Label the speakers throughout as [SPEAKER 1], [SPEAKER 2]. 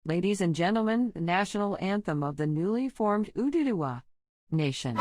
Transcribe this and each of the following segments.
[SPEAKER 1] Ladies and gentlemen, the national anthem of the newly formed Ududuwa Nation.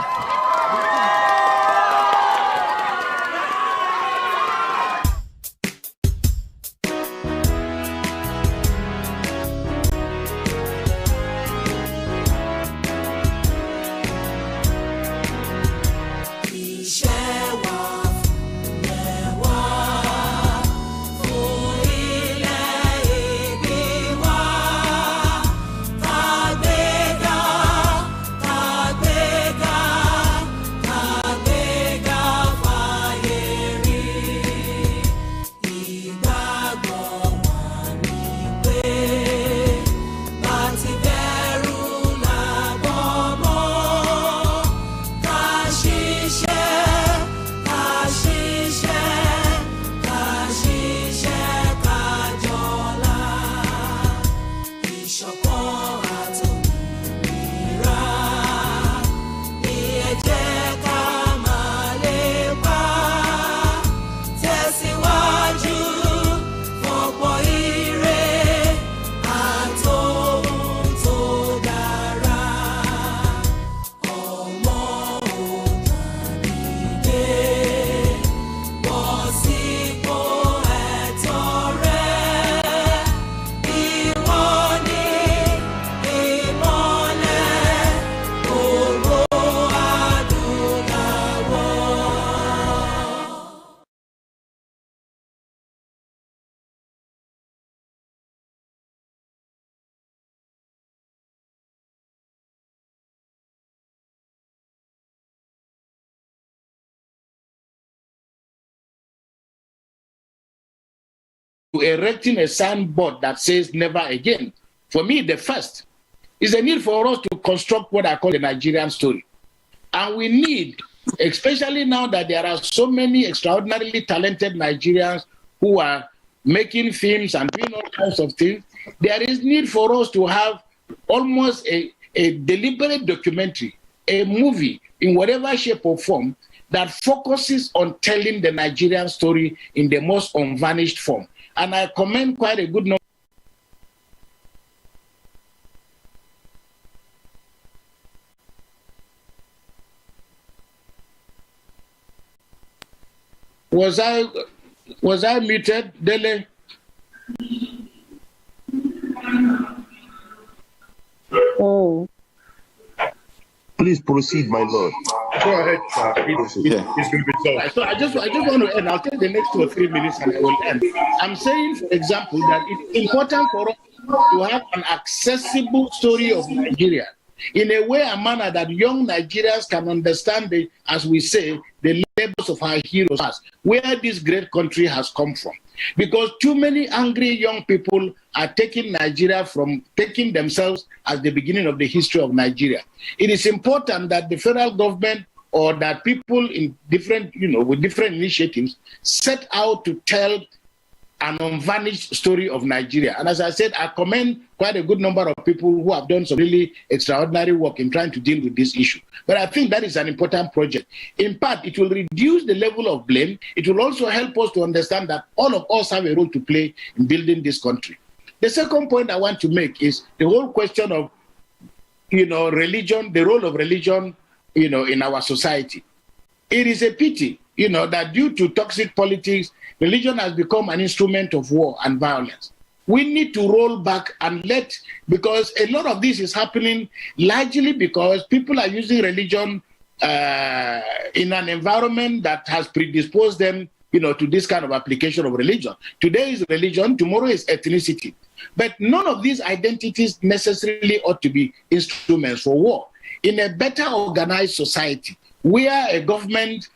[SPEAKER 2] Erecting a signboard that says never again. For me, the first is a need for us to construct what I call the Nigerian story. And we need, especially now that there are so many extraordinarily talented Nigerians who are making films and doing all kinds of things, there is need for us to have almost a deliberate documentary, a movie in whatever shape or form that focuses on telling the Nigerian story in the most unvarnished form. And I commend quite a good number. Was I muted, Dele?
[SPEAKER 3] Oh.
[SPEAKER 4] Please proceed, my lord.
[SPEAKER 5] Go ahead, sir. It's going to be so.
[SPEAKER 2] So I just want to end. I'll take the next 2 or 3 minutes and I will end. I'm saying, for example, that it's important for us to have an accessible story of Nigeria in a way, a manner that young Nigerians can understand, as we say, the labels of our heroes, where this great country has come from. Because too many angry young people are taking themselves as the beginning of the history of Nigeria. It is important that the federal government or that people in different, with different initiatives set out to tell an unvarnished story of Nigeria. And as I said, I commend quite a good number of people who have done some really extraordinary work in trying to deal with this issue. But I think that is an important project. In part, it will reduce the level of blame. It will also help us to understand that all of us have a role to play in building this country. The second point I want to make is the whole question of, religion, the role of religion, in our society. It is a pity, that due to toxic politics, religion has become an instrument of war and violence. We need to roll back and because a lot of this is happening largely because people are using religion in an environment that has predisposed them, to this kind of application of religion. Today is religion, tomorrow is ethnicity. But none of these identities necessarily ought to be instruments for war. In a better organized society, where a government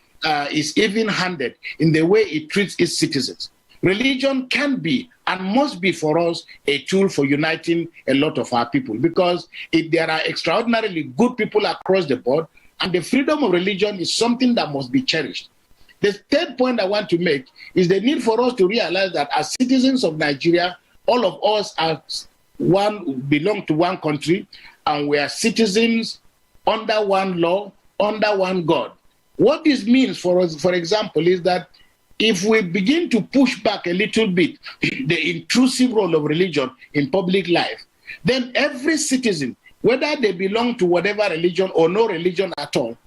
[SPEAKER 2] is even-handed in the way it treats its citizens, religion can be and must be for us a tool for uniting a lot of our people, because there are extraordinarily good people across the board, and the freedom of religion is something that must be cherished. The third point I want to make is the need for us to realize that as citizens of Nigeria, all of us belong to one country, and we are citizens under one law, under one God. What this means for us, for example, is that if we begin to push back a little bit the intrusive role of religion in public life, then every citizen, whether they belong to whatever religion or no religion at all,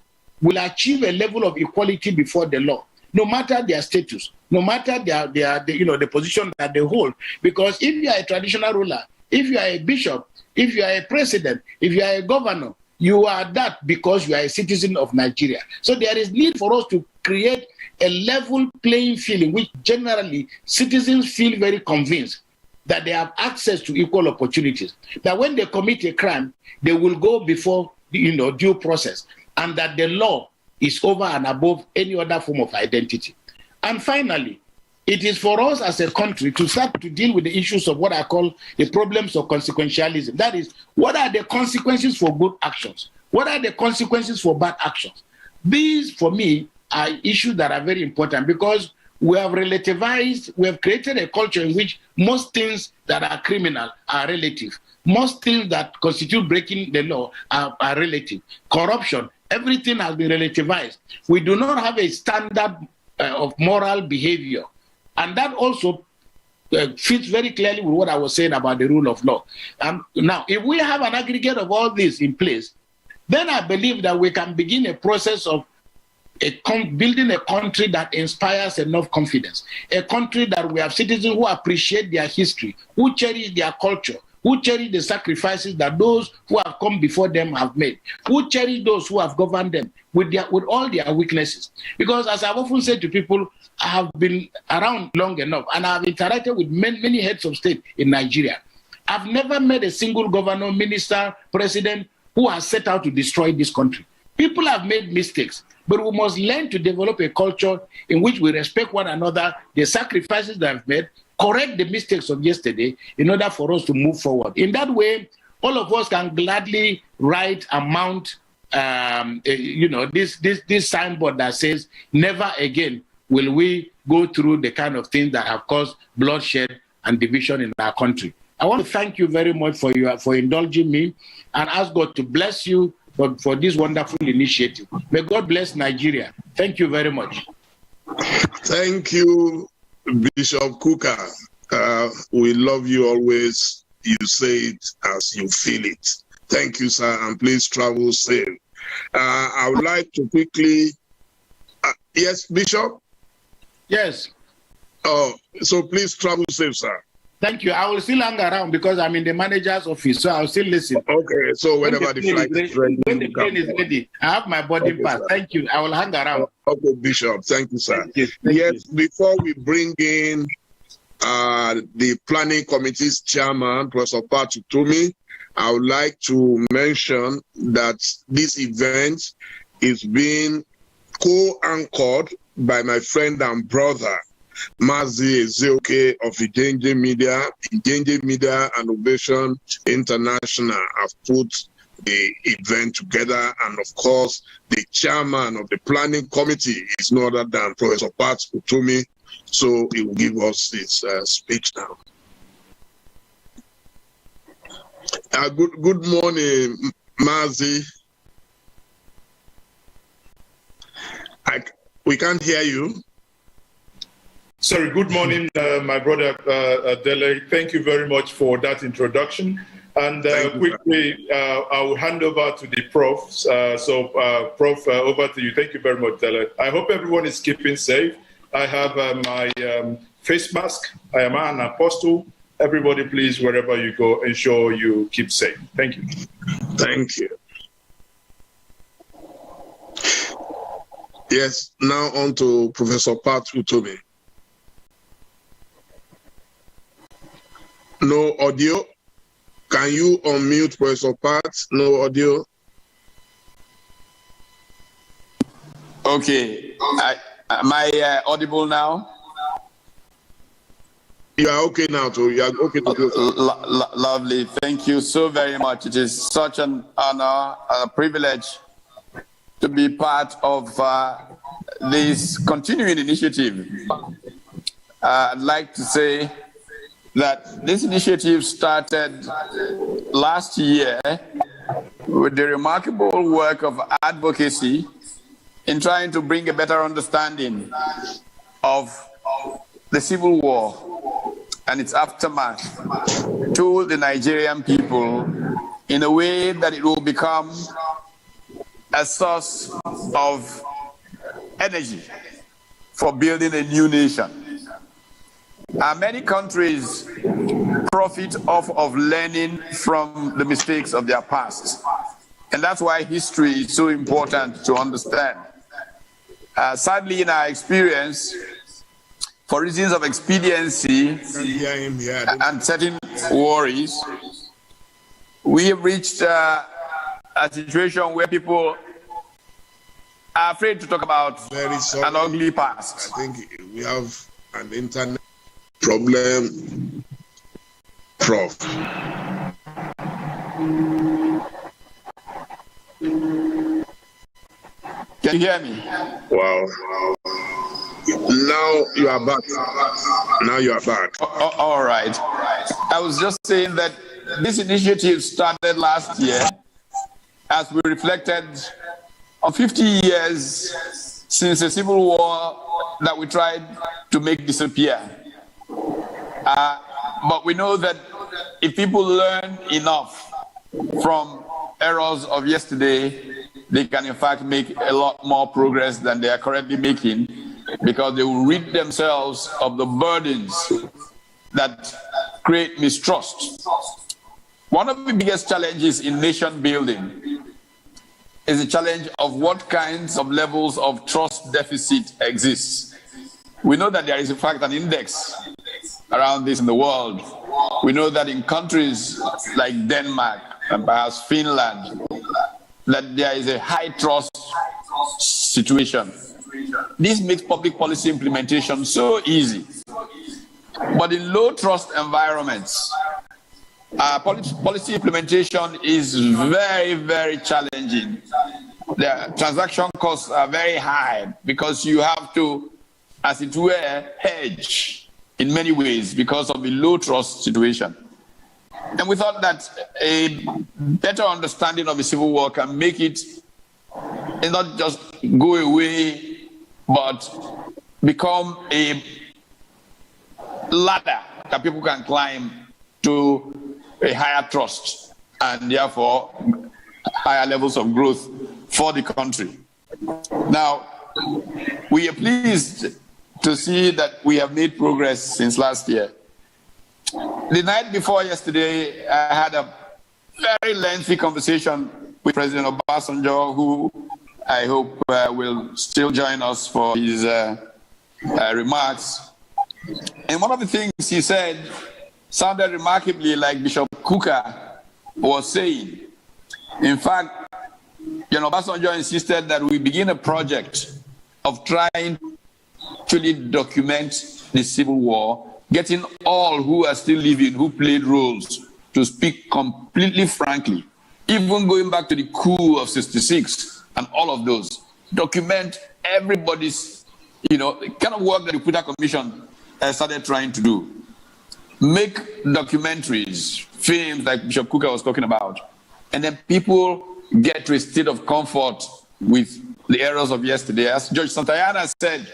[SPEAKER 2] will achieve a level of equality before the law, no matter their status, no matter the position that they hold. Because if you are a traditional ruler, if you are a bishop, if you are a president, if you are a governor, you are that because you are a citizen of Nigeria. So there is need for us to create a level playing field in which generally citizens feel very convinced that they have access to equal opportunities, that when they commit a crime, they will go before due process, and that the law is over and above any other form of identity. And finally, it is for us as a country to start to deal with the issues of what I call the problems of consequentialism. That is, what are the consequences for good actions? What are the consequences for bad actions? These, for me, are issues that are very important because we have relativized, we have created a culture in which most things that are criminal are relative. Most things that constitute breaking the law are relative. Corruption, everything has been relativized. We do not have a standard of moral behavior. And that also fits very clearly with what I was saying about the rule of law. Now, if we have an aggregate of all this in place, then I believe that we can begin a process of building a country that inspires enough confidence, a country that we have citizens who appreciate their history, who cherish their culture, who cherish the sacrifices that those who have come before them have made, who cherish those who have governed them with all their weaknesses. Because as I've often said to people, I have been around long enough and I have interacted with many heads of state in Nigeria. I've never met a single governor, minister, president who has set out to destroy this country. People have made mistakes, but we must learn to develop a culture in which we respect one another, the sacrifices that I've made, correct the mistakes of yesterday in order for us to move forward. In that way, all of us can gladly write and mount this signboard that says, never again will we go through the kind of things that have caused bloodshed and division in our country. I want to thank you very much for indulging me and ask God to bless you for this wonderful initiative. May God bless Nigeria. Thank you very much.
[SPEAKER 6] Thank you, Bishop Kuka. We love you always. You say it as you feel it. Thank you, sir, and please travel safe. I would like to quickly... yes, Bishop?
[SPEAKER 2] Yes.
[SPEAKER 6] Oh, so please travel safe, sir.
[SPEAKER 2] Thank you. I will still hang around because I'm in the manager's office, so I'll still listen.
[SPEAKER 6] Okay, so whenever the flight is ready,
[SPEAKER 2] when the plane is ready, I have my boarding pass. Sir. Thank you. I will hang around.
[SPEAKER 6] Okay, Bishop. Thank you, sir.
[SPEAKER 2] Thank you.
[SPEAKER 6] Yes, before we bring in the planning committee's chairman, Professor Pat Utomi, I would like to mention that this event is being co-anchored by my friend and brother, Mazi Ezeoke of Igenje Media and Ovation International have put the event together, and of course the chairman of the planning committee is no other than Professor Pat Utomi, so he will give us his speech now. Good morning, Mazi. We can't hear you.
[SPEAKER 5] Sorry, good morning, my brother Dele. Thank you very much for that introduction. And quickly, I will hand over to the Prof. Prof, over to you. Thank you very much, Dele. I hope everyone is keeping safe. I have my face mask. I am an apostle. Everybody, please, wherever you go, ensure you keep safe. Thank you.
[SPEAKER 6] Thank you. Yes, now on to Professor Pat Utomi. No audio. Can you unmute Professor Pat? No audio.
[SPEAKER 7] Okay. Am I audible now?
[SPEAKER 6] You are okay now, too. You are okay to go.
[SPEAKER 7] Lovely. Thank you so very much. It is such an honor, a privilege to be part of this continuing initiative. I'd like to say that this initiative started last year with the remarkable work of advocacy in trying to bring a better understanding of the Civil War and its aftermath to the Nigerian people in a way that it will become a source of energy for building a new nation. Many countries profit off of learning from the mistakes of their past. And that's why history is so important to understand. Sadly, in our experience, for reasons of expediency and certain worries, we have reached a situation where people are afraid to talk about an ugly past.
[SPEAKER 6] I think we have an internet problem, Prof.
[SPEAKER 7] Can you hear me?
[SPEAKER 6] Wow. Now you are back. Now you are back.
[SPEAKER 7] All right. I was just saying that this initiative started last year as we reflected on 50 years since a civil war that we tried to make disappear. But we know that if people learn enough from errors of yesterday, they can in fact make a lot more progress than they are currently making, because they will rid themselves of the burdens that create mistrust. One of the biggest challenges in nation building is the challenge of what kinds of levels of trust deficit exists. We know that there is in fact an index around this in the world. We know that in countries like Denmark and perhaps Finland, that there is a high trust situation. This makes public policy implementation so easy. But in low trust environments, policy implementation is very, very challenging. The transaction costs are very high because you have to, as it were, hedge in many ways because of the low trust situation. And we thought that a better understanding of the Civil War can make it not just go away, but become a ladder that people can climb to a higher trust and therefore higher levels of growth for the country. Now, we are pleased to see that we have made progress since last year. The night before yesterday, I had a very lengthy conversation with President Obasanjo, who I hope will still join us for his remarks. And one of the things he said sounded remarkably like Bishop Kuka was saying. In fact, Obasanjo insisted that we begin a project of trying to actually document the Civil War, getting all who are still living, who played roles, to speak completely frankly, even going back to the coup of '66 and all of those. Document everybody's, the kind of work that the Twitter Commission started trying to do. Make documentaries, films like Bishop Kuka was talking about, and then people get to a state of comfort with the errors of yesterday. As George Santayana said,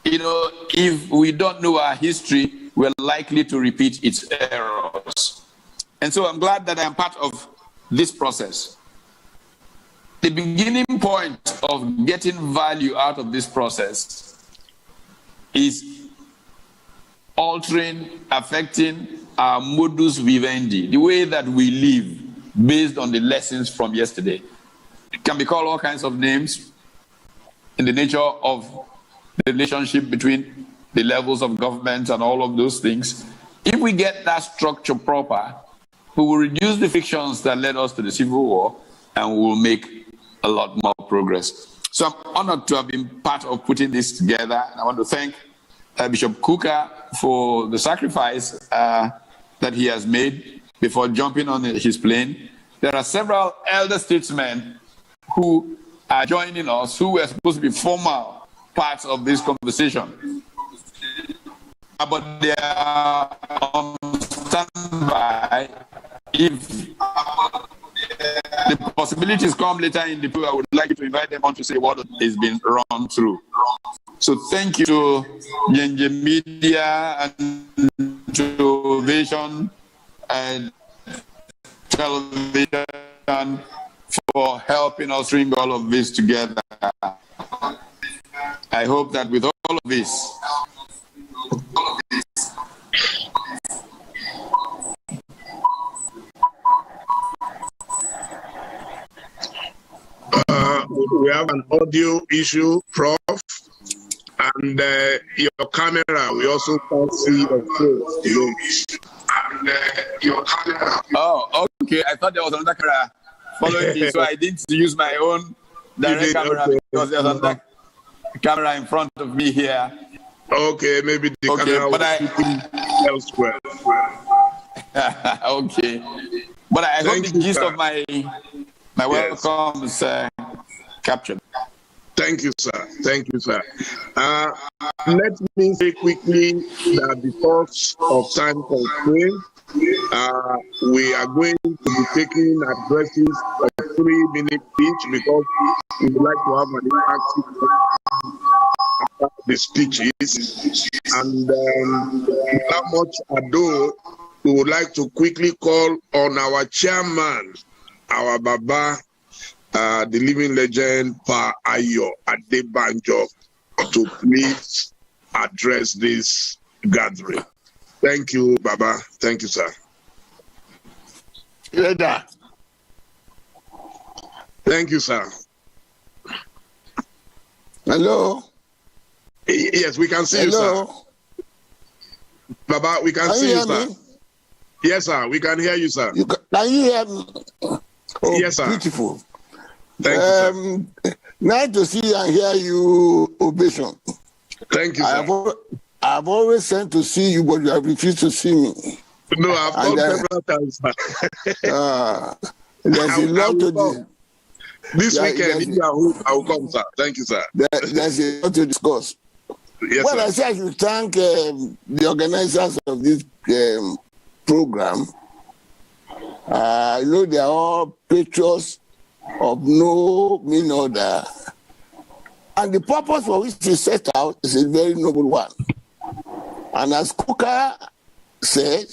[SPEAKER 7] if we don't know our history, we're likely to repeat its errors. And so I'm glad that I'm part of this process. The beginning point of getting value out of this process is altering, affecting our modus vivendi, the way that we live based on the lessons from yesterday. It can be called all kinds of names in the nature of the relationship between the levels of government and all of those things. If we get that structure proper, we will reduce the frictions that led us to the Civil War, and we will make a lot more progress. So I'm honored to have been part of putting this together. I want to thank Bishop Kuka for the sacrifice that he has made before jumping on his plane. There are several elder statesmen who are joining us, who were supposed to be formal parts of this conversation, but they are on standby. If the possibilities come later in the tour, I would like to invite them on to say what has been run through. So thank you to Yenje Media and to Vision and Television for helping us bring all of this together. I hope that with all of this,
[SPEAKER 6] we have an audio issue, Prof. And your camera, we also can't see your face. And your camera.
[SPEAKER 7] Oh, okay. I thought there was another camera following me, so I didn't use my own direct camera, okay, because there's another camera in front of me here.
[SPEAKER 6] Okay, maybe the camera
[SPEAKER 7] but
[SPEAKER 6] was elsewhere.
[SPEAKER 7] Okay. But I hope the gist of my welcome is captured.
[SPEAKER 6] Thank you, sir. Thank you, sir. Let me say quickly that because of time constraint, we are going to be taking addresses of 3 minutes each because we would like to have an interactive after the speeches. And without much ado, we would like to quickly call on our chairman, our Baba, the living legend, Pa Ayo Adebanjo, to please address this gathering. Thank you, Baba. Thank you, sir.
[SPEAKER 8] Leader.
[SPEAKER 6] Thank you, sir.
[SPEAKER 8] Hello.
[SPEAKER 6] Yes, we can see you, sir. Baba, we can see you, sir. Yes, sir. We can hear you, sir.
[SPEAKER 8] Can you hear me? Oh,
[SPEAKER 6] yes, sir.
[SPEAKER 8] Beautiful.
[SPEAKER 6] Thank you, sir.
[SPEAKER 8] Nice to see and hear you, Obasanjo.
[SPEAKER 6] Thank you, sir.
[SPEAKER 8] I've always sent to see you, but you have refused to see me.
[SPEAKER 6] No, I've called several times, sir.
[SPEAKER 8] There's a lot to do.
[SPEAKER 6] This weekend, I will come, sir. Thank you, sir.
[SPEAKER 8] There's a lot to discuss.
[SPEAKER 6] Yes,
[SPEAKER 8] well,
[SPEAKER 6] sir.
[SPEAKER 8] I say I should thank the organizers of this program. I know they are all patriots of no mean order. And the purpose for which they set out is a very noble one. And as Kuka said,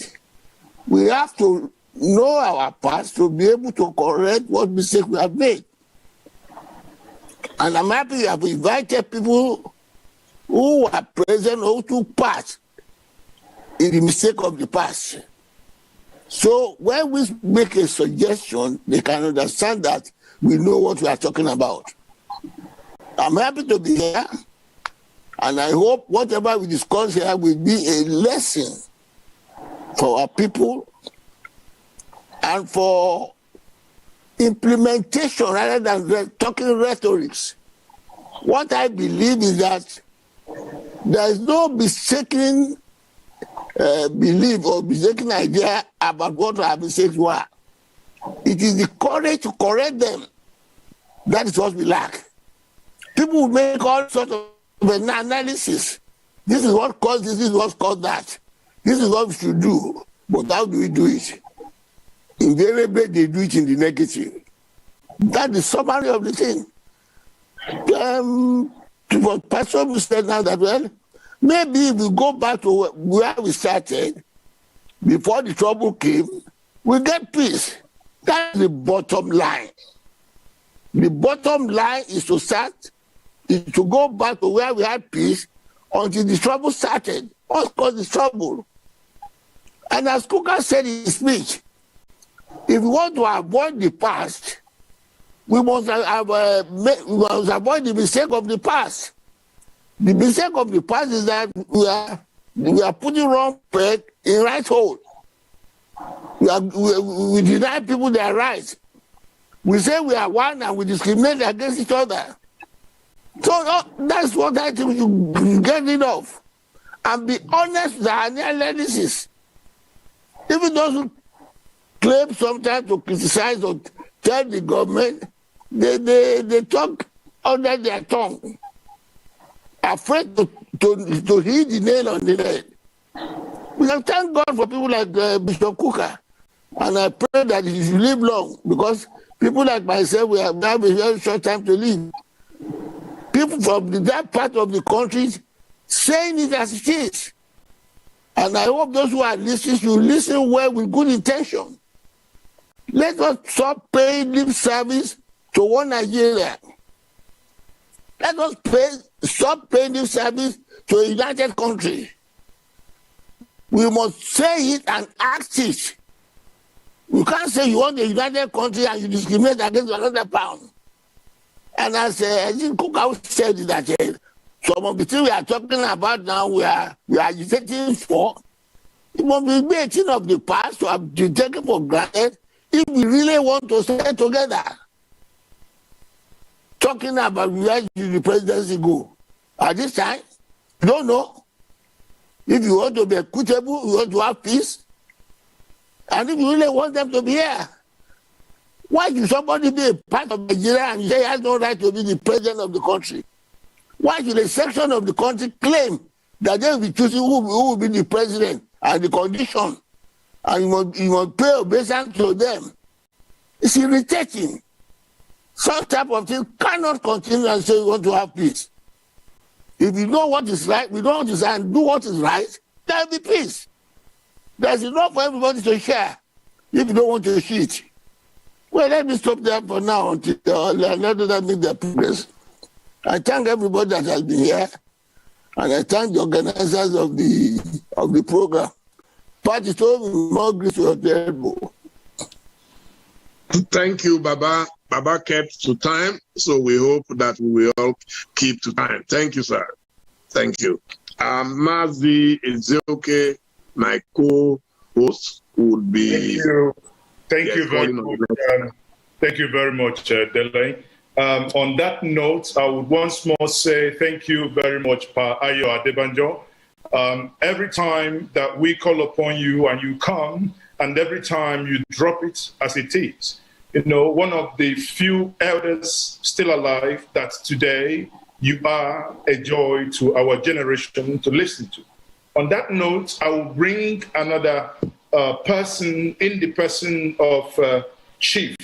[SPEAKER 8] we have to know our past to be able to correct what mistake we have made. And I'm happy you have invited people who are present or who took part in the mistake of the past. So when we make a suggestion, they can understand that we know what we are talking about. I'm happy to be here, and I hope whatever we discuss here will be a lesson for our people and for implementation rather than talking rhetorics. What I believe is that there is no mistaken belief or mistaken idea about what our mistakes were. It is the courage to correct them. That is what we lack. People will make all sorts of analysis. This is what caused this, this is what caused that. This is what we should do. But how do we do it? Invariably, they do it in the negative. That's the summary of the thing. What Pastor said now that, well, maybe if we go back to where we started, before the trouble came, we get peace. That's the bottom line. The bottom line is to go back to where we had peace until the trouble started. What caused the trouble? And as Kuka said in his speech, if we want to avoid the past, we must avoid the mistake of the past. The mistake of the past is that we are putting wrong peg in right hole. We deny people their rights. We say we are one and we discriminate against each other. So that's what I think we should get rid of. And be honest with our analysis. Even those who claim sometimes to criticize or tell the government, they talk under their tongue, afraid to hit the nail on the head. We can thank God for people like Bishop Kuka, and I pray that he should live long, because people like myself, we have a very short time to live. People from that part of the country saying it as it is. And I hope those who are listening should listen well with good intention. Let us stop paying lip service to one Nigeria. Let us stop paying lip service to a united country. We must say it and act it. You can't say you want a united country and you discriminate against another pound. And as I think Cook said that some of the things we are talking about now, we are agitating for, it must be a thing of the past to have been taken for granted if we really want to stay together. Talking about where the presidency go. At this time, you don't know. If you want to be equitable, you want to have peace, and if you really want them to be here, why should somebody be a part of Nigeria and say he has no right to be the president of the country? Why should a section of the country claim that they will be choosing who will be the president and the condition, and you must pay obeisance to them? It's irritating. Such type of thing cannot continue and say you want to have peace. If you know what is right, we know what is right, and do what is right, there will be peace. There's enough for everybody to share if you don't want to cheat. Well, let me stop there for now until let them make their progress. I thank everybody that has been here, and I thank the organizers of the program. Party told me more grace to your elbow.
[SPEAKER 6] Thank you, Baba. Baba kept to time, so we hope that we will all keep to time. Thank you, sir. Thank you. Mazi Ezeoke, my co-host, would be...
[SPEAKER 5] Thank you very much. Thank you very much, Dele. On that note, I would once more say thank you very much, Pa Ayo Adebanjo. Every time that we call upon you and you come, and every time you drop it as it is, you know, one of the few elders still alive that today you are a joy to our generation to listen to. On that note, I will bring another person in the person of Chief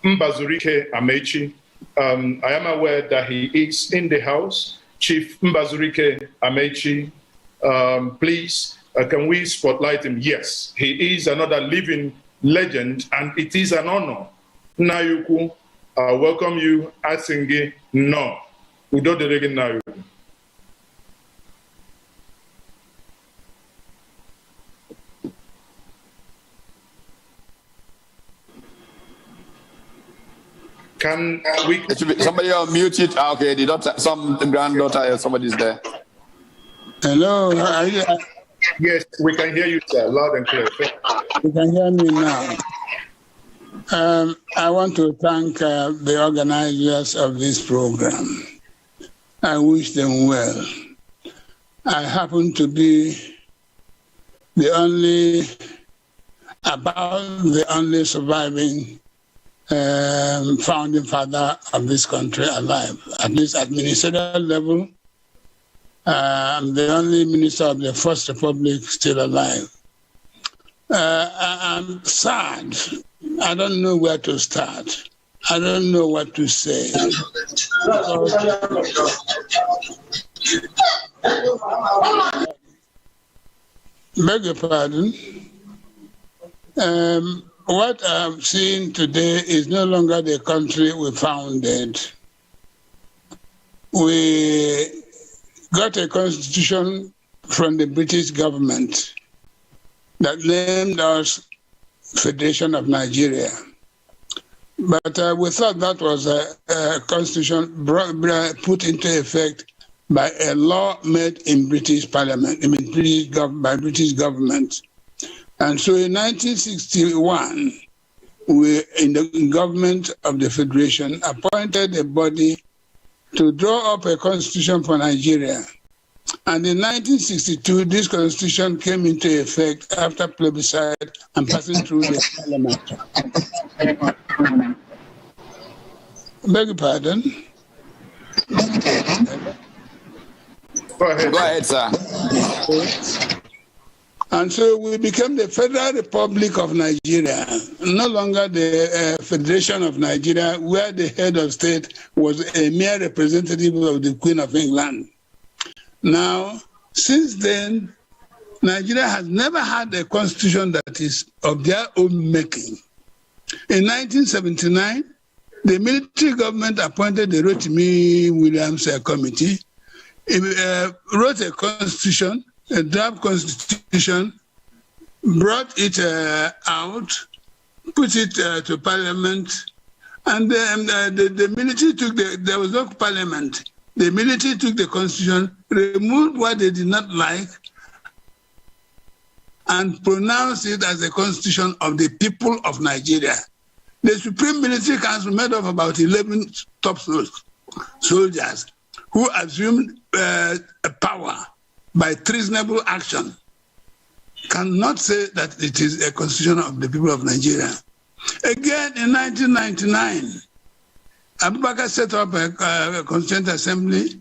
[SPEAKER 5] Mbazurike Amechi. I am aware that he is in the house. Chief Mbazurike Amechi, please, can we spotlight him? Yes, he is another living legend, and it is an honor. Nayuku, I welcome you. Asinge, no. Udo derege Nayuku. Can we?
[SPEAKER 7] Somebody mute it. Okay, the daughter, some granddaughter, somebody's there.
[SPEAKER 9] Hello.
[SPEAKER 5] Yes, we can hear you, sir, loud and clear.
[SPEAKER 9] You can hear me now. I want to thank the organizers of this program. I wish them well. I happen to be about the only surviving founding father of this country alive, at least at ministerial level. I'm the only minister of the First Republic still alive. I'm sad. I don't know where to start. I don't know what to say. Beg your pardon. What I'm seeing today is no longer the country we founded. We got a constitution from the British government that named us Federation of Nigeria. But we thought that was a constitution put into effect by a law made in British Parliament, by British government. And so in 1961, we, in the government of the Federation, appointed a body to draw up a constitution for Nigeria. And in 1962, this constitution came into effect after plebiscite and passing through the parliament. Beg your pardon?
[SPEAKER 7] Go ahead, sir.
[SPEAKER 9] And so we became the Federal Republic of Nigeria, no longer the Federation of Nigeria, where the head of state was a mere representative of the Queen of England. Now, since then, Nigeria has never had a constitution that is of their own making. In 1979, the military government appointed the Rotimi Williams Committee. It wrote a constitution, a draft constitution, brought it out, put it to parliament, and the military took there was no parliament. The military took the constitution, removed what they did not like, and pronounced it as the constitution of the people of Nigeria. The Supreme Military Council, made of about 11 top soldiers who assumed power by treasonable action, cannot say that it is a constitution of the people of Nigeria. Again, in 1999, Abubakar set up a Constituent Assembly.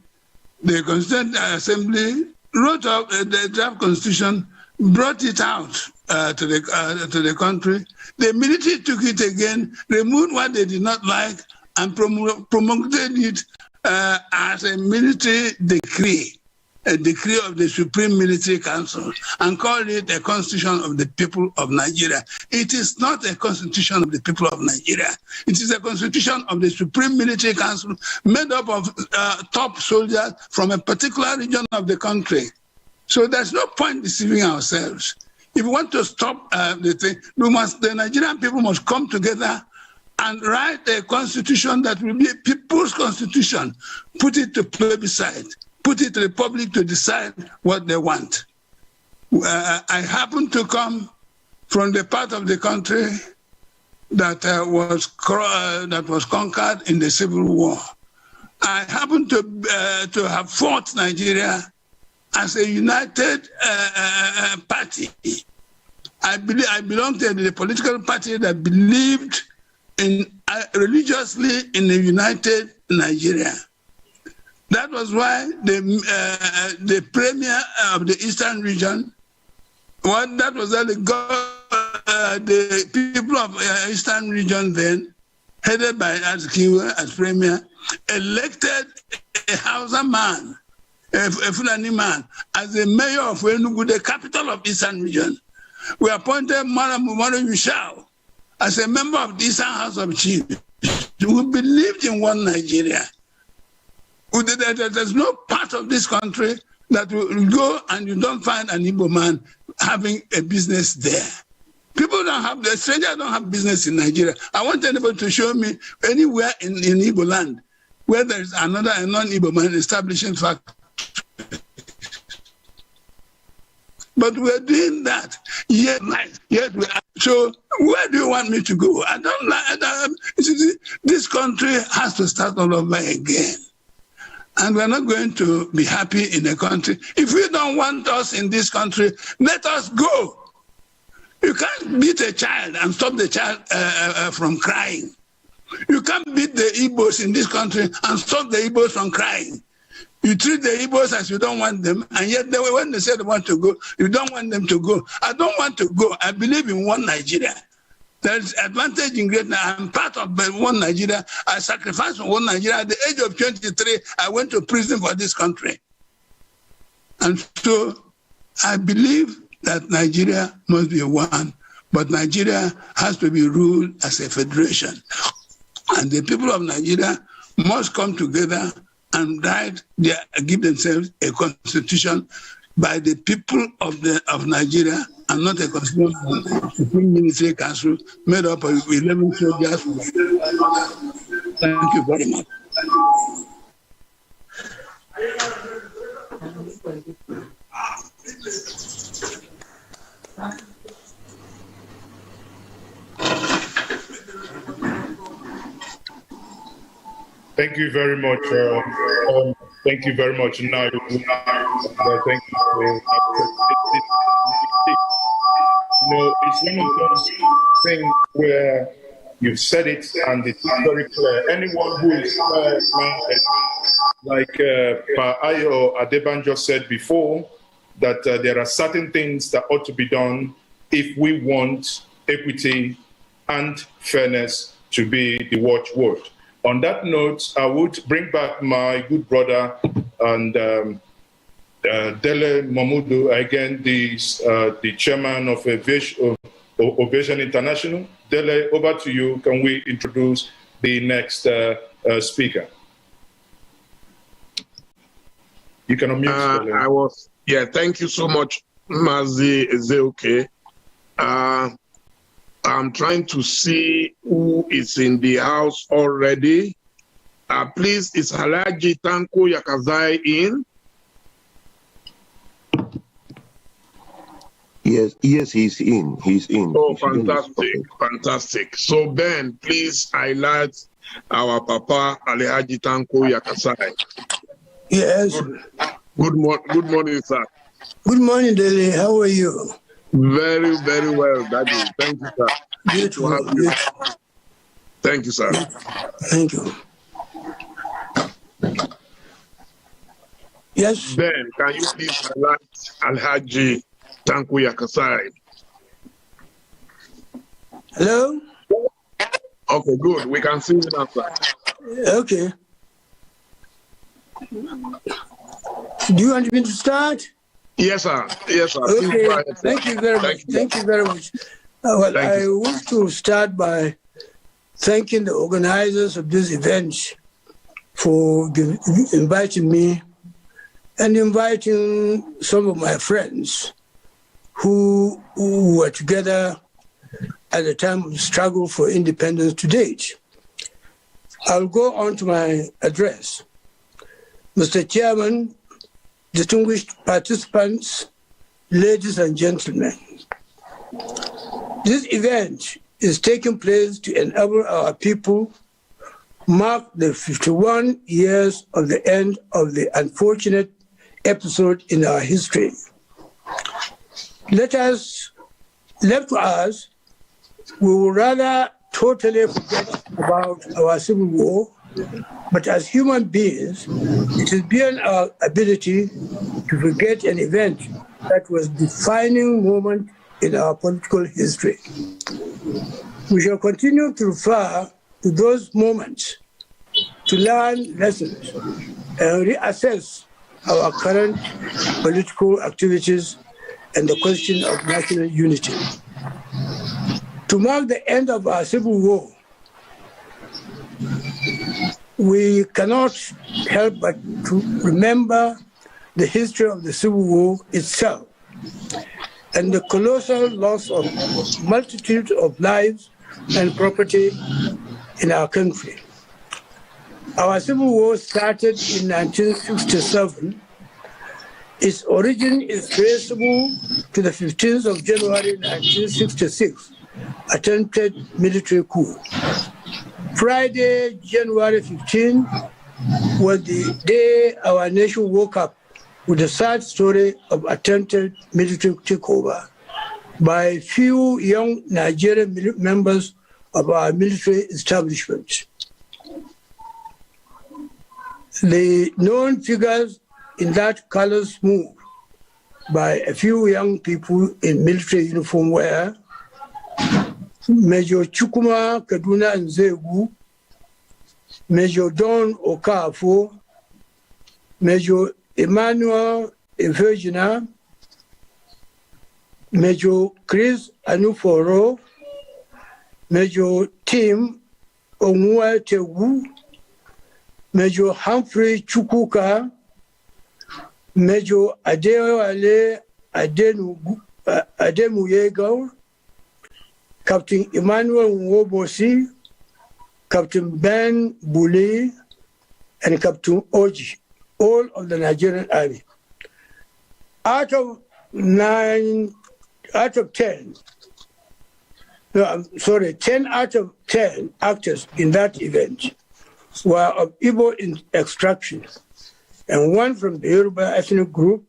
[SPEAKER 9] The Constituent Assembly wrote up the draft constitution, brought it out to the country. The military took it again, removed what they did not like, and promulgated it as a military decree, a decree of the Supreme Military Council, and called it a constitution of the people of Nigeria. It is not a constitution of the people of Nigeria. It is a constitution of the Supreme Military Council made up of top soldiers from a particular region of the country. So there's no point deceiving ourselves. If we want to stop the thing, the Nigerian people must come together and write a constitution that will be a people's constitution, put it to plebiscite, put it to the public to decide what they want. I happen to come from the part of the country that was conquered in the Civil War. I happen to have fought Nigeria as a united party. I belong to the political party that believed religiously in a united Nigeria. That was why the premier of the Eastern region, that was the people of Eastern region then, headed by Azikiwe as premier, elected a Hausa man, a Fulani man, as the mayor of Enugu, the capital of Eastern region. We appointed Madam Umaru Yushao as a member of the Eastern House of Chiefs, who believed in one Nigeria. There's no part of this country that will go and you don't find an Igbo man having a business there. The strangers don't have business in Nigeria. I want anybody to show me anywhere in Igbo land where there is a non-Igbo man establishing factory. But we're doing that. Yet we are. So where do you want me to go? This country has to start all over again. And we're not going to be happy in a country. If you don't want us in this country, let us go. You can't beat a child and stop the child from crying. You can't beat the Igbos in this country and stop the Igbos from crying. You treat the Igbos as you don't want them, and yet when they say they want to go, you don't want them to go. I don't want to go. I believe in one Nigeria. There's advantage in greatness. I'm part of one Nigeria. I sacrificed for one Nigeria. At the age of 23, I went to prison for this country. And so I believe that Nigeria must be one, but Nigeria has to be ruled as a federation. And the people of Nigeria must come together and give themselves a constitution by the people of Nigeria, and not a constitution of the Supreme Military Council made up of 11 soldiers. Thank you very much.
[SPEAKER 5] Thank you very much. Thank you very much. Now, thank you. It's one of those things where you've said it and it's very clear. Anyone who is like Pa Ayo Adebanjo said before, that there are certain things that ought to be done if we want equity and fairness to be the watchword. On that note, I would bring back my good brother and Dele Mamudu, again, the chairman of Ovation International. Dele, over to you. Can we introduce the next speaker? You can unmute. Dele.
[SPEAKER 6] Thank you so much, Mazi Ezeoke. I'm trying to see who is in the house already. Please, is Halaji Tanko Yakazai in?
[SPEAKER 4] Yes, he's in. He's in.
[SPEAKER 6] Oh, fantastic. So, Ben, please highlight our Papa Alhaji Tanko Yakazai.
[SPEAKER 10] Yes.
[SPEAKER 6] Good morning, sir.
[SPEAKER 10] Good morning, Dele. How are you?
[SPEAKER 6] Very, very well, Daddy. Thank you, sir.
[SPEAKER 10] Beautiful.
[SPEAKER 6] Thank you, sir.
[SPEAKER 10] Thank you. Yes.
[SPEAKER 6] Ben, can you please highlight Alhaji Tanko Yakazai?
[SPEAKER 10] Hello?
[SPEAKER 6] Okay, good. We can see you now, sir.
[SPEAKER 10] Okay. Do you want me to start?
[SPEAKER 6] Yes, sir. Yes, sir.
[SPEAKER 10] Okay. Thank you very much. Thank you very much. Well, I want to start by thanking the organizers of this event for inviting me and inviting some of my friends who were together at the time of the struggle for independence to date. I'll go on to my address. Mr. Chairman, distinguished participants, ladies and gentlemen, this event is taking place to enable our people mark the 51 years of the end of the unfortunate episode in our history. Left to us, we will rather totally forget about our civil war, but as human beings, it is beyond our ability to forget an event that was a defining moment in our political history. We shall continue to refer to those moments to learn lessons and reassess our current political activities and the question of national unity. To mark the end of our civil war, we cannot help but to remember the history of the Civil War itself and the colossal loss of multitudes of lives and property in our country. Our Civil War started in 1967. Its origin is traceable to the 15th of January 1966, attempted military coup. Friday, January 15, was the day our nation woke up with the sad story of attempted military takeover by few young Nigerian members of our military establishment. The known figures in that colors move by a few young people in military uniform were Major Chukuma Kaduna Nzegu, Major Don Okafo, Major Emmanuel Evergina, Major Chris Anuforo, Major Tim Onwa Tegu, Major Humphrey Chukuka, Major Adewale Ademuyego, Captain Emmanuel Nwobosi, Captain Ben Buli, and Captain Oji, all of the Nigerian Army. Out of 10 out of 10 actors in that event were of Igbo extraction, and one from the Yoruba ethnic group,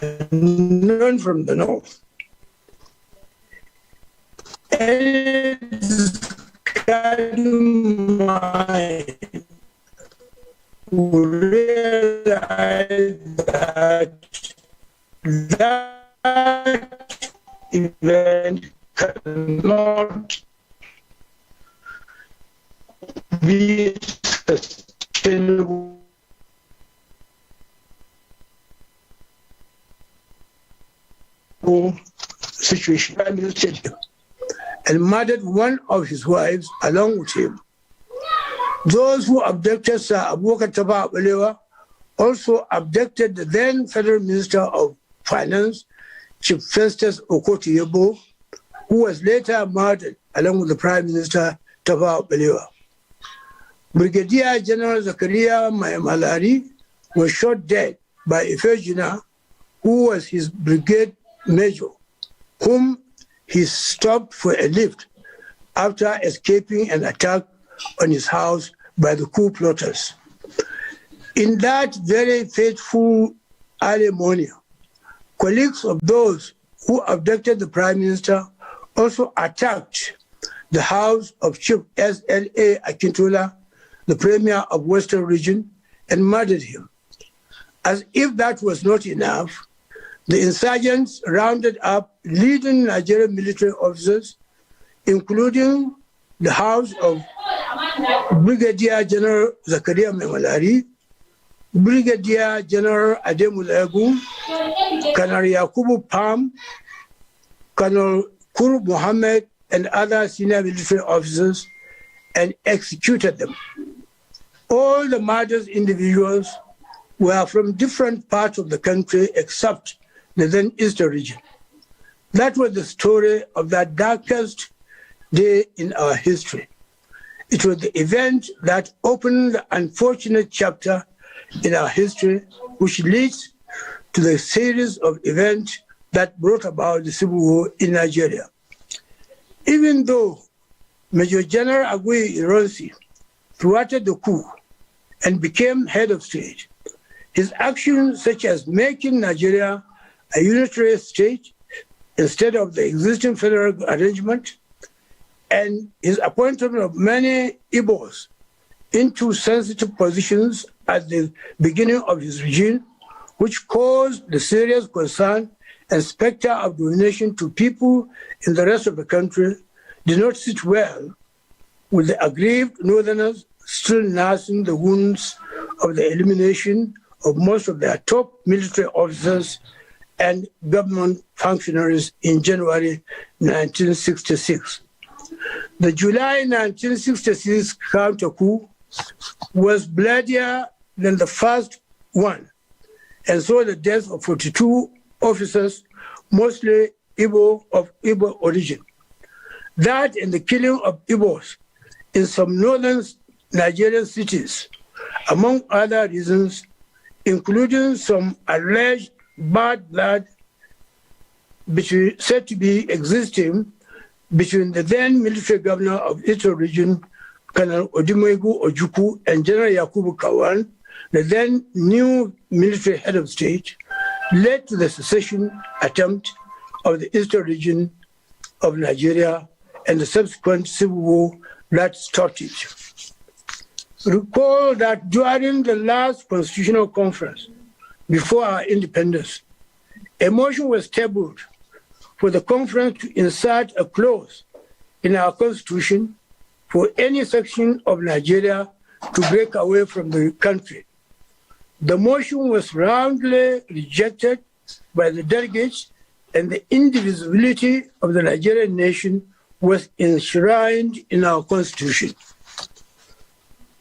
[SPEAKER 10] and none from the north. We realize that event cannot be sustainable situation, and murdered one of his wives along with him. Those who abducted Sir Abubakar Tafawa Balewa also abducted the then Federal Minister of Finance, Chief Festus Okotie-Yeboah, who was later murdered along with the Prime Minister Tafawa Balewa. Brigadier General Zakaria Malari was shot dead by Ifejina, who was his brigade major, whom he stopped for a lift after escaping an attack on his house by the coup plotters. In that very fateful early morning, colleagues of those who abducted the Prime Minister also attacked the house of Chief S.L.A. Akintola, the Premier of Western Region, and murdered him. As if that was not enough, the insurgents rounded up leading Nigerian military officers, including the house of Brigadier General Zakaria Malari, Brigadier General Ademulegu, Colonel Yakubu Pam, Colonel Kuru Mohammed, and other senior military officers, and executed them. All the murdered individuals were from different parts of the country except the then Eastern region. That was the story of that darkest day in our history. It was the event that opened the unfortunate chapter in our history, which leads to the series of events that brought about the civil war in Nigeria. Even though Major General Aguiyi Ironsi thwarted the coup and became head of state, his actions such as making Nigeria a unitary state instead of the existing federal arrangement, and his appointment of many Igbos into sensitive positions at the beginning of his regime, which caused the serious concern and specter of domination to people in the rest of the country, did not sit well with the aggrieved northerners still nursing the wounds of the elimination of most of their top military officers and government functionaries in January 1966. The July 1966 counter-coup was bloodier than the first one, and saw the death of 42 officers, mostly Igbo of Igbo origin. That and the killing of Igbos in some northern Nigerian cities, among other reasons, including some alleged bad blood said to be existing between the then military governor of Eastern region, Colonel Odumegu Ojukwu, and General Yakubu Kawan, the then new military head of state, led to the secession attempt of the Eastern region of Nigeria and the subsequent civil war that started. Recall that during the last constitutional conference before our independence, a motion was tabled for the conference to insert a clause in our constitution for any section of Nigeria to break away from the country. The motion was roundly rejected by the delegates, and the indivisibility of the Nigerian nation was enshrined in our constitution.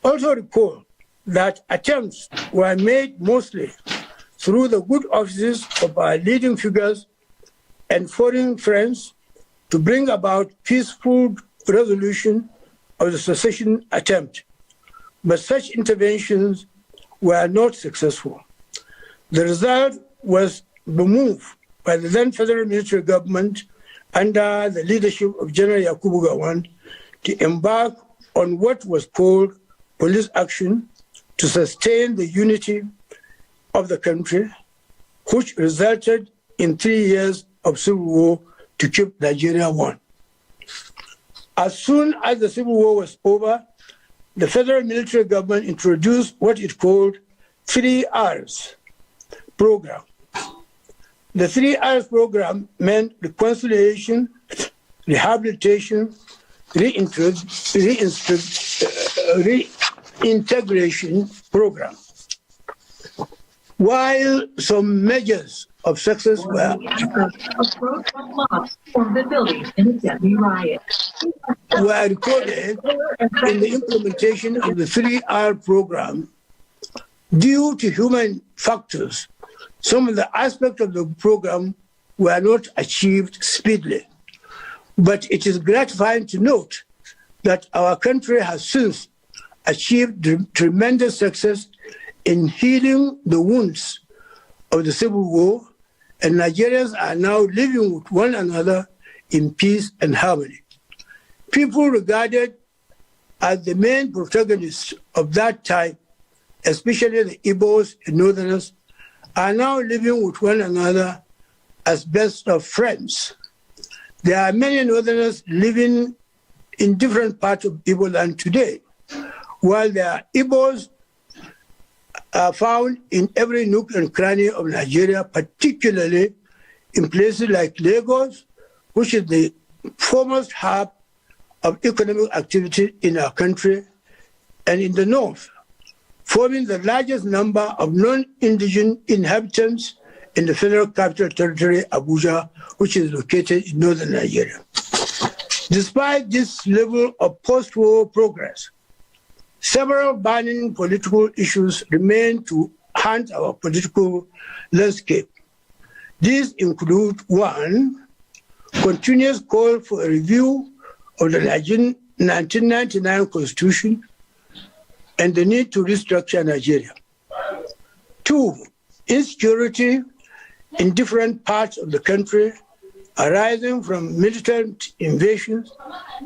[SPEAKER 10] Also recall that attempts were made mostly through the good offices of our leading figures and foreign friends to bring about peaceful resolution of the secession attempt. But such interventions were not successful. The result was the move by the then federal military government under the leadership of General Yakubu Gowon to embark on what was called police action to sustain the unity of the country, which resulted in 3 years of civil war to keep Nigeria one. As soon as the civil war was over, the federal military government introduced what it called 3 R's program. The 3 R's program meant reconciliation, rehabilitation, reintegration program. While some measures of success were recorded in the implementation of the 3R program, due to human factors, some of the aspects of the program were not achieved speedily. But it is gratifying to note that our country has since achieved tremendous success in healing the wounds of the Civil War, and Nigerians are now living with one another in peace and harmony. People regarded as the main protagonists of that time, especially the Igbos and Northerners, are now living with one another as best of friends. There are many Northerners living in different parts of Igbo land today, while there are Igbos are found in every nook and cranny of Nigeria, particularly in places like Lagos, which is the foremost hub of economic activity in our country, and in the north, forming the largest number of non-indigenous inhabitants in the Federal Capital Territory, Abuja, which is located in northern Nigeria. Despite this level of post-war progress, several burning political issues remain to haunt our political landscape. These include: 1, continuous call for a review of the 1999 Constitution and the need to restructure Nigeria. 2, insecurity in different parts of the country arising from militant invasions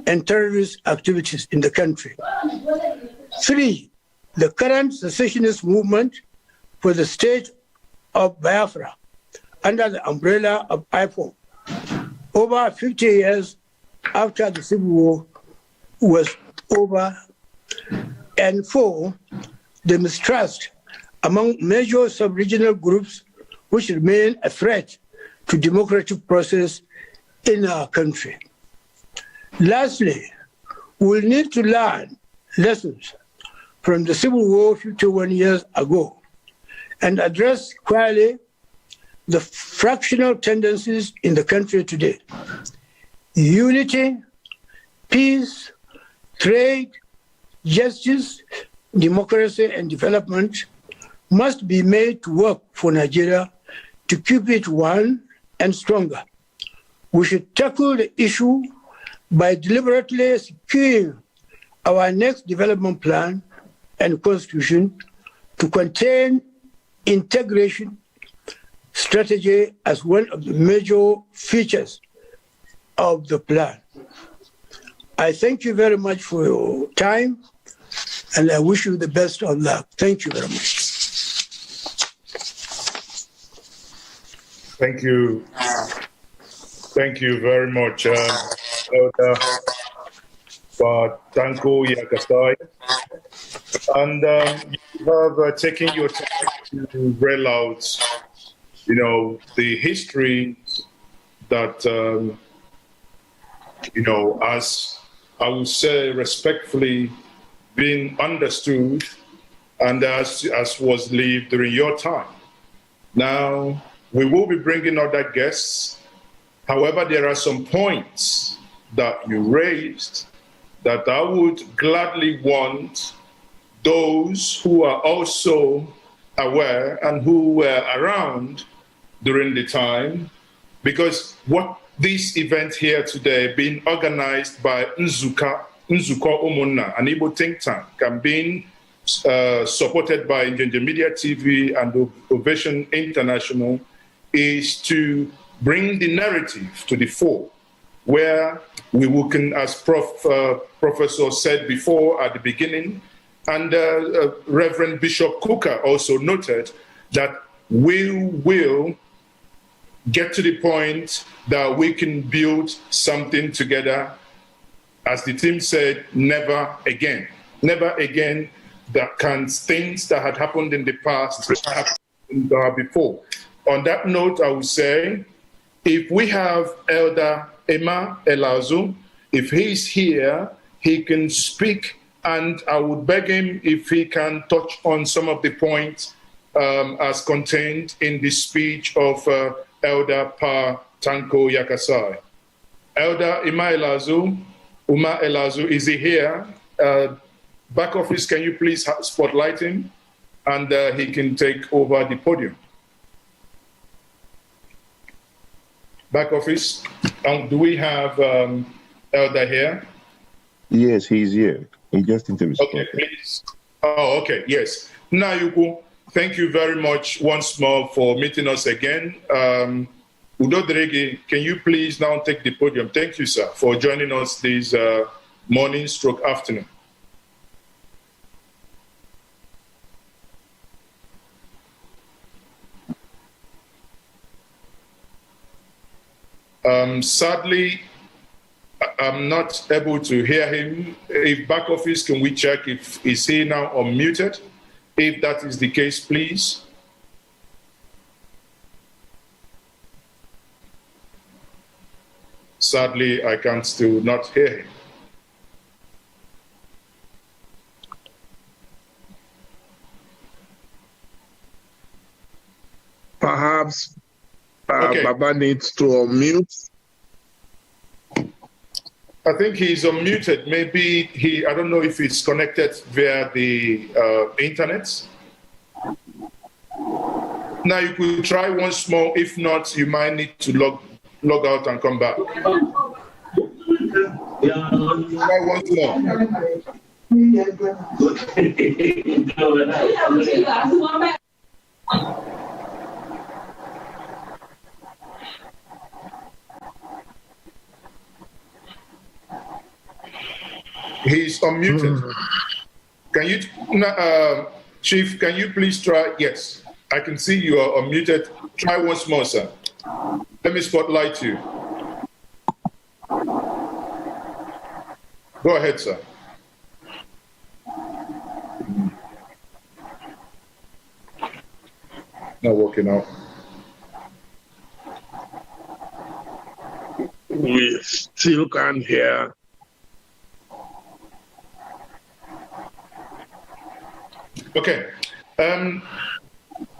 [SPEAKER 10] and terrorist activities in the country. 3, the current secessionist movement for the state of Biafra under the umbrella of IPOB, over 50 years after the Civil War was over. And 4, the mistrust among major sub-regional groups which remain a threat to democratic process in our country. Lastly, we'll need to learn lessons from the Civil War 51 years ago and address squarely the fractional tendencies in the country today. Unity, peace, trade, justice, democracy, and development must be made to work for Nigeria to keep it one and stronger. We should tackle the issue by deliberately securing our next development plan and constitution to contain integration strategy as one of the major features of the plan. I thank you very much for your time, and I wish you the best of luck. Thank you very much.
[SPEAKER 5] Thank you. Thank you very much, Elder Tanko Yakasai. And you have taken your time to rail out, the history that, as I would say respectfully, being understood and as was lived during your time. Now, we will be bringing other guests. However, there are some points that you raised that I would gladly want those who are also aware and who were around during the time, because what this event here today being organized by Nzuko Umunna, an Igbo think tank, and being supported by Ngenje Media TV and Ovation International, is to bring the narrative to the fore, where we can, as Professor said before at the beginning, and Reverend Bishop Kuka also noted, that we will get to the point that we can build something together. As the team said, never again. Never again that things that had happened in the past happen before. On that note, I would say, if we have Elder Emma Elazu, if he's here, he can speak and I would beg him if he can touch on some of the points as contained in the speech of Elder Pa Tanko Yakasai. Elder Uma Elazu, is he here? Back office, can you please spotlight him? And he can take over the podium. Back office, do we have Elder here?
[SPEAKER 4] Yes, he's here. He just interviewed.
[SPEAKER 5] Okay, please. Oh, okay, yes. Nayuku, thank you very much once more for meeting us again. Udo Derege, can you please now take the podium? Thank you, sir, for joining us this morning stroke afternoon. Sadly, I'm not able to hear him. If back office, can we check if is he now unmuted? If that is the case, please. Sadly, I can still not hear him.
[SPEAKER 6] Perhaps
[SPEAKER 5] Okay.
[SPEAKER 6] Baba needs to unmute.
[SPEAKER 5] I think he's unmuted. Maybe I don't know if it's connected via the internet. Now you could try once more. If not, you might need to log out and come back. Try once more. He's unmuted. Can you, Chief, can you please try? Yes, I can see you are unmuted. Try once more, sir. Let me spotlight you. Go ahead, sir. Not working out.
[SPEAKER 6] We still can't hear.
[SPEAKER 5] Okay.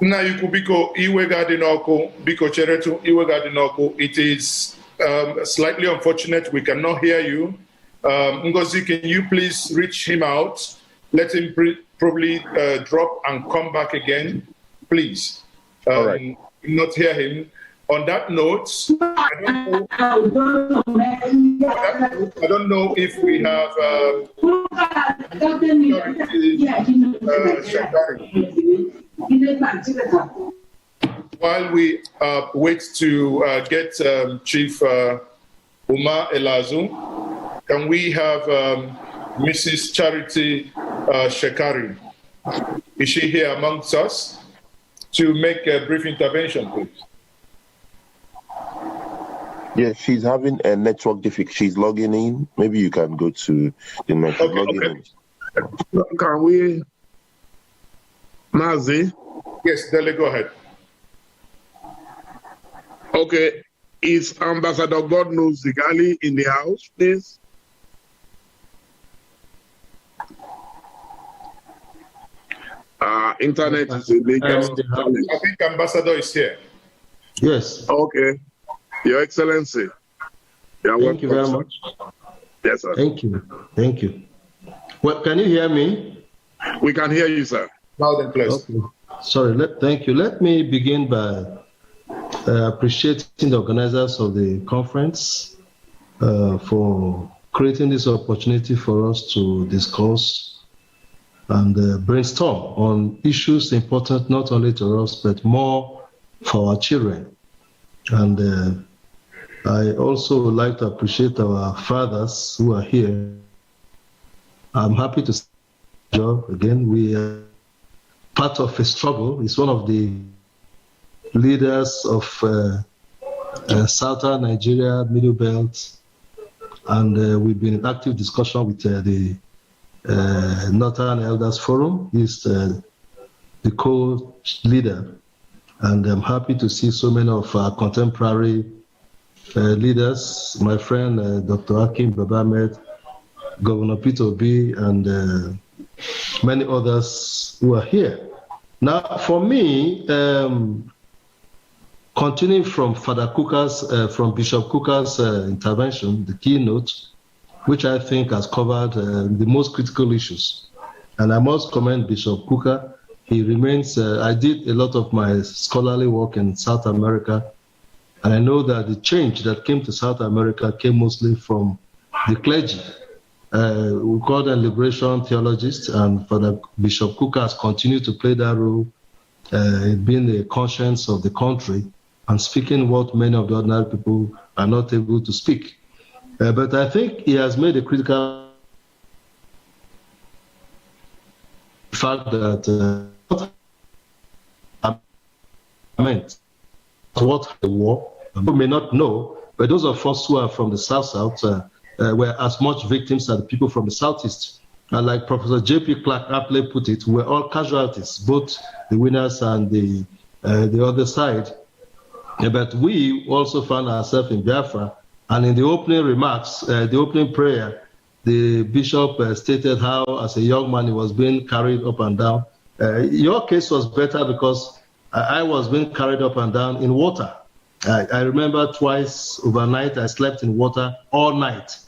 [SPEAKER 5] Na Biko Iwegadinoko, Biko Cheretu Iwegadinoko, it is slightly unfortunate we cannot hear you. Ngozi, can you please reach him out? Let him probably drop and come back again, please.
[SPEAKER 4] All right.
[SPEAKER 5] Not hear him. On that note, I don't know if we have while we wait to get Chief Uma Elazu, can we have Mrs. Charity Shekari? Is she here amongst us to make a brief intervention, please?
[SPEAKER 4] Yes, she's having a network difficulty. She's logging in. Maybe you can go to the network.
[SPEAKER 6] Okay. Can we, Mazi?
[SPEAKER 5] Yes, Dele, go ahead.
[SPEAKER 6] Okay. Is Ambassador God knows Zigali in the house, please? Internet is a major challenge.
[SPEAKER 5] I think Ambassador is here.
[SPEAKER 11] Yes.
[SPEAKER 6] Okay. Your Excellency.
[SPEAKER 11] Thank you very much.
[SPEAKER 6] Yes, sir.
[SPEAKER 11] Thank you. Thank you. Well, can you hear me?
[SPEAKER 6] We can hear you, sir.
[SPEAKER 5] Loud and clear.
[SPEAKER 11] Okay. Sorry. Thank you. Let me begin by appreciating the organizers of the conference for creating this opportunity for us to discuss and brainstorm on issues important not only to us, but more for our children. And I also would like to appreciate our fathers who are here. I'm happy to see you again. We are part of a struggle. It's one of the leaders of Southern Nigeria, Middle Belt, and we've been in active discussion with the Northern Elders Forum. He's the co-leader. And I'm happy to see so many of our contemporary leaders, my friend Dr. Hakim Babamed, Governor Peter Obi, and many others who are here. Now, for me, continuing from Father Kuka's, from Bishop Kuka's intervention, the keynote, which I think has covered the most critical issues. And I must commend Bishop Kuka. He remains, I did a lot of my scholarly work in South America, and I know that the change that came to South America came mostly from the clergy. We call them liberation theologists, and Father Bishop Kuka has continued to play that role, being the conscience of the country and speaking what many of the ordinary people are not able to speak. But I think he has made a critical fact that what the war, people may not know, but those of us who are from the South were as much victims as the people from the Southeast. And like Professor J.P. Clark aptly put it, we're all casualties, both the winners and the other side. But we also found ourselves in Biafra, and in the opening remarks, the opening prayer, the bishop stated how, as a young man, he was being carried up and down. Your case was better because I was being carried up and down in water. I remember twice overnight I slept in water all night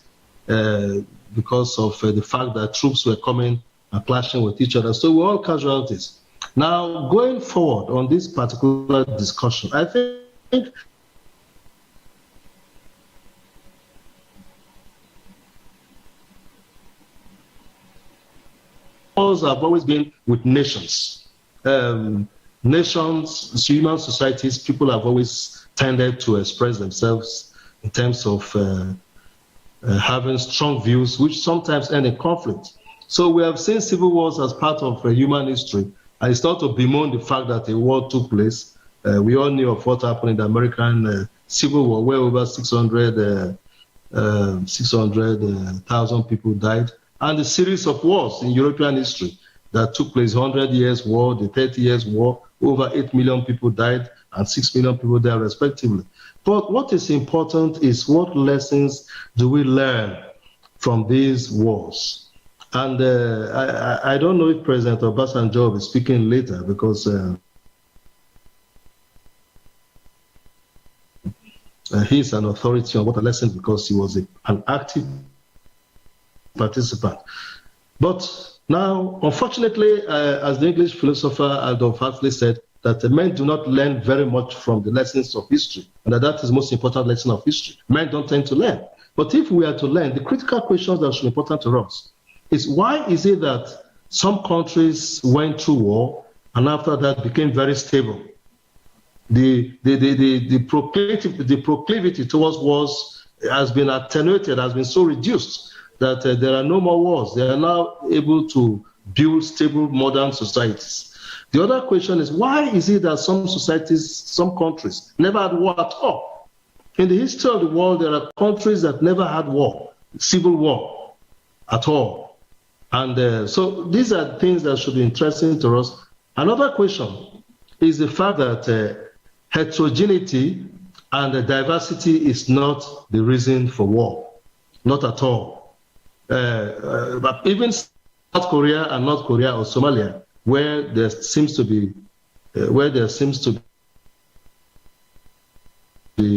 [SPEAKER 11] because of the fact that troops were coming and clashing with each other. So we're all casualties. Now, going forward on this particular discussion, I think wars have always been with nations. Nations, human societies, people have always tended to express themselves in terms of having strong views, which sometimes end in conflict. So we have seen civil wars as part of human history, and it's not to bemoan the fact that a war took place. We all knew of what happened in the American Civil War, where over 600,000 people died, and the series of wars in European history that took place, 100 years war, the 30 years war, over 8 million people died and 6 million people died respectively. But what is important is what lessons do we learn from these wars? And I don't know if President Obasanjo will be speaking later because he's an authority on what a lesson because he was an active participant. But now, unfortunately, as the English philosopher Adolf Huxley said, that men do not learn very much from the lessons of history, and that is the most important lesson of history. Men don't tend to learn. But if we are to learn, the critical questions that should be important to us is why is it that some countries went through war and after that became very stable? The proclivity towards wars has been attenuated, has been so reduced that there are no more wars. They are now able to build stable modern societies. The other question is, why is it that some societies, some countries, never had war at all? In the history of the world, there are countries that never had war, civil war at all. And so these are things that should be interesting to us. Another question is the fact that heterogeneity and diversity is not the reason for war, not at all. But even South Korea and North Korea or Somalia, where there seems to be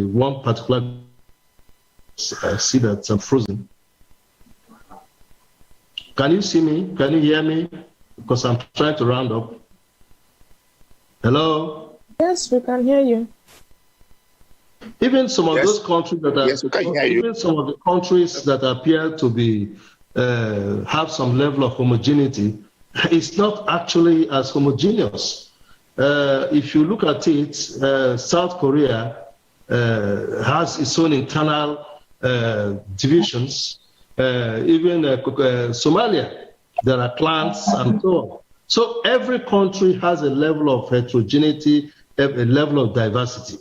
[SPEAKER 11] one particular, I see that I'm frozen. Can you see me? Can you hear me? Because I'm trying to round up. Hello?
[SPEAKER 3] Yes, we can hear you.
[SPEAKER 11] Even some of those countries that are,
[SPEAKER 6] yes, we can hear you.
[SPEAKER 11] Even some of the countries that appear to be have some level of homogeneity, it's not actually as homogeneous. If you look at it, South Korea has its own internal divisions. Even Somalia, there are clans and so on. So every country has a level of heterogeneity, a level of diversity.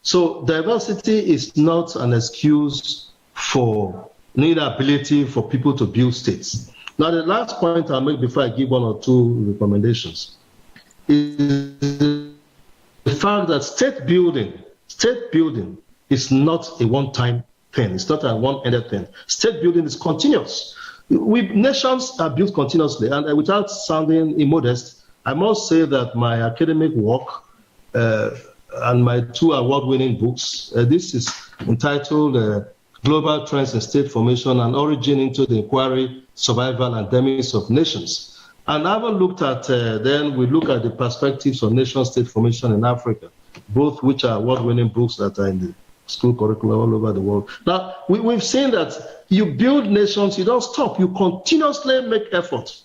[SPEAKER 11] So diversity is not an excuse for inability for people to build states. Now, the last point I'll make before I give one or two recommendations is the fact that state building is not a one-time thing. It's not a one-ended thing. State building is continuous. nations are built continuously, and without sounding immodest, I must say that my academic work and my 2 award-winning books, this is entitled Global Trends in State Formation and Origin into the Inquiry, Survival and Demise of Nations. And I haven't looked at, then we look at the perspectives of nation-state formation in Africa, both which are award-winning books that are in the school curriculum all over the world. Now, we've seen that you build nations, you don't stop, you continuously make efforts.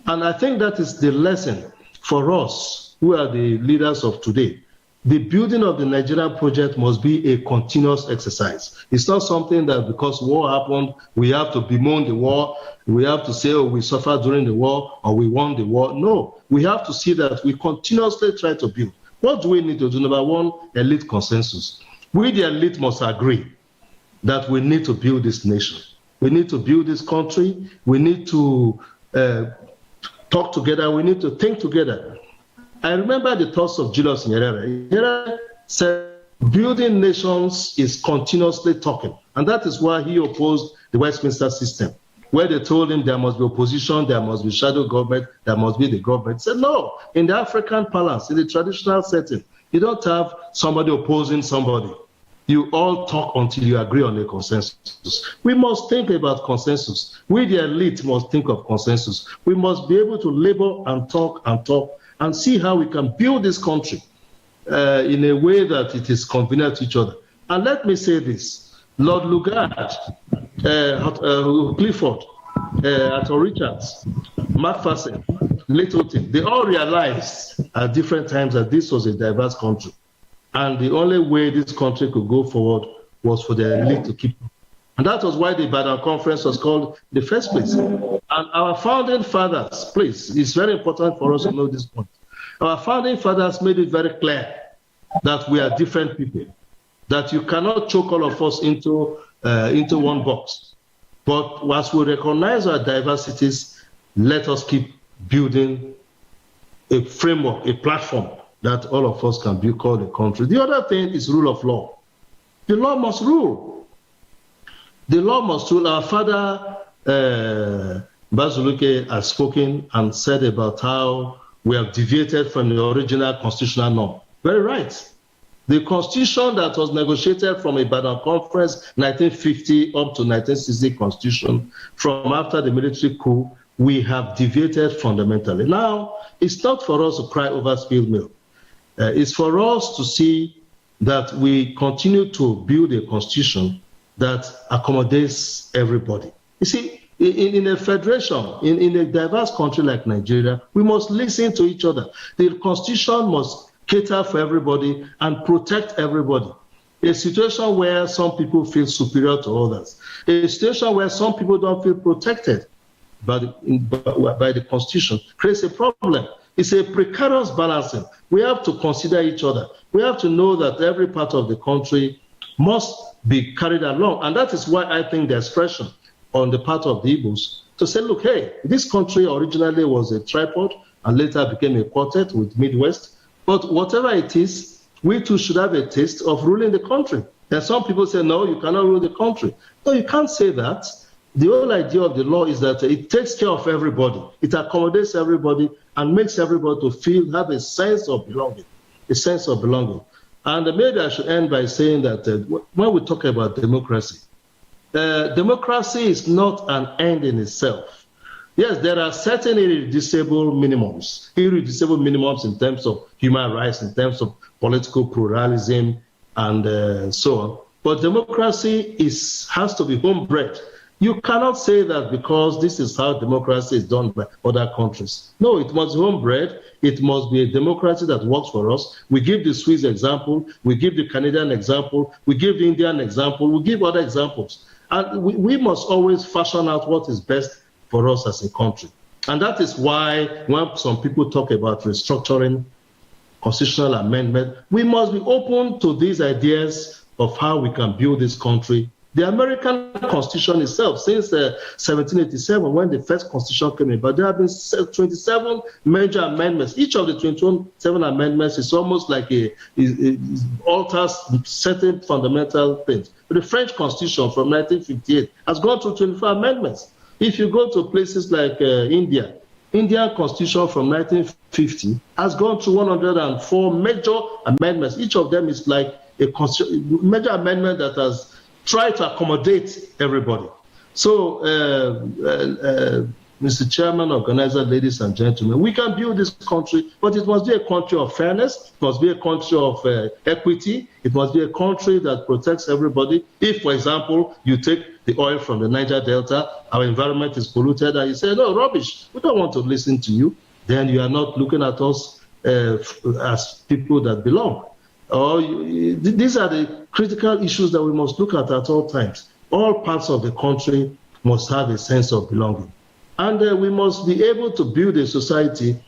[SPEAKER 11] And I think that is the lesson for us, who are the leaders of today. The building of the Nigerian project must be a continuous exercise. It's not something that because war happened, we have to bemoan the war, we have to say, oh, we suffered during the war, or we won the war. No, we have to see that we continuously try to build. What do we need to do? Number one, elite consensus. We, the elite, must agree that we need to build this nation. We need to build this country. We need to talk together. We need to think together. I remember the thoughts of Julius Nyerere. Nyerere said, building nations is continuously talking. And that is why he opposed the Westminster system, where they told him there must be opposition, there must be shadow government, there must be the government. He said, no, in the African balance, in the traditional setting, you don't have somebody opposing somebody. You all talk until you agree on a consensus. We must think about consensus. We, the elite, must think of consensus. We must be able to labor and talk and see how we can build this country in a way that it is convenient to each other. And let me say this, Lord Lugard, Clifford, Arthur Richards, Macpherson, Littleton, they all realized at different times that this was a diverse country. And the only way this country could go forward was for the elite to keep. And that was why the Ibadan Conference was called the first place. And our founding fathers, please, it's very important for us to know this point. Our founding fathers made it very clear that we are different people, that you cannot choke all of us into one box. But as we recognize our diversities, let us keep building a framework, a platform that all of us can build called a country. The other thing is rule of law. The law must rule. The law must rule. Our father, Bazuluke, has spoken and said about how we have deviated from the original constitutional norm. Very right. The constitution that was negotiated from Ibadan Conference 1950 up to 1960 constitution, from after the military coup, we have deviated fundamentally. Now, it's not for us to cry over spilled milk. It's for us to see that we continue to build a constitution that accommodates everybody. You see, in a federation, in a diverse country like Nigeria, we must listen to each other. The constitution must cater for everybody and protect everybody. A situation where some people feel superior to others. A situation where some people don't feel protected by the constitution creates a problem. It's a precarious balancing. We have to consider each other. We have to know that every part of the country must be carried along. And that is why I think the expression on the part of the Igbos to say, look, hey, this country originally was a tripod and later became a quartet with Midwest. But whatever it is, we too should have a taste of ruling the country. And some people say, no, you cannot rule the country. No, you can't say that. The whole idea of the law is that it takes care of everybody. It accommodates everybody and makes everybody to have a sense of belonging, And maybe I should end by saying that when we talk about democracy, democracy is not an end in itself. Yes, there are certain irreducible minimums in terms of human rights, in terms of political pluralism, and so on. But democracy has to be homebred. You cannot say that because this is how democracy is done by other countries. No, it must be homebred. It must be a democracy that works for us. We give the Swiss example. We give the Canadian example. We give the Indian example. We give other examples. And we must always fashion out what is best for us as a country. And that is why when some people talk about restructuring, constitutional amendment, we must be open to these ideas of how we can build this country. The American Constitution itself, since 1787, when the first Constitution came in, but there have been 27 major amendments. Each of the 27 amendments is almost like it alters certain fundamental things. But the French Constitution from 1958 has gone through 24 amendments. If you go to places like India, Indian Constitution from 1950 has gone through 104 major amendments. Each of them is like a major amendment that has tried to accommodate everybody. So, Mr. Chairman, organizer, ladies and gentlemen, we can build this country, but it must be a country of fairness, it must be a country of equity, it must be a country that protects everybody. If, for example, you take the oil from the Niger Delta, our environment is polluted, and you say, no, rubbish, we don't want to listen to you, then you are not looking at us as people that belong. These are the critical issues that we must look at all times. All parts of the country must have a sense of belonging. And we must be able to build a society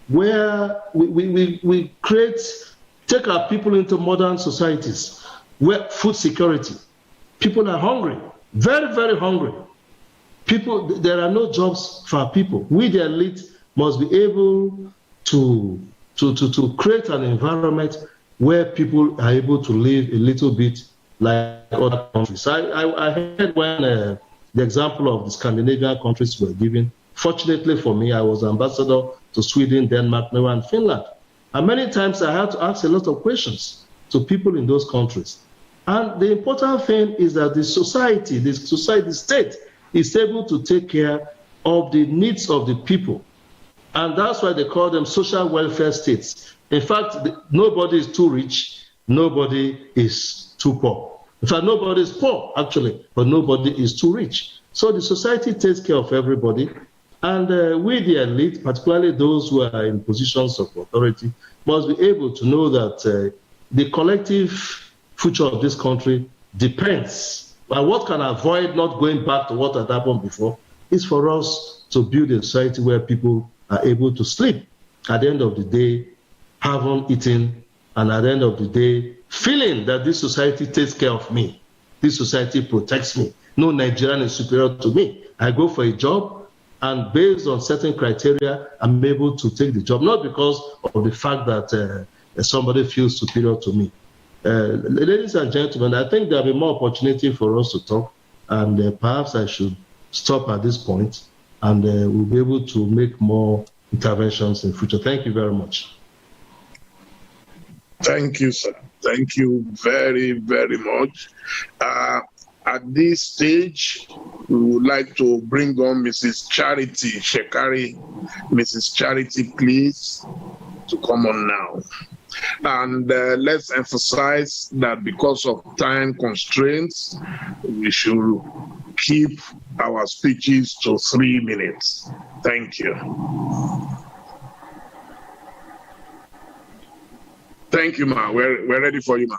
[SPEAKER 11] where we take our people into modern societies, where food security. People are hungry, very, very hungry. There are no jobs for our people. We, the elite, must be able to create an environment where people are able to live a little bit like other countries. I heard when the example of the Scandinavian countries were given. Fortunately for me, I was ambassador to Sweden, Denmark, Norway, and Finland. And many times I had to ask a lot of questions to people in those countries. And the important thing is that the state is able to take care of the needs of the people. And that's why they call them social welfare states. In fact, nobody is too rich, nobody is too poor. In fact, nobody is poor, actually, but nobody is too rich. So the society takes care of everybody. And we, the elite, particularly those who are in positions of authority, must be able to know that the collective future of this country depends on what can avoid not going back to what had happened before is for us to build a society where people are able to sleep at the end of the day, haven't eaten, and at the end of the day, feeling that this society takes care of me, this society protects me. No Nigerian is superior to me. I go for a job, and based on certain criteria, I'm able to take the job, not because of the fact that somebody feels superior to me. Ladies and gentlemen, I think there will be more opportunity for us to talk, and perhaps I should stop at this point, and we'll be able to make more interventions in future. Thank you very much.
[SPEAKER 6] Thank you, sir. Thank you very, very much. At this stage, we would like to bring on Mrs. Charity Shekari. Mrs. Charity, please, to come on now. And let's emphasize that because of time constraints, we should keep our speeches to 3 minutes. Thank you. Thank you, ma. We're ready for you, ma.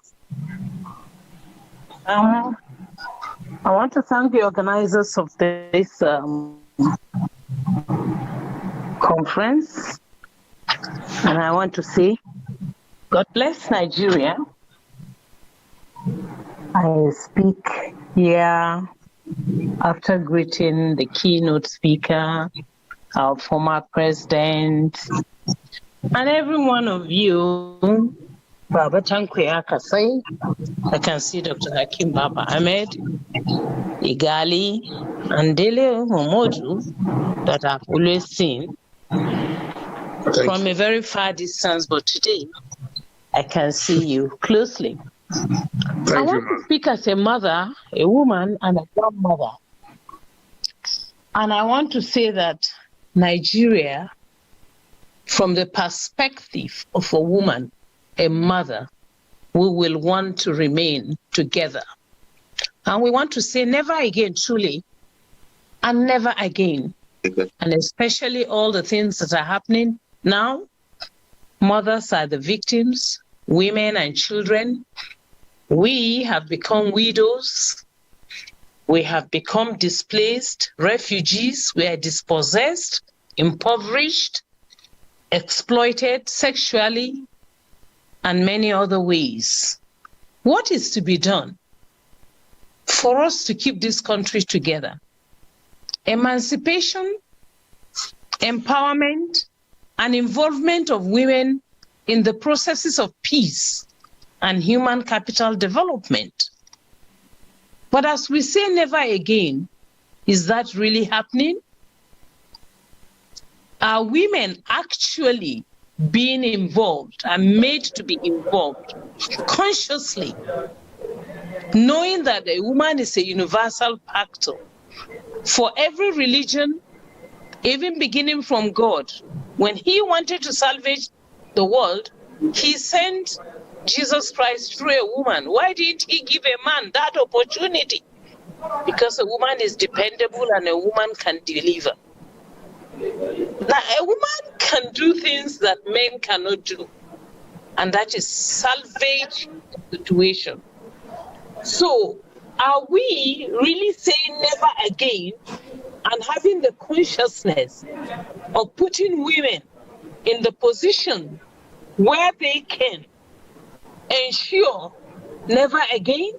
[SPEAKER 3] I want to thank the organizers of this conference, and I want to say, God bless Nigeria. I speak here after greeting the keynote speaker, our former president, and every one of you. Baba Tankwe Akasai, I can see Dr. Hakim Baba Ahmed, Igali, and Dele Momodu that I've always seen from a very far distance, but today I can see you closely. I want to speak as a mother, a woman, and a grandmother. And I want to say that Nigeria, from the perspective of a woman, a mother, we will want to remain together. And we want to say never again, truly, and never again. And especially all the things that are happening now, mothers are the victims, women and children. We have become widows. We have become displaced, refugees. We are dispossessed, impoverished, exploited sexually, and many other ways. What is to be done for us to keep this country together? Emancipation, empowerment, and involvement of women in the processes of peace and human capital development. But as we say never again, Is that really happening? Are women actually being involved and made to be involved consciously, knowing that a woman is a universal factor for every religion, even beginning from God? When he wanted to salvage the world, he sent Jesus Christ through a woman. Why didn't he give a man that opportunity? Because a woman is dependable and a woman can deliver. Now, a woman can do things that men cannot do, and that is salvage the situation. So, are we really saying never again and having the consciousness of putting women in the position where they can ensure never again?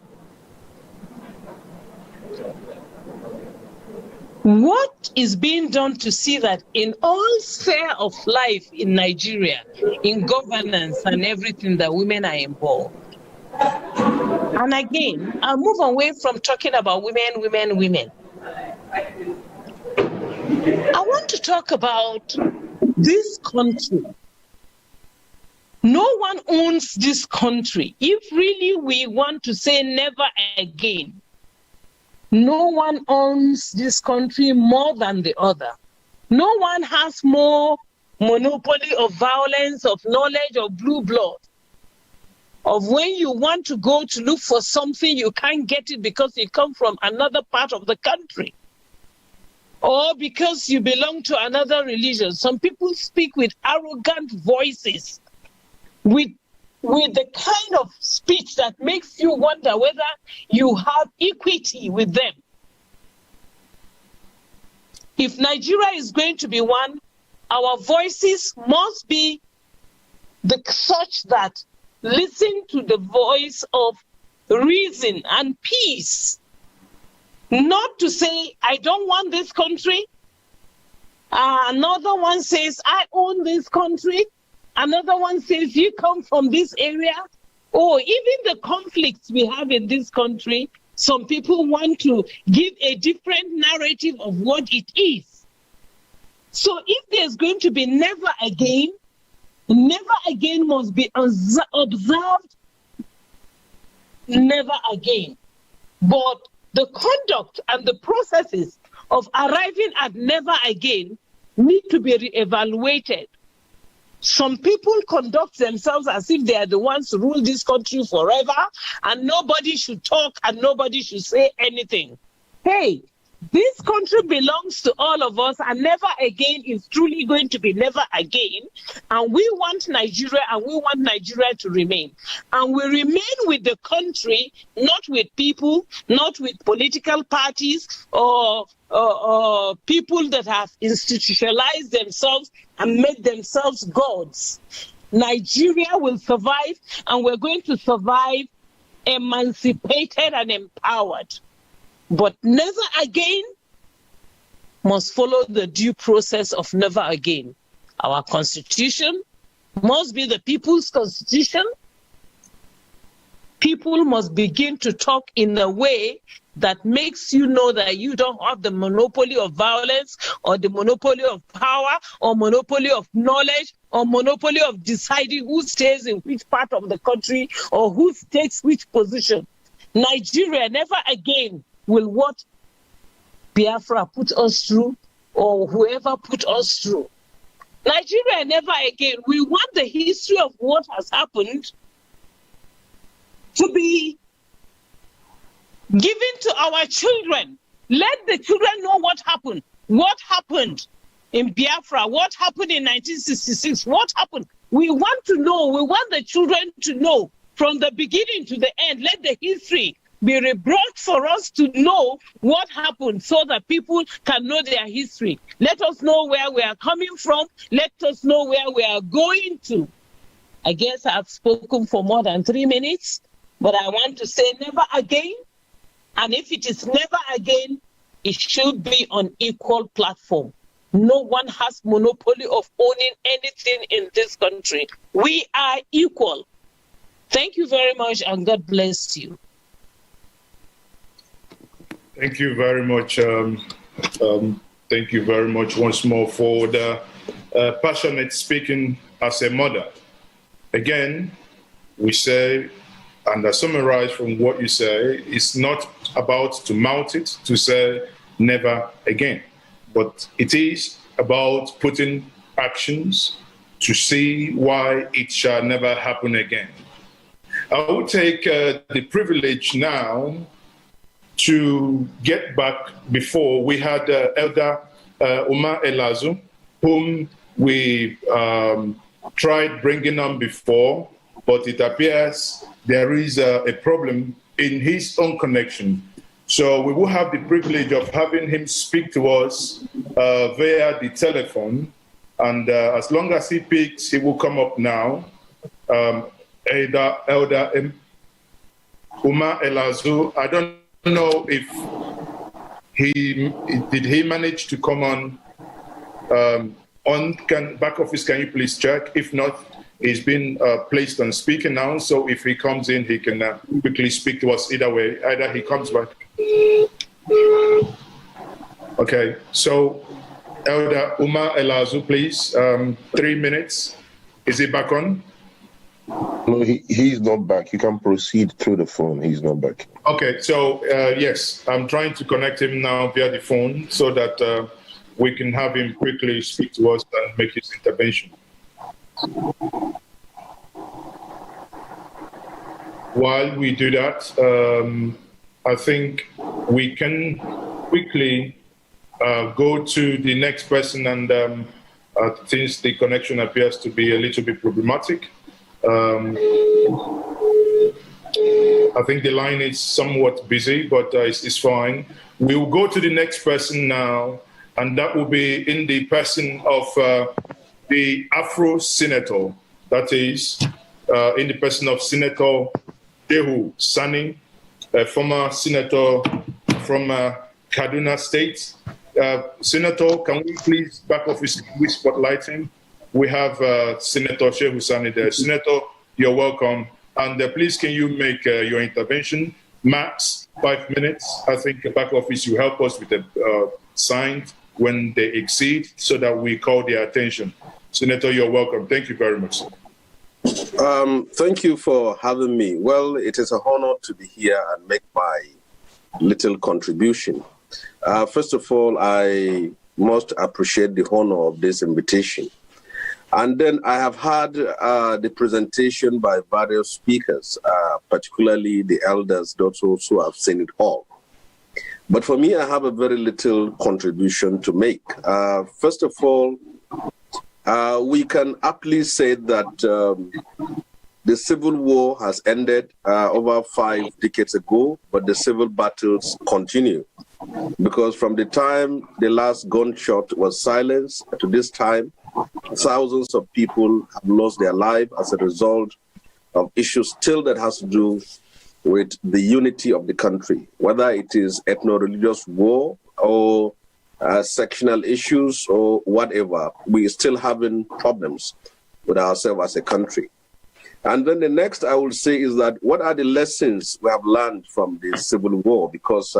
[SPEAKER 3] What is being done to see that in all sphere of life in Nigeria, in governance and everything, that women are involved? And again, I'll move away from talking about women. I want to talk about this country. No one owns this country. If really we want to say never again, no one owns this country more than the other. No one has more monopoly of violence, of knowledge, of blue blood. Of when you want to go to look for something, you can't get it because you come from another part of the country. Or because you belong to another religion. Some people speak with arrogant voices, with the kind of speech that makes you wonder whether you have equity with them. If Nigeria is going to be one, our voices must be such that listen to the voice of reason and peace. Not to say, I don't want this country. Another one says, I own this country. Another one says, you come from this area. Or even the conflicts we have in this country, some people want to give a different narrative of what it is. So if there's going to be never again must be observed, never again. But the conduct and the processes of arriving at never again need to be re-evaluated. Some people conduct themselves as if they are the ones to rule this country forever, and nobody should talk and nobody should say anything. Hey, this country belongs to all of us, and never again is truly going to be never again. And we want Nigeria, and we want Nigeria to remain. And we remain with the country, not with people, not with political parties or people that have institutionalized themselves and made themselves gods. Nigeria will survive, and we're going to survive emancipated and empowered. But never again must follow the due process of never again. Our constitution must be the people's constitution. People must begin to talk in a way that makes you know that you don't have the monopoly of violence or the monopoly of power or monopoly of knowledge or monopoly of deciding who stays in which part of the country or who takes which position. Nigeria never again will what Biafra put us through or whoever put us through. Nigeria never again. We want the history of what has happened to be given to our children. Let the children know what happened. What happened in Biafra? What happened in 1966? What happened? We want to know. We want the children to know from the beginning to the end. Let the history be rebrought for us to know what happened so that people can know their history. Let us know where we are coming from. Let us know where we are going to. I guess I've spoken for more than 3 minutes, but I want to say never again. And if it is never again, it should be on equal platform. No one has monopoly of owning anything in this country. We are equal. Thank you very much, and God bless you.
[SPEAKER 5] Thank you very much. Thank you very much once more for the passionate speaking as a mother. Again, we say, and I summarize from what you say, it's not about to mount it, to say never again, but it is about putting actions to see why it shall never happen again. I will take the privilege now to get back before we had Elder Umar Elazu, whom we tried bringing on before, but it appears there is a problem in his own connection. So we will have the privilege of having him speak to us via the telephone. And as long as he picks, he will come up now. Elder Umar Elazu, I don't know if he manage to come on back office. Can you please check? If not, he's been placed on speaker now. So if he comes in, he can quickly speak to us either way. Either he comes back. Okay, so Elder Umar Elazu, please, 3 minutes. Is he back on?
[SPEAKER 4] No, he's not back. You can proceed through the phone. He's not back.
[SPEAKER 5] Okay, so yes, I'm trying to connect him now via the phone so that we can have him quickly speak to us and make his intervention. While we do that, I think we can quickly go to the next person, and since the connection appears to be a little bit problematic, I think the line is somewhat busy, but it's fine. We will go to the next person now, and that will be in the person of the Afro Senator, that is, in the person of Senator Shehu Sani, a former senator from Kaduna State. Senator, can we please back office, we spotlight him? We have Senator Shehu Sani there. Senator, you're welcome. And please, can you make your intervention max 5 minutes? I think the back office, you help us with the signs when they exceed so that we call their attention. Senator, you're welcome. Thank you very much.
[SPEAKER 12] Thank you for having me. Well, it is an honor to be here and make my little contribution. First of all, I must appreciate the honor of this invitation. And then I have had the presentation by various speakers, particularly the elders, those who have seen it all. But for me, I have a very little contribution to make. First of all, we can aptly say that the Civil War has ended over 5 decades ago, but the civil battles continue. Because from the time the last gunshot was silenced to this time, thousands of people have lost their life as a result of issues still that has to do with the unity of the country, whether it is ethno-religious war or sectional issues or whatever. We are still having problems with ourselves as a country. And then the next I will say is that what are the lessons we have learned from the Civil War? Because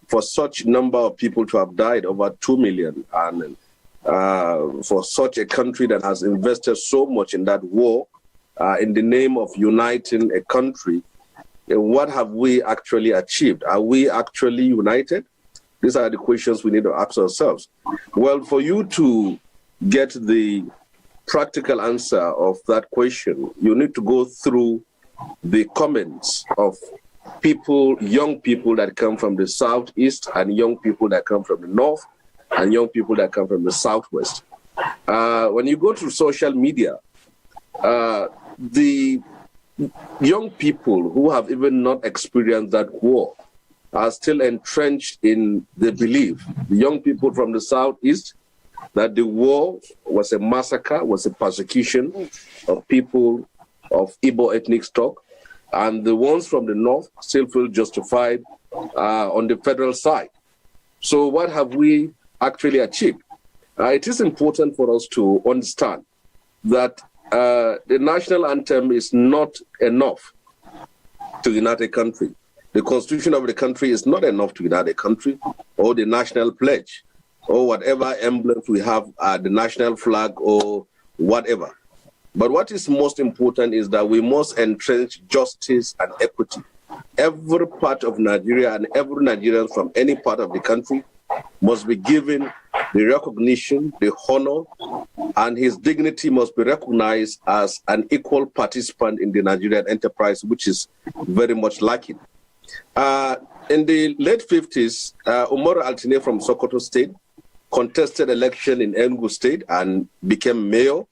[SPEAKER 12] for such number of people to have died, over 2 million, and for such a country that has invested so much in that war, in the name of uniting a country, what have we actually achieved? Are we actually united? These are the questions we need to ask ourselves. Well, for you to get the practical answer of that question, you need to go through the comments of people, young people that come from the southeast, and young people that come from the north, and young people that come from the southwest. When you go to social media, the young people who have even not experienced that war are still entrenched in the belief, the young people from the southeast, that the war was a massacre, was a persecution of people of Igbo ethnic stock, and the ones from the north still feel justified on the federal side. So what have we actually achieved? It is important for us to understand that the national anthem is not enough to unite a country. The The constitution of the country is not enough to unite the country, or the national pledge, or whatever emblems we have, the national flag or whatever. But what is most important is that we must entrench justice and equity. Every part of Nigeria and every Nigerian from any part of the country must be given the recognition, the honor, and his dignity must be recognized as an equal participant in the Nigerian enterprise, which is very much lacking. In the late 50s, Umar Altine from Sokoto State contested election in Enugu State and became mayor.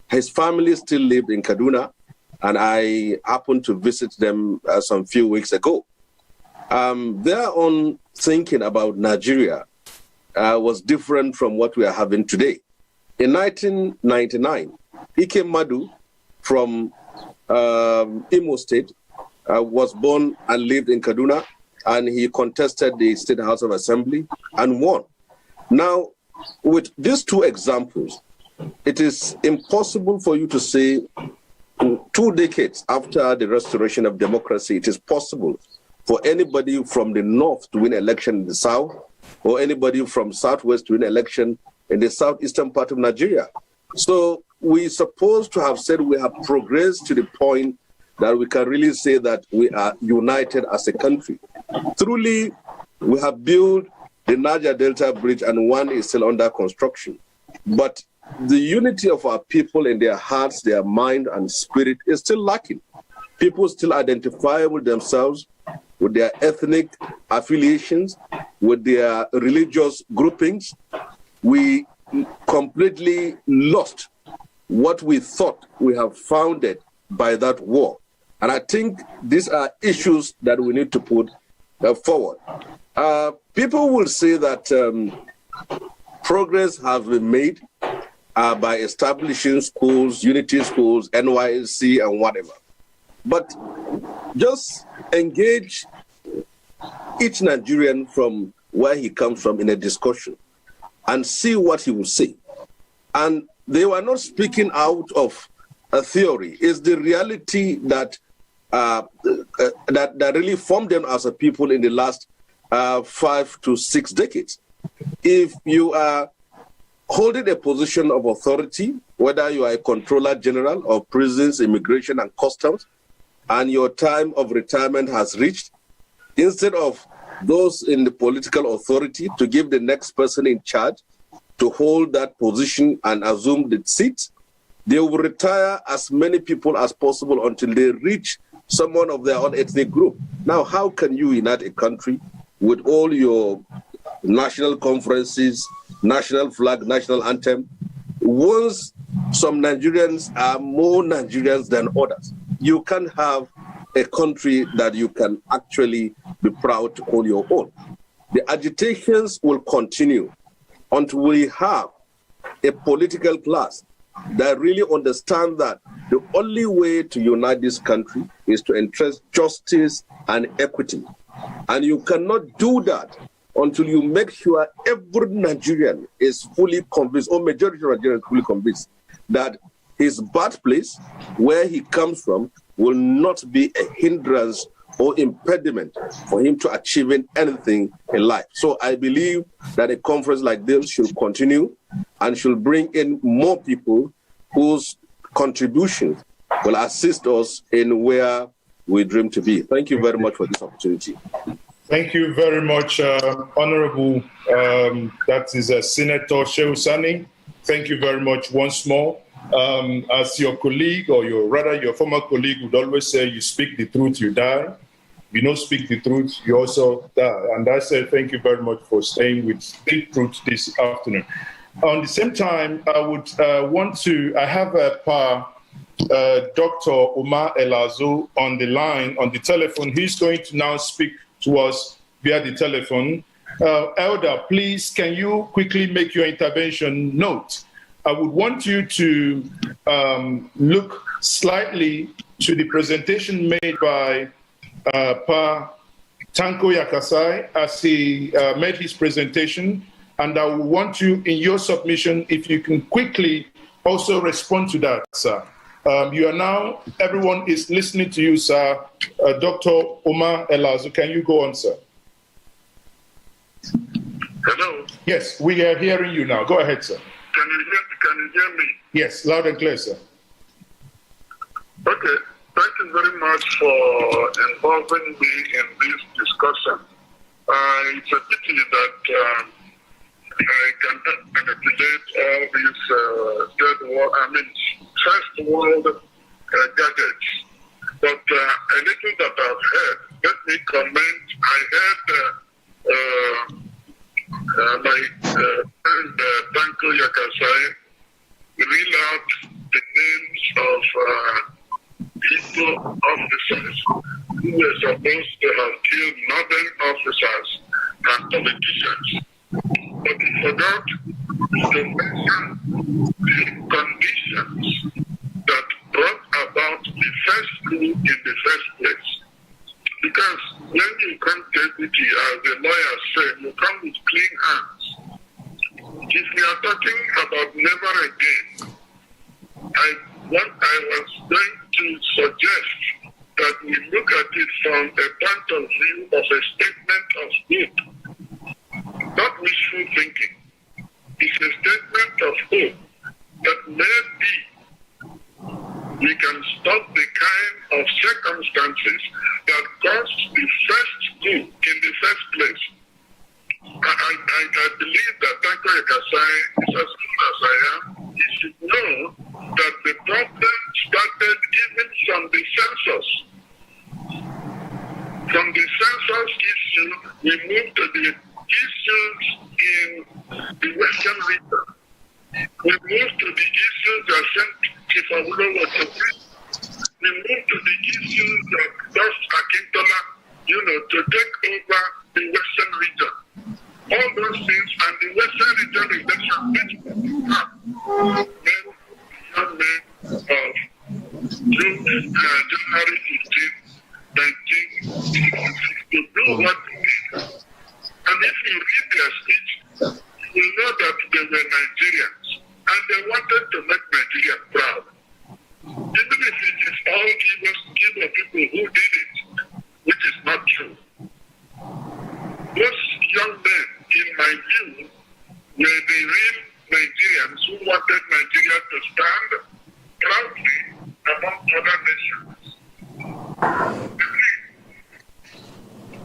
[SPEAKER 12] His family still lived in Kaduna, and I happened to visit them some few weeks ago. Their own thinking about Nigeria was different from what we are having today. In 1999, Ike Madu from Imo State was born and lived in Kaduna, and he contested the State House of Assembly and won. Now, with these two examples, it is impossible for you to say 2 decades after the restoration of democracy, it is possible for anybody from the north to win election in the south, or anybody from southwest to win election in the southeastern part of Nigeria. So we're supposed to have said we have progressed to the point that we can really say that we are united as a country. Truly, we have built the Niger Delta Bridge, and one is still under construction. But the unity of our people in their hearts, their mind, and spirit is still lacking. People still identify with themselves, with their ethnic affiliations, with their religious groupings. We completely lost what we thought we have founded by that war. And I think these are issues that we need to put forward. People will say that progress has been made by establishing schools, unity schools, NYSC, and whatever. But just engage each Nigerian from where he comes from in a discussion and see what he will say. And they were not speaking out of a theory. It's the reality that that really formed them as a people in the last 5 to 6 decades. If you are holding a position of authority, whether you are a controller general of prisons, immigration, and customs, and your time of retirement has reached, instead of those in the political authority to give the next person in charge to hold that position and assume the seat, they will retire as many people as possible until they reach someone of their own ethnic group. Now, how can you unite a country with all your national conferences, national flag, national anthem, once some Nigerians are more Nigerians than others? You can't have a country that you can actually be proud to call your own. The agitations will continue until we have a political class that really understand that the only way to unite this country is to entrust justice and equity. And you cannot do that until you make sure every Nigerian is fully convinced, or majority of Nigerians fully convinced, that his birthplace, where he comes from, will not be a hindrance or impediment for him to achieving anything in life. So I believe that a conference like this should continue and should bring in more people whose contributions will assist us in where we dream to be. Thank you very much for this opportunity.
[SPEAKER 5] Thank you very much, Honorable, that is Senator Shehu Sani. Thank you very much once more. As your colleague, or your former colleague would always say, you speak the truth, you die. You don't speak the truth, you also die. And I say thank you very much for staying with the truth this afternoon. On the same time, I would I have Dr. Omar Elazo on the line, on the telephone. He's going to now speak to us via the telephone. Elder, please, can you quickly make your intervention note? I would want you to look slightly to the presentation made by Pa Tanko Yakasai as he made his presentation. And I would want you, in your submission, if you can quickly also respond to that, sir. You are now, everyone is listening to you, sir. Dr. Omar Elazu, can you go on, sir?
[SPEAKER 13] Hello?
[SPEAKER 5] Yes, we are hearing you now. Go ahead, sir.
[SPEAKER 13] Can you hear me?
[SPEAKER 5] Yes, loud and clear, sir.
[SPEAKER 13] Okay. Thank you very much for involving me in this discussion. It's a pity that I cannot manipulate all these first world gadgets. But a little that I've heard, let me comment. I heard my friend Tanko Yakasai read out the names of people, officers who were supposed to have killed northern officers and politicians. But he forgot to mention the conditions that brought about the first coup in the first place. Because when you come to equity, as the lawyer said, you come with clean hands. If we are talking about never again, I was going to suggest that we look at it from a point of view of a statement of hope, not wishful thinking. It's a statement of hope that maybe we can stop the kind of circumstances that caused the first coup in the first place. I believe that Tanko Yakasai is as good as I am. He should know that the problem started even from the census. From the census issue, we moved to the issues in the Western region. We moved to the issues that sent Chief Awolowo to prison. We moved to the issues that lost Akintola, to take over the Western region. All those things, and the Western region election, which young men of January 15, 1966, to do what they did. And if you read their speech, you will know that they were Nigerians, and they wanted to make Nigeria proud. Even if it is all Igbo people who did it, which is not true. Those young men, in my view, were the real Nigerians who wanted Nigeria to stand proudly among other nations.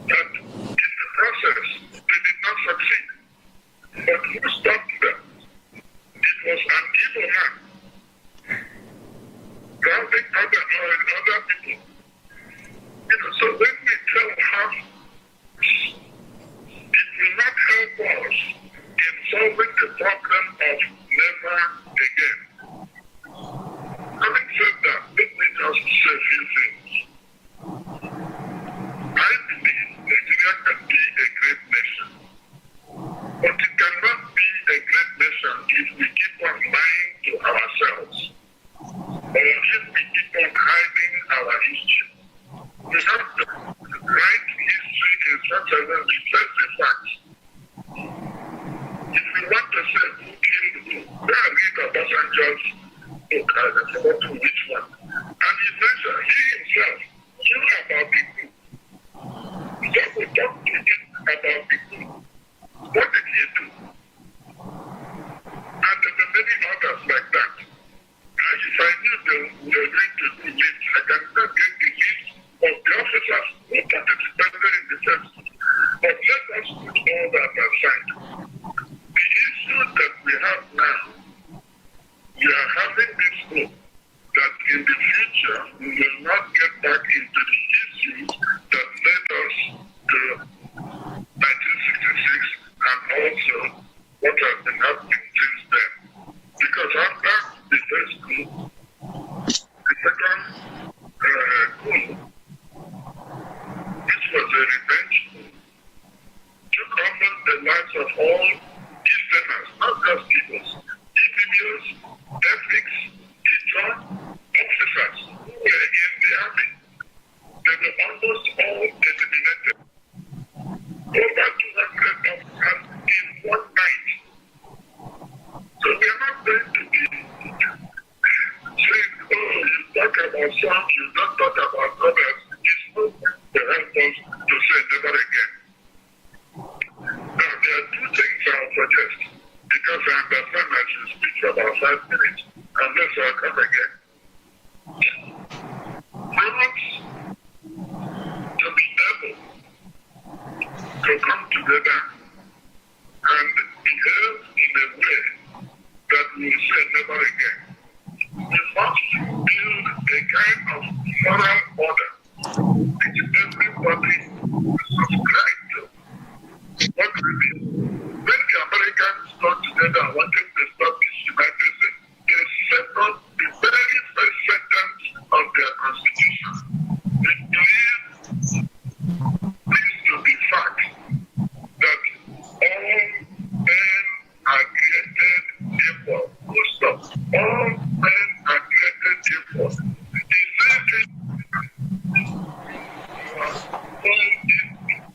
[SPEAKER 13] That in the process, they did not succeed. But who stopped them? It was an evil man. Drowning other people. So when we tell how it will not help us in solving the problem of never again. Having said that, let me just say a few things. I believe Nigeria can be a great nation. But it cannot be a great nation if we keep on lying to ourselves. Or if we keep on hiding our history. We have to write history in such a way we face the facts. If we want to say who killed who, go and read Obasanjo's book, I forgot which one. And he mentioned, he himself knew about the coup. Just to talk to him about the coup. What did he do? And there were many others like that. If I knew they were going to do it, I can not get the list of the officers who participated in the first. But let us put all that aside. The issue that we have now, we are having this hope that in the future we will not get back into the issues that led us to 1966 and also what has been happening since then. Because after the first coup, the second coup, which was a revenge coup, took almost the lives of all Easterners, not just Igbos, Igbos, ethnics, Ijaw, officers who were in the army. They were almost all eliminated. Over 200 officers in one night. So we are not going to be saying, oh, us to say never again. Now, there are two things I'll suggest, because I understand I should speak for about 5 minutes, unless I'll come again. We want to be able to come together and behave in a way that we will say never again. We must build a kind of moral order which everybody subscribe to. What we mean? When the Americans got together and wanted to establish United States, they set up the very first sentence of their constitution. They believe this to be fact, that all men are created equal. Full stop. All men are created equal.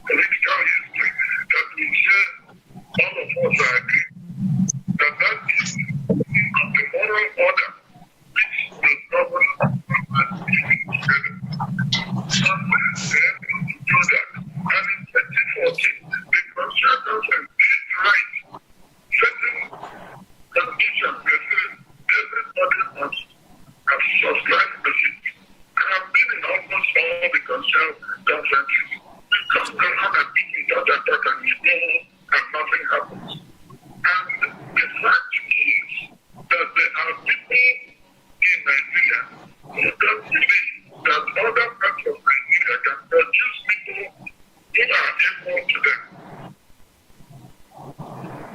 [SPEAKER 13] Political history that we share, all of us agree that that is the moral order which will govern and living together. Some men said to do that, and in 2014, the Constitutional Conference did right certain conditions that said everybody must have subscribed to it. I have been in almost all the Constitutional Conferences. We come around and beat each other and we go and nothing happens. And the fact is that there are people in Nigeria who don't believe that other parts of Nigeria can produce people who are equal to them.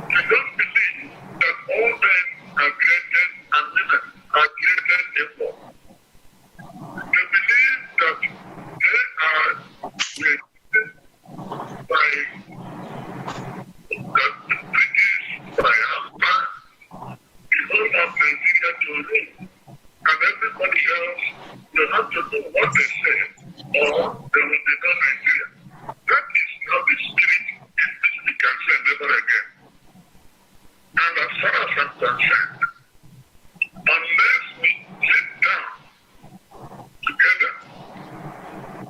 [SPEAKER 13] They don't believe that all men are created and women are created equal. They believe that they are created by the British, by Alpha, the whole of Nigeria to rule, and everybody else will have to do what they say, or there will be no Nigeria. That is not the spirit in which we can say never again. And as far as I'm concerned, unless we sit down together,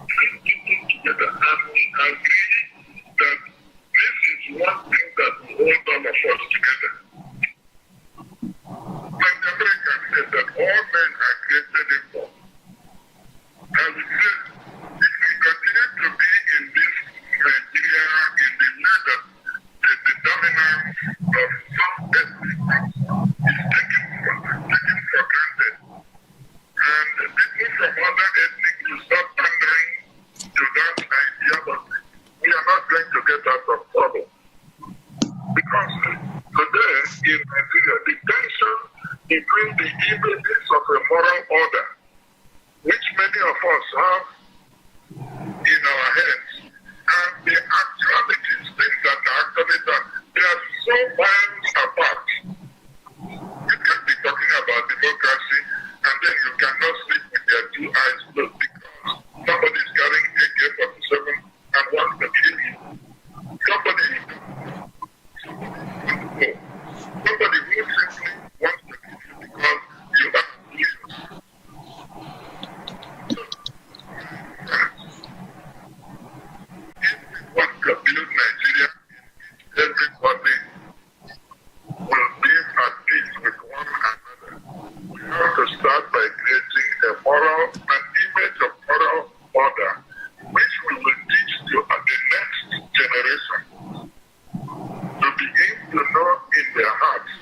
[SPEAKER 13] bring people together, and we agree that this is one thing that will hold all of us together. Like the American said that all men are created equal. I would say, if we continue to be in this Nigeria in the way that the dominance of some ethnic groups is taken for granted, and the people from other ethnic groups start pandering to that idea, but we are not going to get out of trouble. Because today in Nigeria, the tension between the images of a moral order, which many of us have in our heads, and the actualities, things that are actually done, they are so miles apart. You can be talking about democracy, and then you cannot sleep with your two eyes closed because somebody is carrying AK-47 and wants to kill you. Somebody who simply wants to kill you because you have beliefs. If we want to build Nigeria, everybody will be at peace with one another. We have to start by creating a moral, an image of moral order, which we will teach to the next generation to begin to know in their hearts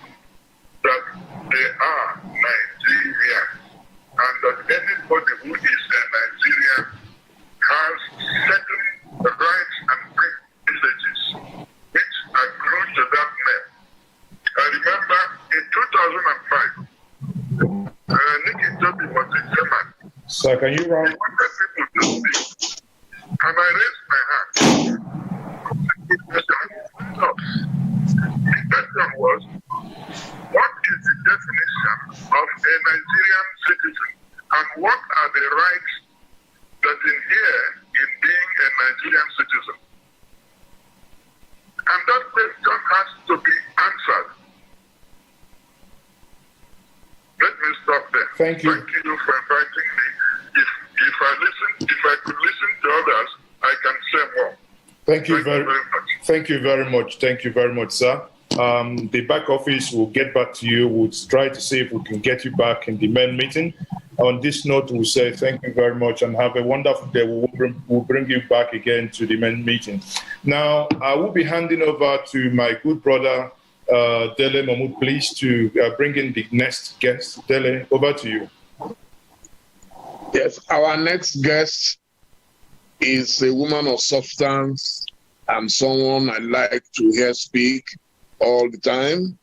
[SPEAKER 13] that they are Nigerians, and that anybody who is a Nigerian has certain rights and privileges which accrue to that name. I remember in 2005, Nicky Toby was a chairman.
[SPEAKER 5] Sir, can you run?
[SPEAKER 13] He wanted people to speak, and I raised my hand. No. The question was, what is the definition of a Nigerian citizen, and what are the rights that inhere in being a Nigerian citizen? And that question has to be answered. Let me stop there.
[SPEAKER 5] Thank you.
[SPEAKER 13] Thank you for inviting me. If I could listen to others, I can say more.
[SPEAKER 5] Thank you very much. Thank you very much. Thank you very much, sir. The back office will get back to you. We'll try to see if we can get you back in the main meeting. On this note, we'll say thank you very much and have a wonderful day. We'll bring you back again to the main meeting. Now, I will be handing over to my good brother, Dele Mahmoud, please, to bring in the next guest. Dele, over to you.
[SPEAKER 6] Yes, our next guest is a woman of substance and someone I like to hear speak all the time.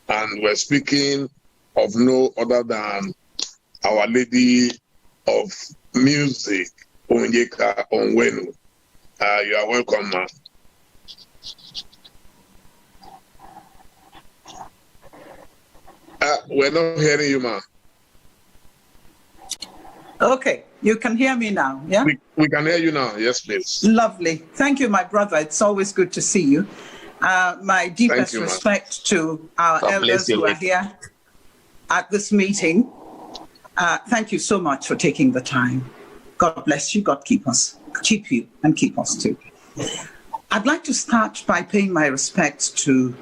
[SPEAKER 6] And we're speaking of no other than Our Lady of Music, Onyeka Onwenu. You are welcome, ma'am. We're not hearing you, ma'am.
[SPEAKER 14] Okay, you can hear me now, yeah?
[SPEAKER 6] We can hear you now, yes, please.
[SPEAKER 14] Lovely. Thank you, my brother. It's always good to see you. My deepest respect to our elders who are here at this meeting. Thank you so much for taking the time. God bless you. God keep you, and keep us too. I'd like to start by paying my respects to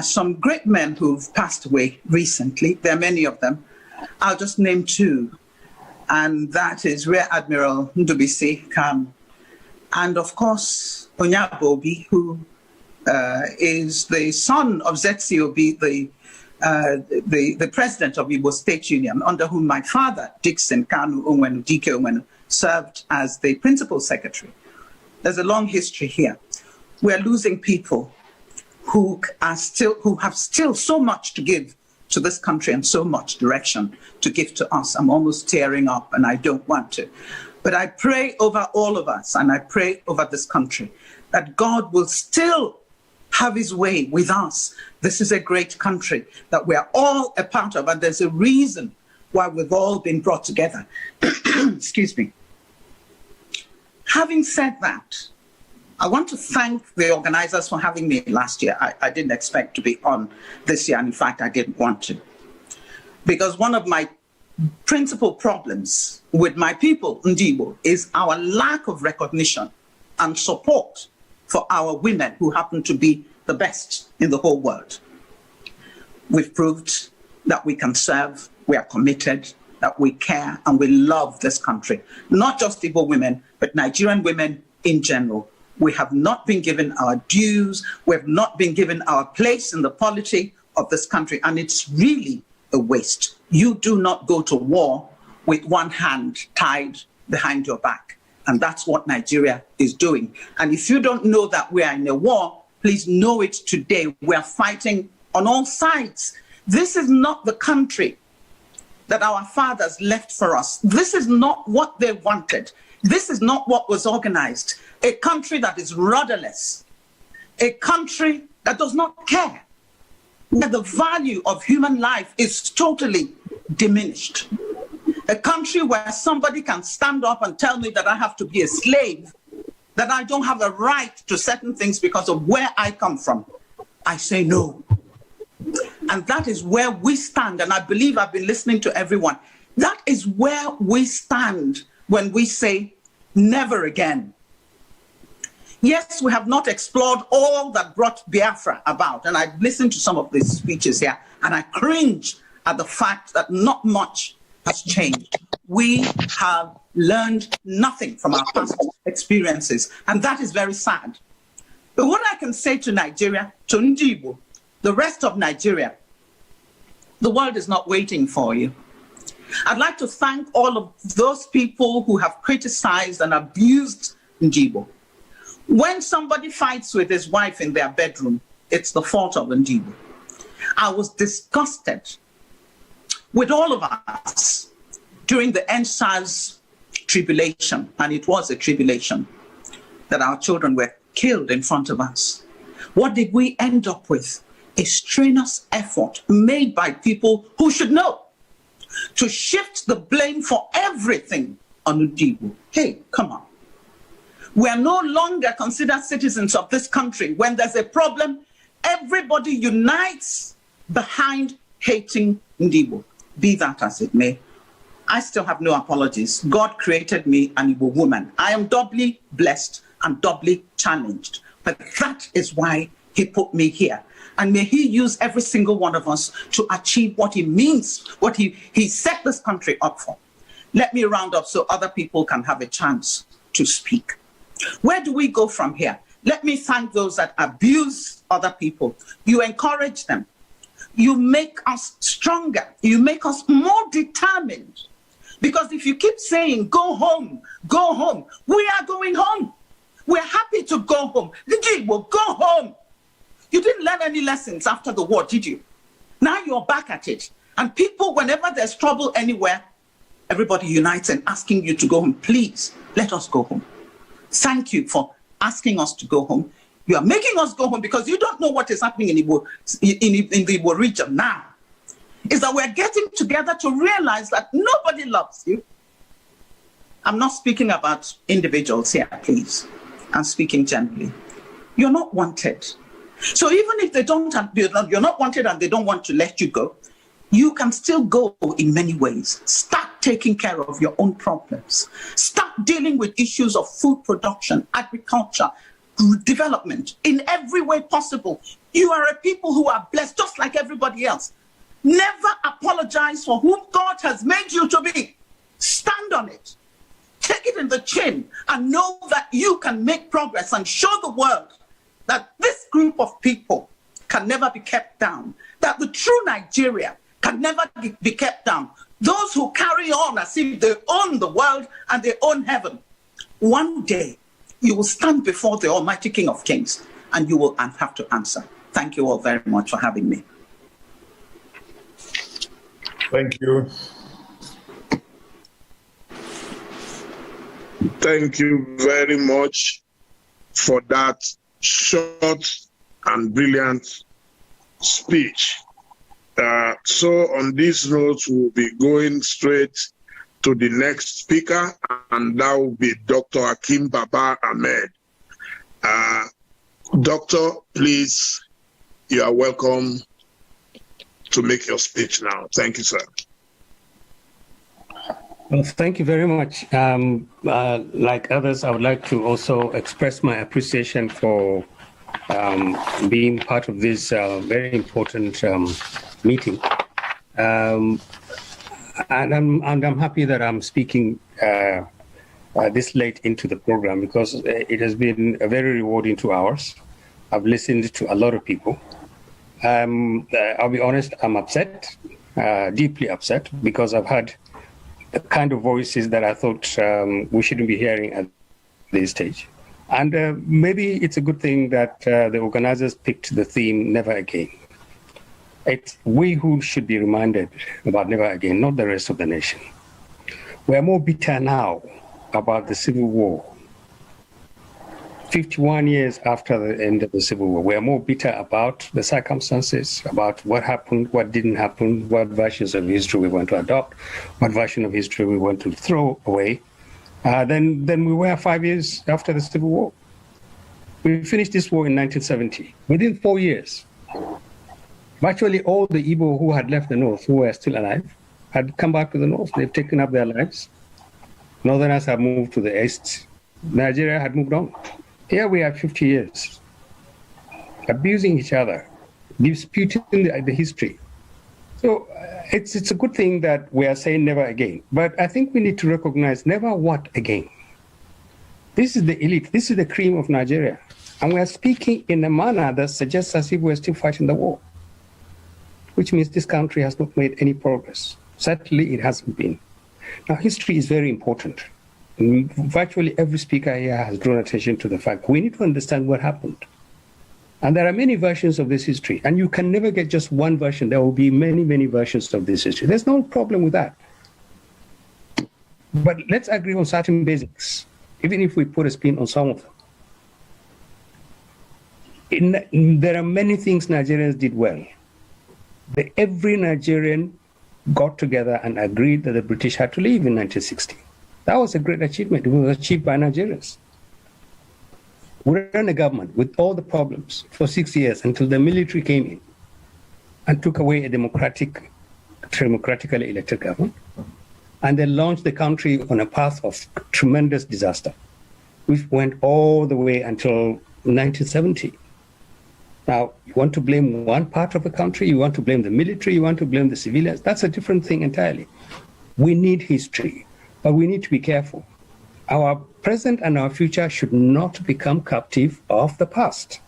[SPEAKER 14] some great men who've passed away recently. There are many of them. I'll just name two, and that is Rear Admiral Ndubisi Kanu, and of course Onyabobi, who is the son of ZCOB, the president of Igbo State Union, under whom my father, Dixon Kanu Onwenu, Dike Onwenu, served as the principal secretary. There's a long history here. We're losing people who have still so much to give to this country and so much direction to give to us. I'm almost tearing up and I don't want to. But I pray over all of us and I pray over this country that God will still have his way with us. This is a great country that we're all a part of, and there's a reason why we've all been brought together. Excuse me. Having said that, I want to thank the organizers for having me last year. I didn't expect to be on this year, and in fact, I didn't want to. Because one of my principal problems with my people, Ndibo, is our lack of recognition and support for our women who happen to be the best in the whole world. We've proved that we can serve, we are committed, that we care, and we love this country. Not just Igbo women, but Nigerian women in general. We have not been given our dues, we have not been given our place in the polity of this country, and it's really a waste. You do not go to war with one hand tied behind your back. And that's what Nigeria is doing. And if you don't know that we are in a war, please know it today. We are fighting on all sides. This is not the country that our fathers left for us. This is not what they wanted. This is not what was organized. A country that is rudderless. A country that does not care. Where the value of human life is totally diminished. A country where somebody can stand up and tell me that I have to be a slave, that I don't have a right to certain things because of where I come from. I say no. And that is where we stand. And I believe I've been listening to everyone. That is where we stand when we say never again. Yes, we have not explored all that brought Biafra about. And I've listened to some of these speeches here, and I cringe at the fact that not much has changed. We have learned nothing from our past experiences, and that is very sad. But what I can say to Nigeria, to Ndibo, the rest of Nigeria, the world is not waiting for you. I'd like to thank all of those people who have criticized and abused Ndibo. When somebody fights with his wife in their bedroom, it's the fault of Ndibo. I was disgusted with all of us during the NSAS tribulation, and it was a tribulation, that our children were killed in front of us. What did we end up with? A strenuous effort made by people who should know to shift the blame for everything on Ndibo. Hey, come on. We are no longer considered citizens of this country. When there's a problem, everybody unites behind hating Ndibo. Be that as it may, I still have no apologies. God created me an Igbo woman. I am doubly blessed and doubly challenged. But that is why he put me here. And may he use every single one of us to achieve what he means, what he set this country up for. Let me round up so other people can have a chance to speak. Where do we go from here? Let me thank those that abuse other people. You encourage them. You make us stronger. You make us more determined. Because if you keep saying, go home, we are going home. We're happy to go home. Well, go home. You didn't learn any lessons after the war, did you? Now you're back at it. And people, whenever there's trouble anywhere, everybody unites and asking you to go home. Please, let us go home. Thank you for asking us to go home. You are making us go home because you don't know what is happening in the Igbo region now. Is that we're getting together to realize that nobody loves you. I'm not speaking about individuals here, please. I'm speaking generally. You're not wanted. So even if you're not wanted and they don't want to let you go, you can still go in many ways. Start taking care of your own problems. Start dealing with issues of food production, agriculture, development in every way possible. You are a people who are blessed just like everybody else. Never apologize for whom God has made you to be. Stand on it. Take it in the chin and know that you can make progress and show the world that this group of people can never be kept down, that the true Nigeria can never be kept down. Those who carry on as if they own the world and they own heaven, one day you will stand before the Almighty King of Kings and you will have to answer. Thank you all very much for having me.
[SPEAKER 5] Thank you.
[SPEAKER 6] Thank you very much for that short and brilliant speech. So on this note, we'll be going straight to the next speaker, and that will be Dr. Hakeem Baba Ahmed. Doctor, please, you are welcome to make your speech now. Thank you, sir.
[SPEAKER 15] Well, thank you very much. Like others, I would like to also express my appreciation for being part of this very important meeting. And I'm happy that I'm speaking this late into the program because it has been a very rewarding 2 hours. I've listened to a lot of people. I'll be honest, I'm upset, deeply upset, because I've had the kind of voices that I thought we shouldn't be hearing at this stage. And maybe it's a good thing that the organizers picked the theme, Never Again. It's we who should be reminded about never again, not the rest of the nation. We're more bitter now about the Civil War. 51 years after the end of the Civil War, we are more bitter about the circumstances, about what happened, what didn't happen, what versions of history we want to adopt, what version of history we want to throw away, than we were 5 years after the Civil War. We finished this war in 1970. Within 4 years, virtually all the Igbo who had left the North, who were still alive, had come back to the North. They've taken up their lives. Northerners have moved to the East. Nigeria had moved on. Here we are 50 years, abusing each other, disputing the history. So it's a good thing that we are saying never again. But I think we need to recognize never what again. This is the elite. This is the cream of Nigeria. And we are speaking in a manner that suggests as if we're still fighting the war, which means this country has not made any progress. Certainly it hasn't been. Now, history is very important. Virtually every speaker here has drawn attention to the fact we need to understand what happened. And there are many versions of this history, and you can never get just one version. There will be many, many versions of this history. There's no problem with that. But let's agree on certain basics, even if we put a spin on some of them. There are many things Nigerians did well. Every Nigerian got together and agreed that the British had to leave in 1960. That was a great achievement. It was achieved by Nigerians. We ran a government with all the problems for 6 years until the military came in and took away a democratically elected government. and they launched the country on a path of tremendous disaster, which went all the way until 1970. Now, you want to blame one part of the country, you want to blame the military, you want to blame the civilians, that's a different thing entirely. We need history, but we need to be careful. Our present and our future should not become captive of the past.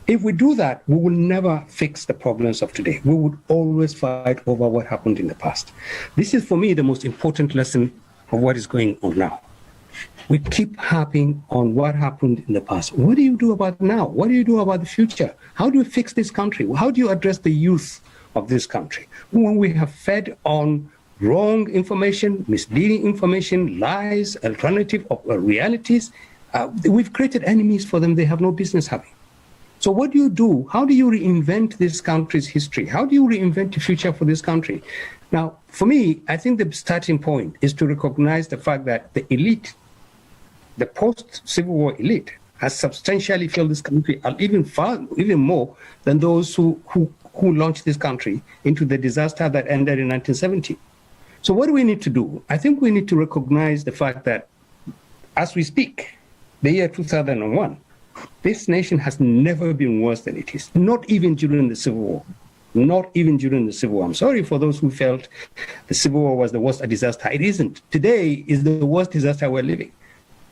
[SPEAKER 15] If we do that, we will never fix the problems of today. We would always fight over what happened in the past. This is, for me, the most important lesson of what is going on now. We keep harping on what happened in the past. What do you do about now? What do you do about the future? How do you fix this country? How do you address the youth of this country? When we have fed on wrong information, misleading information, lies, alternative realities, we've created enemies for them they have no business having. So what do you do? How do you reinvent this country's history? How do you reinvent the future for this country? Now, for me, I think the starting point is to recognize the fact that the elite, the post-Civil War elite, has substantially failed this country, even more than those who launched this country into the disaster that ended in 1970. So what do we need to do? I think we need to recognize the fact that, as we speak, the year 2001, this nation has never been worse than it is, not even during the Civil War. Not even during the Civil War. I'm sorry for those who felt the Civil War was the worst disaster. It isn't. Today is the worst disaster we're living.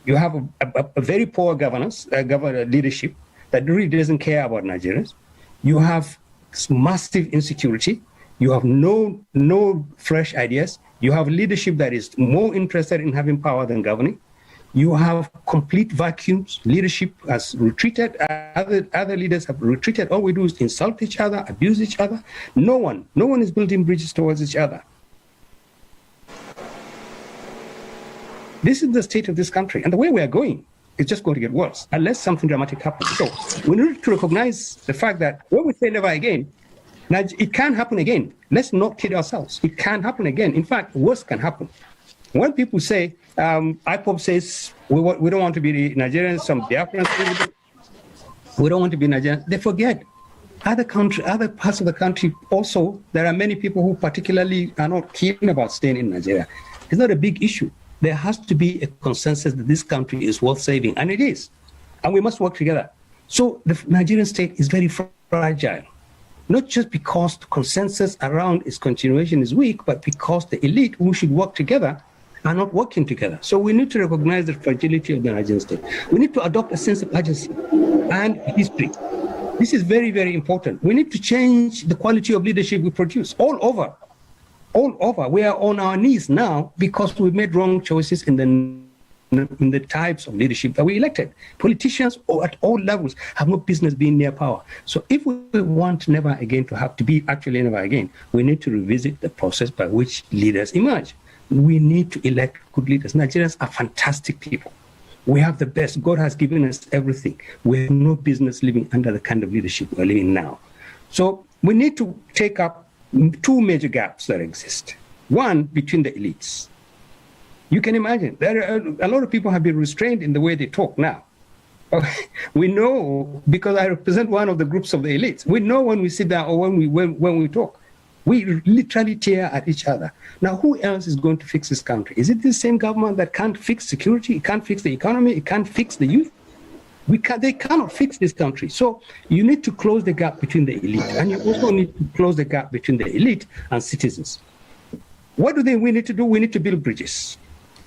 [SPEAKER 15] You have a very poor governance, leadership that really doesn't care about Nigerians. You have massive insecurity. You have no fresh ideas. You have leadership that is more interested in having power than governing. You have complete vacuums. Leadership has retreated. Other leaders have retreated. All we do is insult each other, abuse each other. No one is building bridges towards each other. This is the state of this country. And the way we are going is just going to get worse unless something dramatic happens. So we need to recognize the fact that when we say never again, it can happen again. Let's not kid ourselves. It can happen again. In fact, worse can happen. When people say, IPOB says, we don't want to be Nigerians, some Biafrans, we don't want to be Nigerians, they forget. Other parts of the country also, there are many people who particularly are not keen about staying in Nigeria. It's not a big issue. There has to be a consensus that this country is worth saving, and it is. And we must work together. So the Nigerian state is very fragile, not just because the consensus around its continuation is weak, but because the elite who should work together are not working together. So we need to recognize the fragility of the Nigerian state. We need to adopt a sense of urgency and history. This is very, very important. We need to change the quality of leadership we produce all over. All over. We are on our knees now because we made wrong choices in the types of leadership that we elected. Politicians at all levels have no business being near power. So if we want never again to have to be actually never again, we need to revisit the process by which leaders emerge. We need to elect good leaders. Nigerians are fantastic people. We have the best. God has given us everything. We have no business living under the kind of leadership we're living now. So we need to take up two major gaps that exist. One, between the elites. You can imagine, a lot of people have been restrained in the way they talk now. We know, because I represent one of the groups of the elites, we know when we sit down or when we talk. We literally tear at each other. Now, who else is going to fix this country? Is it the same government that can't fix security? It can't fix the economy? It can't fix the youth? They cannot fix this country. So you need to close the gap between the elite, and you also need to close the gap between the elite and citizens. What do we need to do? We need to build bridges.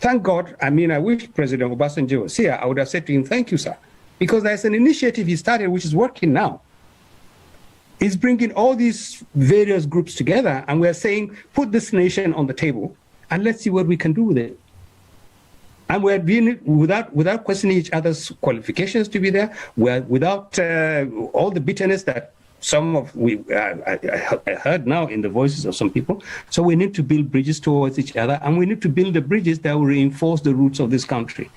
[SPEAKER 15] Thank God. I mean, I wish President Obasanjo was here. I would have said to him, thank you, sir, because there's an initiative he started which is working now. It's bringing all these various groups together, and we're saying, put this nation on the table, and let's see what we can do with it. And we're doing it without questioning each other's qualifications to be there, without all the bitterness that I heard now in the voices of some people. So we need to build bridges towards each other, and we need to build the bridges that will reinforce the roots of this country.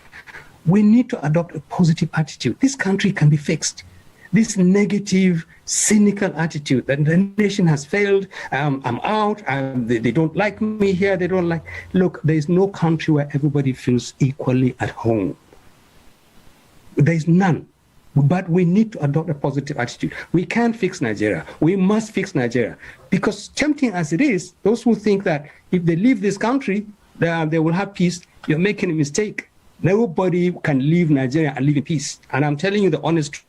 [SPEAKER 15] We need to adopt a positive attitude. This country can be fixed. This negative, cynical attitude that the nation has failed, I'm out, they don't like me here, they don't like... Look, there is no country where everybody feels equally at home. There is none. But we need to adopt a positive attitude. We can fix Nigeria. We must fix Nigeria. Because tempting as it is, those who think that if they leave this country, they will have peace, you're making a mistake. Nobody can leave Nigeria and live in peace. And I'm telling you the honest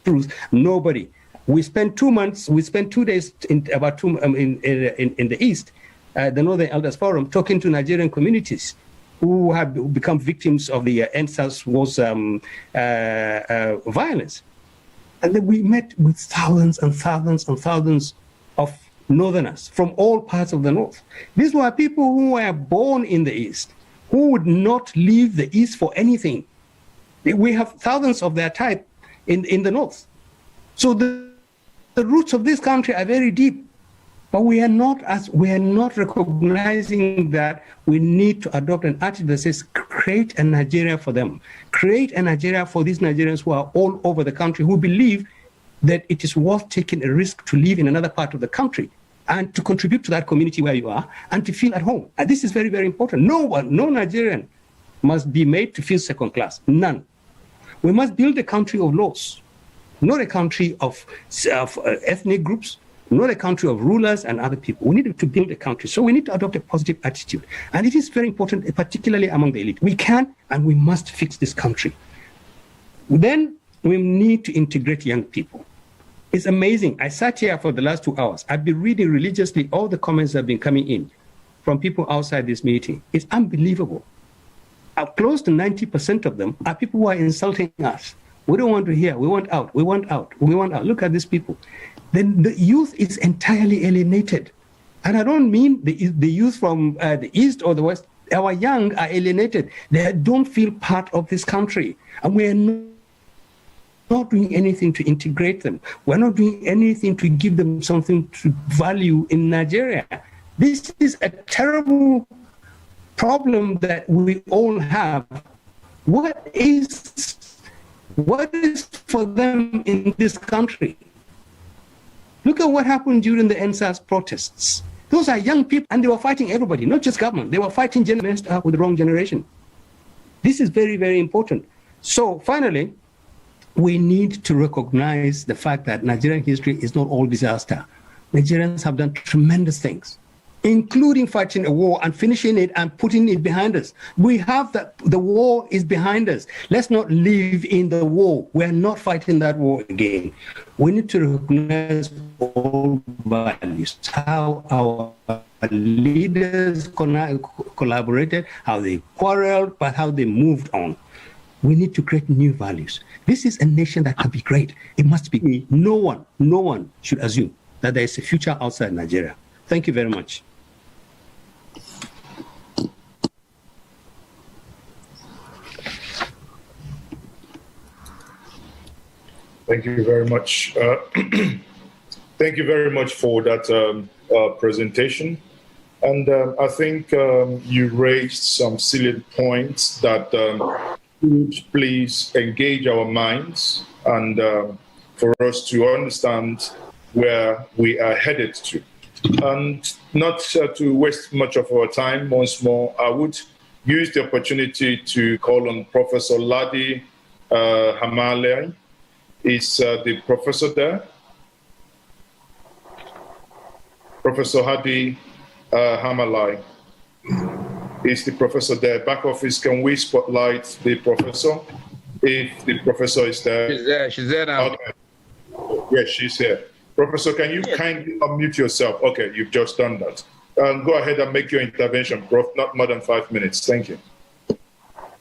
[SPEAKER 15] truth, nobody. We spent 2 months, we spent 2 days in the East, the Northern Elders Forum, talking to Nigerian communities who have become victims of the NSAS war's violence. And then we met with thousands and thousands and thousands of Northerners from all parts of the North. These were people who were born in the East, who would not leave the East for anything. We have thousands of their type in the North. So the roots of this country are very deep, but we are not recognizing that we need to adopt an attitude that says, create a Nigeria for them. Create a Nigeria for these Nigerians who are all over the country, who believe that it is worth taking a risk to live in another part of the country and to contribute to that community where you are and to feel at home. And this is very, very important. No Nigerian must be made to feel second class. None. We must build a country of laws, not a country of ethnic groups, not a country of rulers and other people. We need to build a country. So we need to adopt a positive attitude. And it is very important, particularly among the elite. We can and we must fix this country. Then we need to integrate young people. It's amazing. I sat here for the last 2 hours. I've been reading religiously all the comments that have been coming in from people outside this meeting. It's unbelievable. Close to 90% of them are people who are insulting us. We don't want to hear. We want out. We want out. We want out. Look at these people. Then the youth is entirely alienated. And I don't mean the youth from the East or the West. Our young are alienated. They don't feel part of this country. And we are not doing anything to integrate them. We're not doing anything to give them something to value in Nigeria. This is a terrible problem that we all have. What is for them in this country? Look at what happened during the NSAS protests. Those are young people, and they were fighting everybody, not just government. They were fighting with the wrong generation. This is very, very important. So finally, we need to recognize the fact that Nigerian history is not all disaster. Nigerians have done tremendous things, including fighting a war and finishing it and putting it behind us. We have that. The war is behind us. Let's not live in the war. We're not fighting that war again. We need to recognize all values, how our leaders collaborated, how they quarreled, but how they moved on. We need to create new values. This is a nation that can be great. It must be. No one should assume that there is a future outside Nigeria. Thank you very much.
[SPEAKER 5] Thank you very much. Thank you very much for that presentation. And I think you raised some salient points that please engage our minds and for us to understand where we are headed to. And not to waste much of our time, once more, I would use the opportunity to call on Professor Ladi Hamalai. Is the professor there? Professor Hadi Hamalai. Is the professor there? Back office, can we spotlight the professor? If the professor is there.
[SPEAKER 16] She's there now.
[SPEAKER 5] Okay. Yes, she's here. Professor, can you kindly unmute yourself? Okay, you've just done that. Go ahead and make your intervention, Prof. Not more than 5 minutes. Thank you.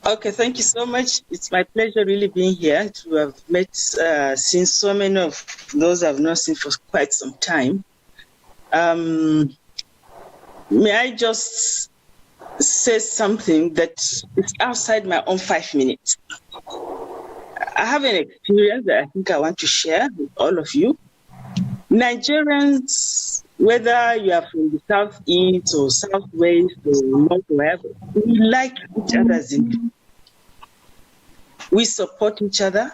[SPEAKER 17] Okay, thank you so much. It's my pleasure really being here to have met, seen so many of those I've not seen for quite some time. May I just say something that is outside my own 5 minutes? I have an experience that I think I want to share with all of you. Nigerians, whether you are from the southeast or southwest or north, wherever, we like each other's interests. We support each other.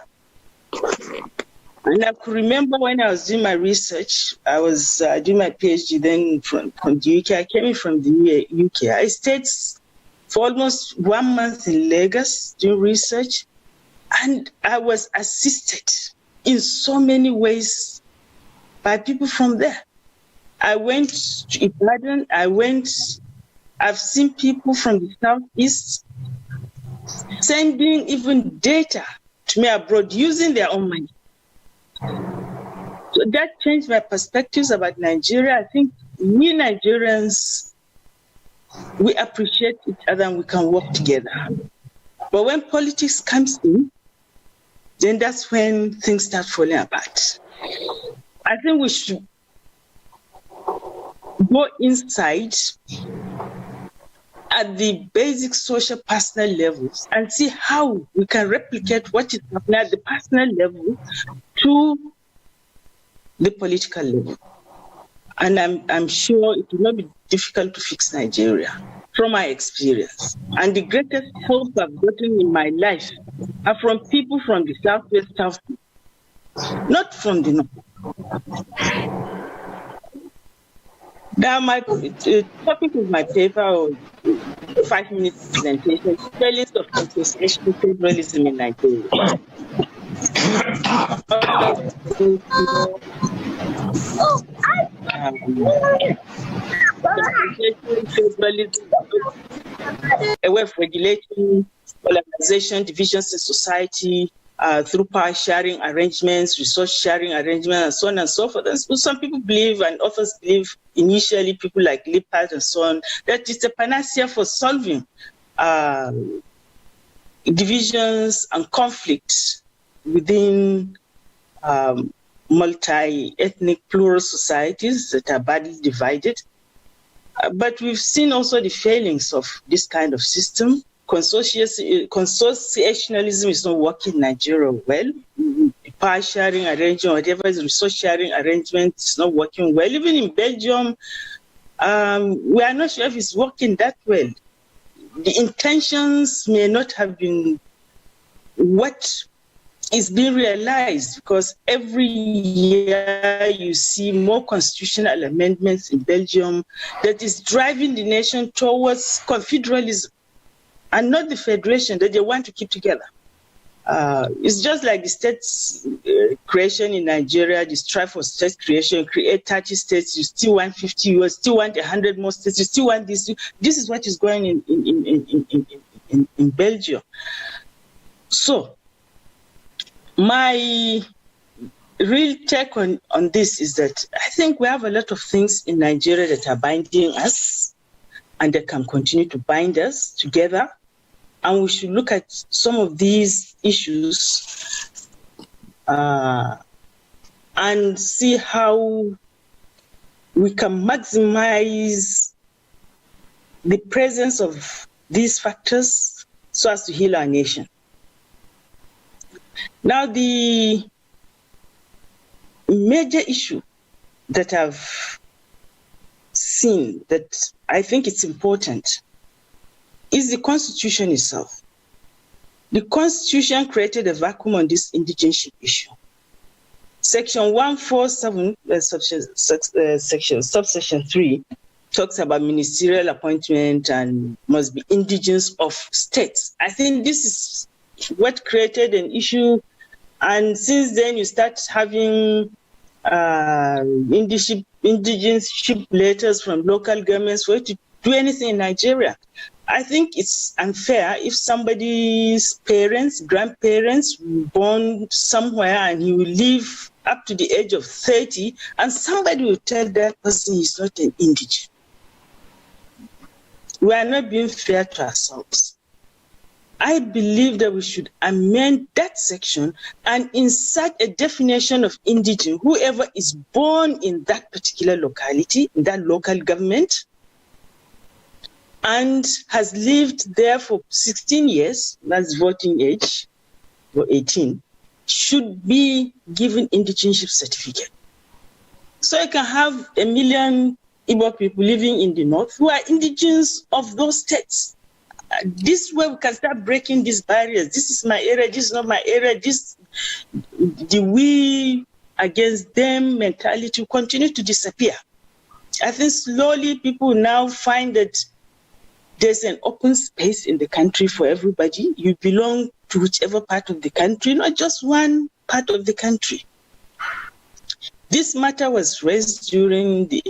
[SPEAKER 17] And I could remember when I was doing my research, I was doing my PhD then from the UK. I came in from the UK. I stayed for almost 1 month in Lagos doing research, and I was assisted in so many ways by people from there. I went to Ibadan, I went I've seen people from the Southeast sending even data to me abroad using their own money. So that changed my perspectives about Nigeria. I think we Nigerians, we appreciate each other and we can work together. But when politics comes in, then that's when things start falling apart. I think we should go inside at the basic social personal levels and see how we can replicate what is happening at the personal level to the political level. And I'm sure it will not be difficult to fix Nigeria from my experience. And the greatest help I've gotten in my life are from people from the Southwest South, not from the North. Now, my topic of my paper, or 5-minute presentation, Failings of Secession Federalism in Nigeria. A way of regulating polarization, divisions in society, through power sharing arrangements, resource sharing arrangements, and so on and so forth. And some people believe, and authors believe, initially, people like Lippert and so on, that it's a panacea for solving divisions and conflicts within multi-ethnic plural societies that are badly divided. But we've seen also the failings of this kind of system. Consociationalism is not working in Nigeria well. Power sharing arrangement, whatever is resource sharing arrangement, is not working well. Even in Belgium, we are not sure if it's working that well. The intentions may not have been what is being realized, because every year you see more constitutional amendments in Belgium that is driving the nation towards confederalism and not the federation that they want to keep together. It's just like the states creation in Nigeria, the strive for state creation, create 30 states, you still want 50, you still want 100 more states, you still want this. This is what is going in Belgium. So, my real take on this is that I think we have a lot of things in Nigeria that are binding us and that can continue to bind us together. And we should look at some of these issues and see how we can maximize the presence of these factors so as to heal our nation. Now, the major issue that I've seen that I think it's important is the Constitution itself. The Constitution created a vacuum on this indigenship issue. Section 147, subsection 3, talks about ministerial appointment and must be indigenous of states. I think this is what created an issue, and since then you start having indigenship letters from local governments for it to do anything in Nigeria. I think it's unfair if somebody's parents, grandparents were born somewhere and he will live up to the age of 30 and somebody will tell that person he's not an indigent. We are not being fair to ourselves. I believe that we should amend that section and insert a definition of indigent, whoever is born in that particular locality, in that local government, and has lived there for 16 years, that's voting age, or 18, should be given indigenship certificate. So you can have 1 million Igbo people living in the north who are indigenous of those states. This way we can start breaking these barriers. This is my area, this is not my area. The we against them mentality will continue to disappear. I think slowly people now find that there's an open space in the country for everybody. You belong to whichever part of the country, not just one part of the country. This matter was raised during the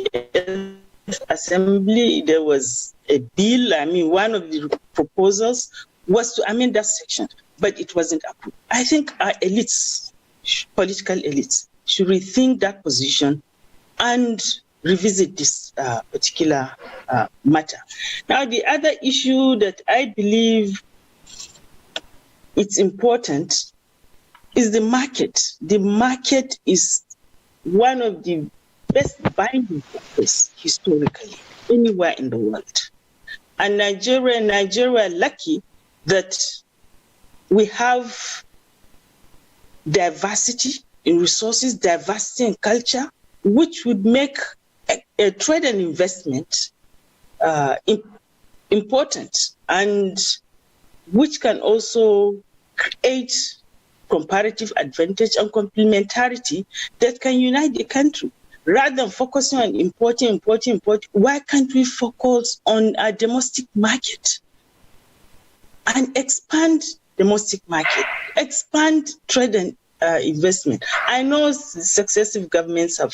[SPEAKER 17] Assembly. There was a bill. I mean, one of the proposals was to amend that section, but it wasn't approved. I think our elites, political elites, should rethink that position and revisit this particular matter. Now, the other issue that I believe it's important is the market. The market is one of the best binding factors historically anywhere in the world. And Nigeria are lucky that we have diversity in resources, diversity in culture, which would make a trade and investment important, and which can also create comparative advantage and complementarity that can unite the country. Rather than focusing on importing, why can't we focus on our domestic market and expand domestic market, expand trade and investment? I know successive governments have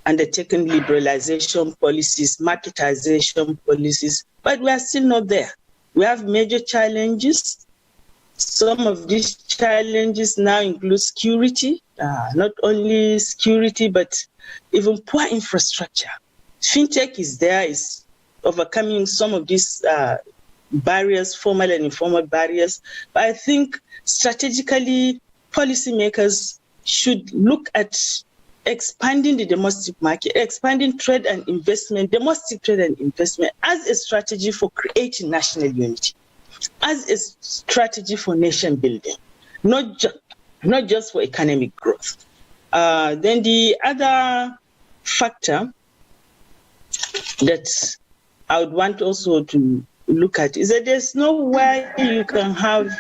[SPEAKER 17] undertaken liberalization policies, marketization policies, but we are still not there. We have major challenges. Some of these challenges now include security, not only security, but even poor infrastructure. Fintech is there, is overcoming some of these barriers, formal and informal barriers. But I think strategically, policymakers should look at expanding the domestic market, expanding trade and investment, domestic trade and investment as a strategy for creating national unity, as a strategy for nation building, not just for economic growth. Then the other factor that I would want also to look at is that there's no way you can have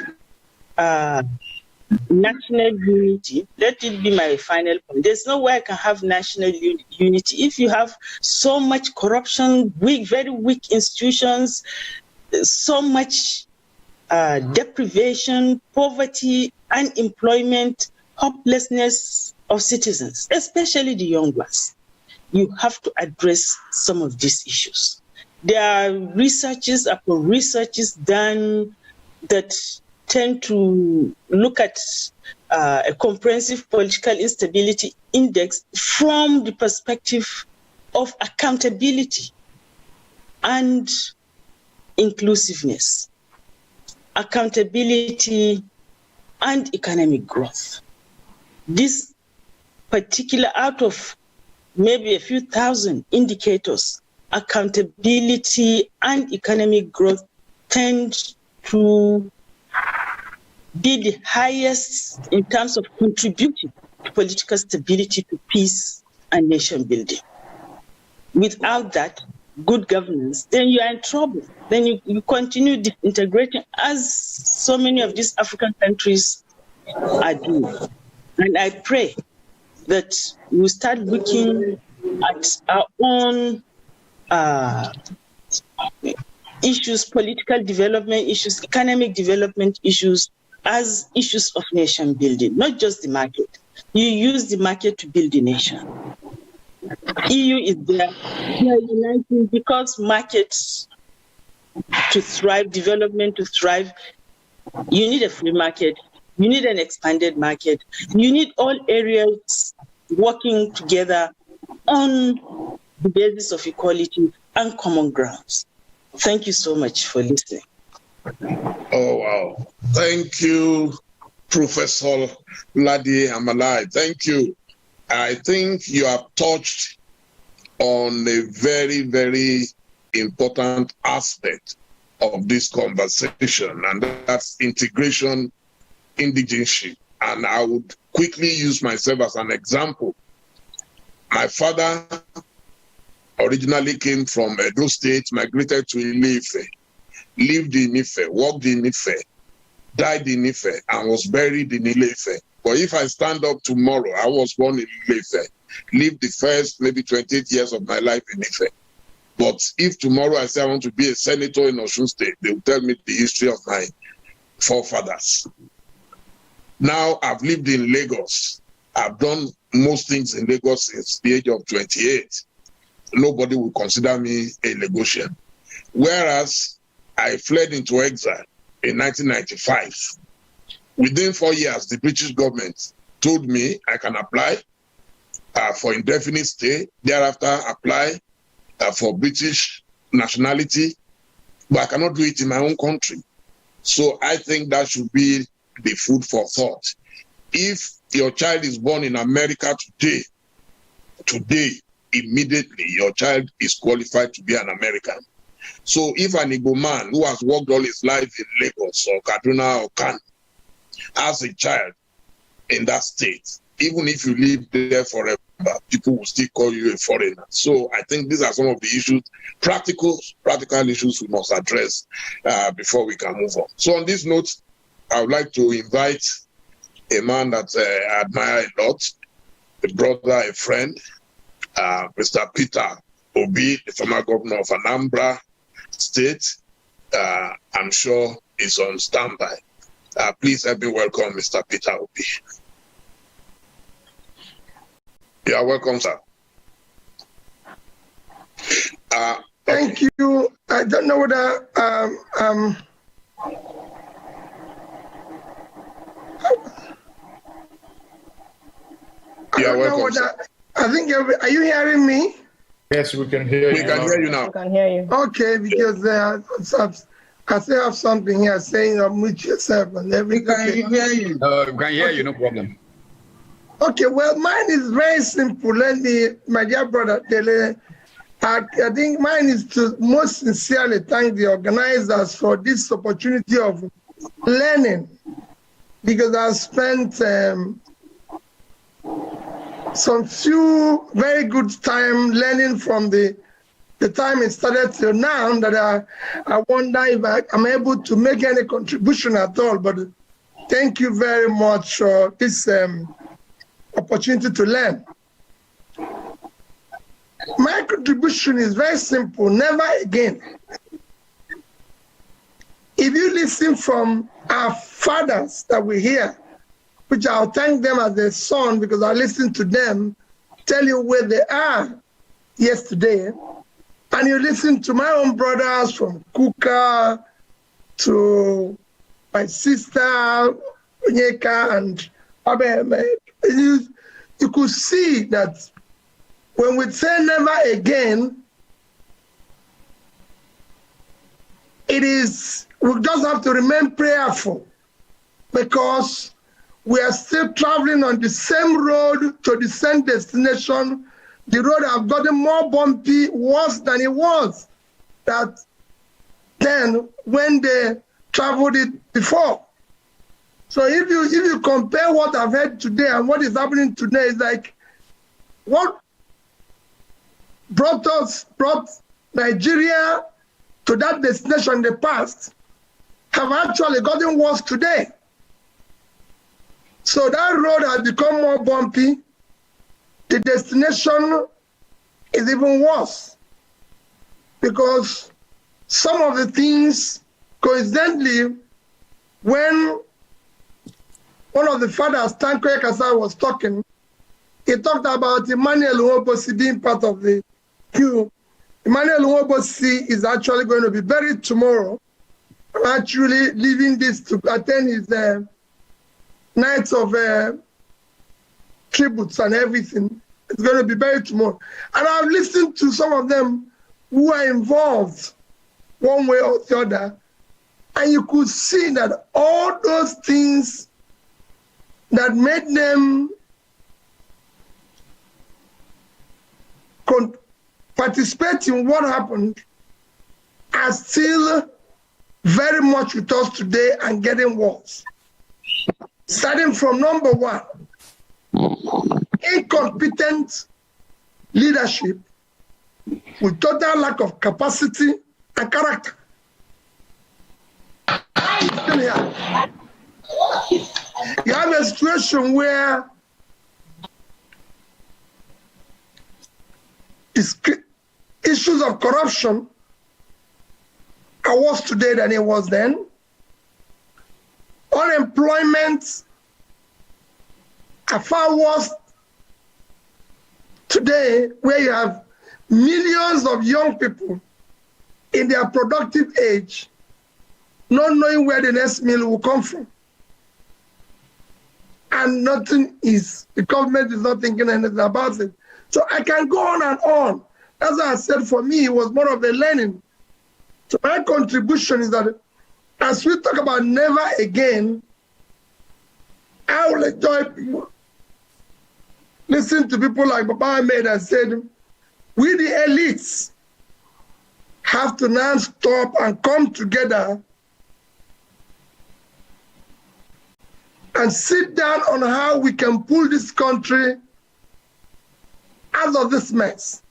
[SPEAKER 17] national unity. Let it be my final point. There's no way I can have national unity if you have so much corruption, very weak institutions, so much deprivation, poverty, unemployment, hopelessness of citizens, especially the young ones. You have to address some of these issues. There are researches upon researches done that tend to look at a comprehensive political instability index from the perspective of accountability and inclusiveness, accountability and economic growth. This particular, out of maybe a few thousand indicators, accountability and economic growth tend to be the highest in terms of contributing to political stability, to peace and nation building. Without that, good governance, then you are in trouble. Then you continue disintegrating, as so many of these African countries are doing. And I pray that we start looking at our own issues, political development issues, economic development issues, as issues of nation building, not just the market. You use the market to build the nation. EU is there. We are uniting because markets to thrive, development to thrive, you need a free market, you need an expanded market, you need all areas working together on the basis of equality and common grounds. Thank you so much for listening.
[SPEAKER 6] Oh, wow. Thank you, Professor Ladi Amalai. Thank you. I think you have touched on a very, very important aspect of this conversation, and that's integration, indigenship. And I would quickly use myself as an example. My father originally came from Edo State, migrated to Ile-Ife, lived in Ife, worked in Ife, died in Ife, and was buried in Ile-Ife. But if I stand up tomorrow, I was born in Ile-Ife, lived the first maybe 28 years of my life in Ife. But if tomorrow I say I want to be a senator in Osun State, they will tell me the history of my forefathers. Now I've lived in Lagos. I've done most things in Lagos since the age of 28. Nobody will consider me a Lagosian. whereas I fled into exile in 1995. Within 4 years, the British government told me I can apply for indefinite stay, thereafter apply for British nationality, but I cannot do it in my own country. So I think that should be the food for thought. If your child is born in America today, immediately your child is qualified to be an American. So if an Igbo man who has worked all his life in Lagos or Kaduna or Kano has a child in that state, even if you live there forever, people will still call you a foreigner. So I think these are some of the issues, practical issues we must address before we can move on. So on this note, I would like to invite a man that I admire a lot, a brother, a friend, Mr. Peter Obi, the former governor of Anambra State. I'm sure he's on standby. Please help me welcome Mr. Peter Obi. You are welcome, sir.
[SPEAKER 16] Thank you. I don't know whether
[SPEAKER 6] you are welcome, sir.
[SPEAKER 16] I think, are you hearing me?
[SPEAKER 5] Yes, we can hear you.
[SPEAKER 6] We can hear you now.
[SPEAKER 18] We can hear you.
[SPEAKER 16] Okay, because I still have something here saying unmute yourself and everything.
[SPEAKER 14] We can hear you.
[SPEAKER 7] We can hear you, no problem.
[SPEAKER 16] Okay, well, mine is very simple. Let me, my dear brother Dele, I think mine is to most sincerely thank the organizers for this opportunity of learning, because I've spent some few very good time learning from the time it started till now, that I wonder if I'm able to make any contribution at all. But thank you very much for this opportunity to learn. My contribution is very simple: never again. If you listen from our fathers that we hear, which I'll thank them as their son, because I listened to them tell you where they are yesterday, and you listen to my own brothers from Kuka to my sister Onyeka and Abe, you could see that when we say never again, it is, we just have to remain prayerful, because we are still traveling on the same road to the same destination. The road have gotten more bumpy, worse than it was that then when they traveled it before. So if you compare what I've heard today and what is happening today, it's like what brought Nigeria to that destination in the past have actually gotten worse today. So that road has become more bumpy. The destination is even worse, because some of the things, coincidentally, when one of the fathers, Tanko Ekasa, was talking, he talked about Emmanuel Nwobosi being part of the queue. Emmanuel Nwobosi is actually going to be buried tomorrow. I'm actually leaving this to attend his nights of tributes and everything. It's going to be buried tomorrow. And I've listened to some of them who are involved one way or the other, and you could see that all those things that made them participate in what happened are still very much with us today and getting worse. Starting from number one, incompetent leadership with total lack of capacity and character. You have a situation where issues of corruption are worse today than it was then. Unemployment are far worse today, where you have millions of young people in their productive age, not knowing where the next meal will come from. And the government is not thinking anything about it. So I can go on and on. As I said, for me, it was more of a learning. So my contribution is that as we talk about never again, I will enjoy people. Listen to people like Baba Ahmed and said, we the elites have to now stop and come together and sit down on how we can pull this country out of this mess,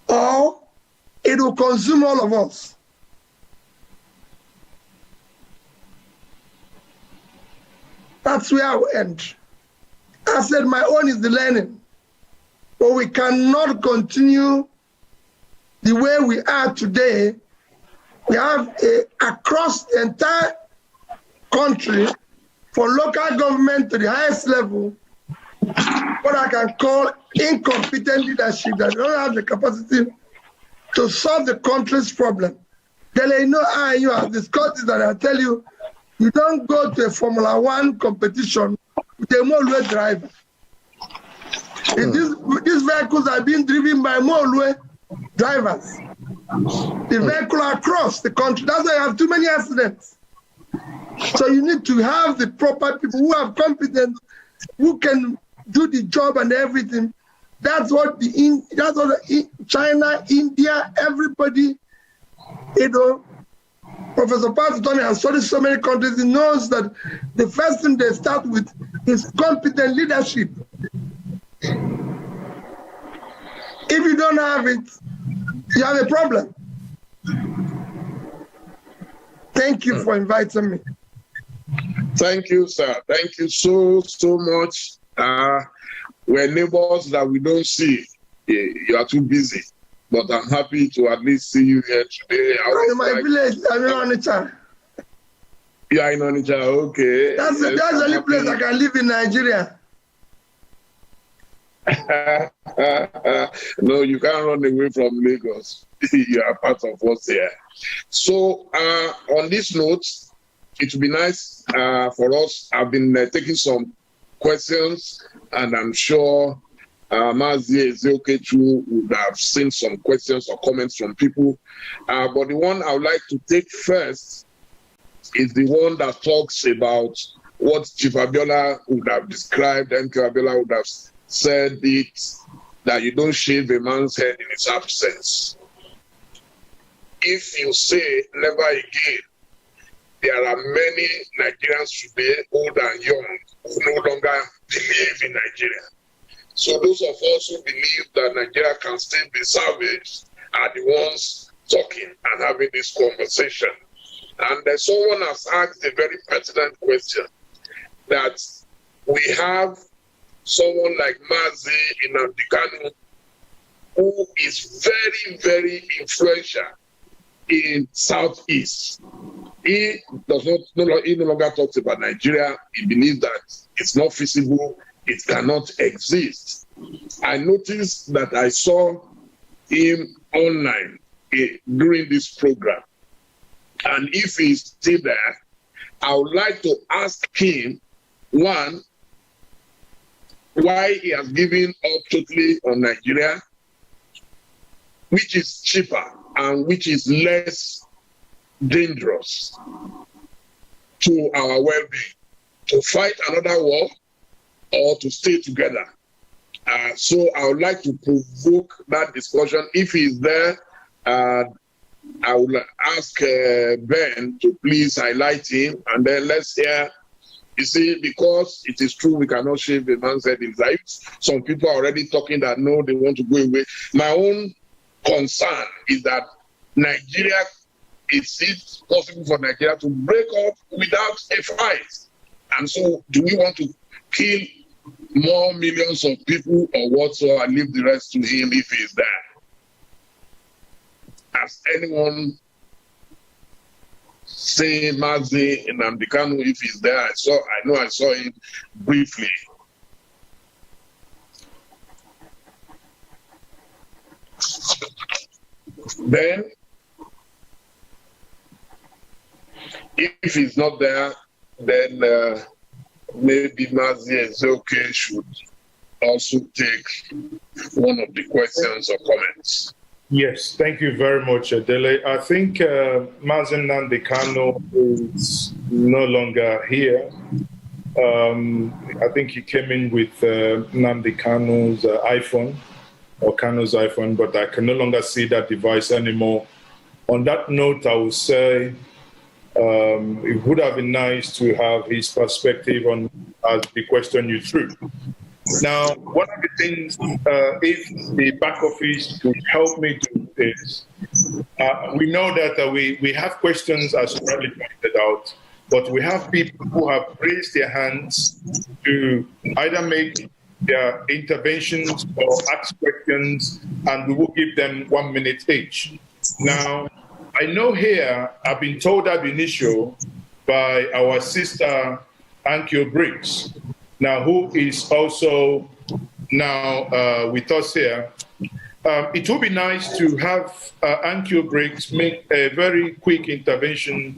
[SPEAKER 16] or it will consume all of us. That's where I will end. I said my own is the learning, but we cannot continue the way we are today. We have across the entire country, for local government to the highest level, what I can call incompetent leadership that don't have the capacity to solve the country's problem. They know you have discussed it, and I tell you, you don't go to a Formula One competition with a Molue driver. These vehicles are being driven by Molue drivers. The vehicle across the country. That's why you have too many accidents. So you need to have the proper people who have competence, who can do the job and everything. That's what China, India, everybody, Professor Pastor Tony has studied so many countries. He knows that the first thing they start with is competent leadership. If you don't have it, you have a problem. Thank you for inviting me.
[SPEAKER 6] Thank you, sir. Thank you so much. We're neighbors that we don't see. You are too busy. But I'm happy to at least see you here today.
[SPEAKER 16] I'm in my village. I'm in Onitsha.
[SPEAKER 6] You are in Onitsha, okay.
[SPEAKER 16] That's the only place I can live in Nigeria.
[SPEAKER 6] No, you can't run away from Lagos. You are part of what's here. So, on this note, it would be nice for us. I've been taking some questions, and I'm sure Mazi Ezeokechu would have seen some questions or comments from people. But the one I would like to take first is the one that talks about what Chief Abiola would have described, and MK Abiola would have said it, that you don't shave a man's head in his absence. If you say never again, there are many Nigerians today, old and young, who no longer believe in Nigeria. So those of us who believe that Nigeria can still be salvaged are the ones talking and having this conversation. And someone has asked a very pertinent question, that we have someone like Mazi Inamdekanu, who is very, very influential in Southeast. He no longer talks about Nigeria. He believes that it's not feasible, it cannot exist. I noticed that I saw him online during this program. And if he's still there, I would like to ask him, one, why he has given up totally on Nigeria, which is cheaper and which is less dangerous to our well-being, to fight another war or to stay together. So I would like to provoke that discussion. If he's there, I would ask Ben to please highlight him, and then let's hear. You see, because it is true we cannot shave a man's head in his lives. Some people are already talking that no, they want to go away. My own concern is that Nigeria, is it possible for Nigeria to break up without a fight? And so do we want to kill more millions of people or what, so I leave the rest to him if he's there? Has anyone seen Mazi Inamdekanu if he's there? I know I saw him briefly. Then If he's not there, then maybe Mazi Ezeoke should also take one of the questions or comments.
[SPEAKER 5] Yes, thank you very much, Adele. I think Mazen Nnamdi Kanu is no longer here. I think he came in with Nnamdi Kanu's iPhone, or Kanu's iPhone, but I can no longer see that device anymore. On that note, I would say it would have been nice to have his perspective on the question you threw. Now, one of the things, if the back office could help me do is, we know that we have questions, as Bradley pointed out, but we have people who have raised their hands to either make their interventions or ask questions, and we will give them 1 minute each. Now, I know here, I've been told ab initio by our sister, Ankyo Briggs, now who is also now with us here. It would be nice to have Ankyo Briggs make a very quick intervention.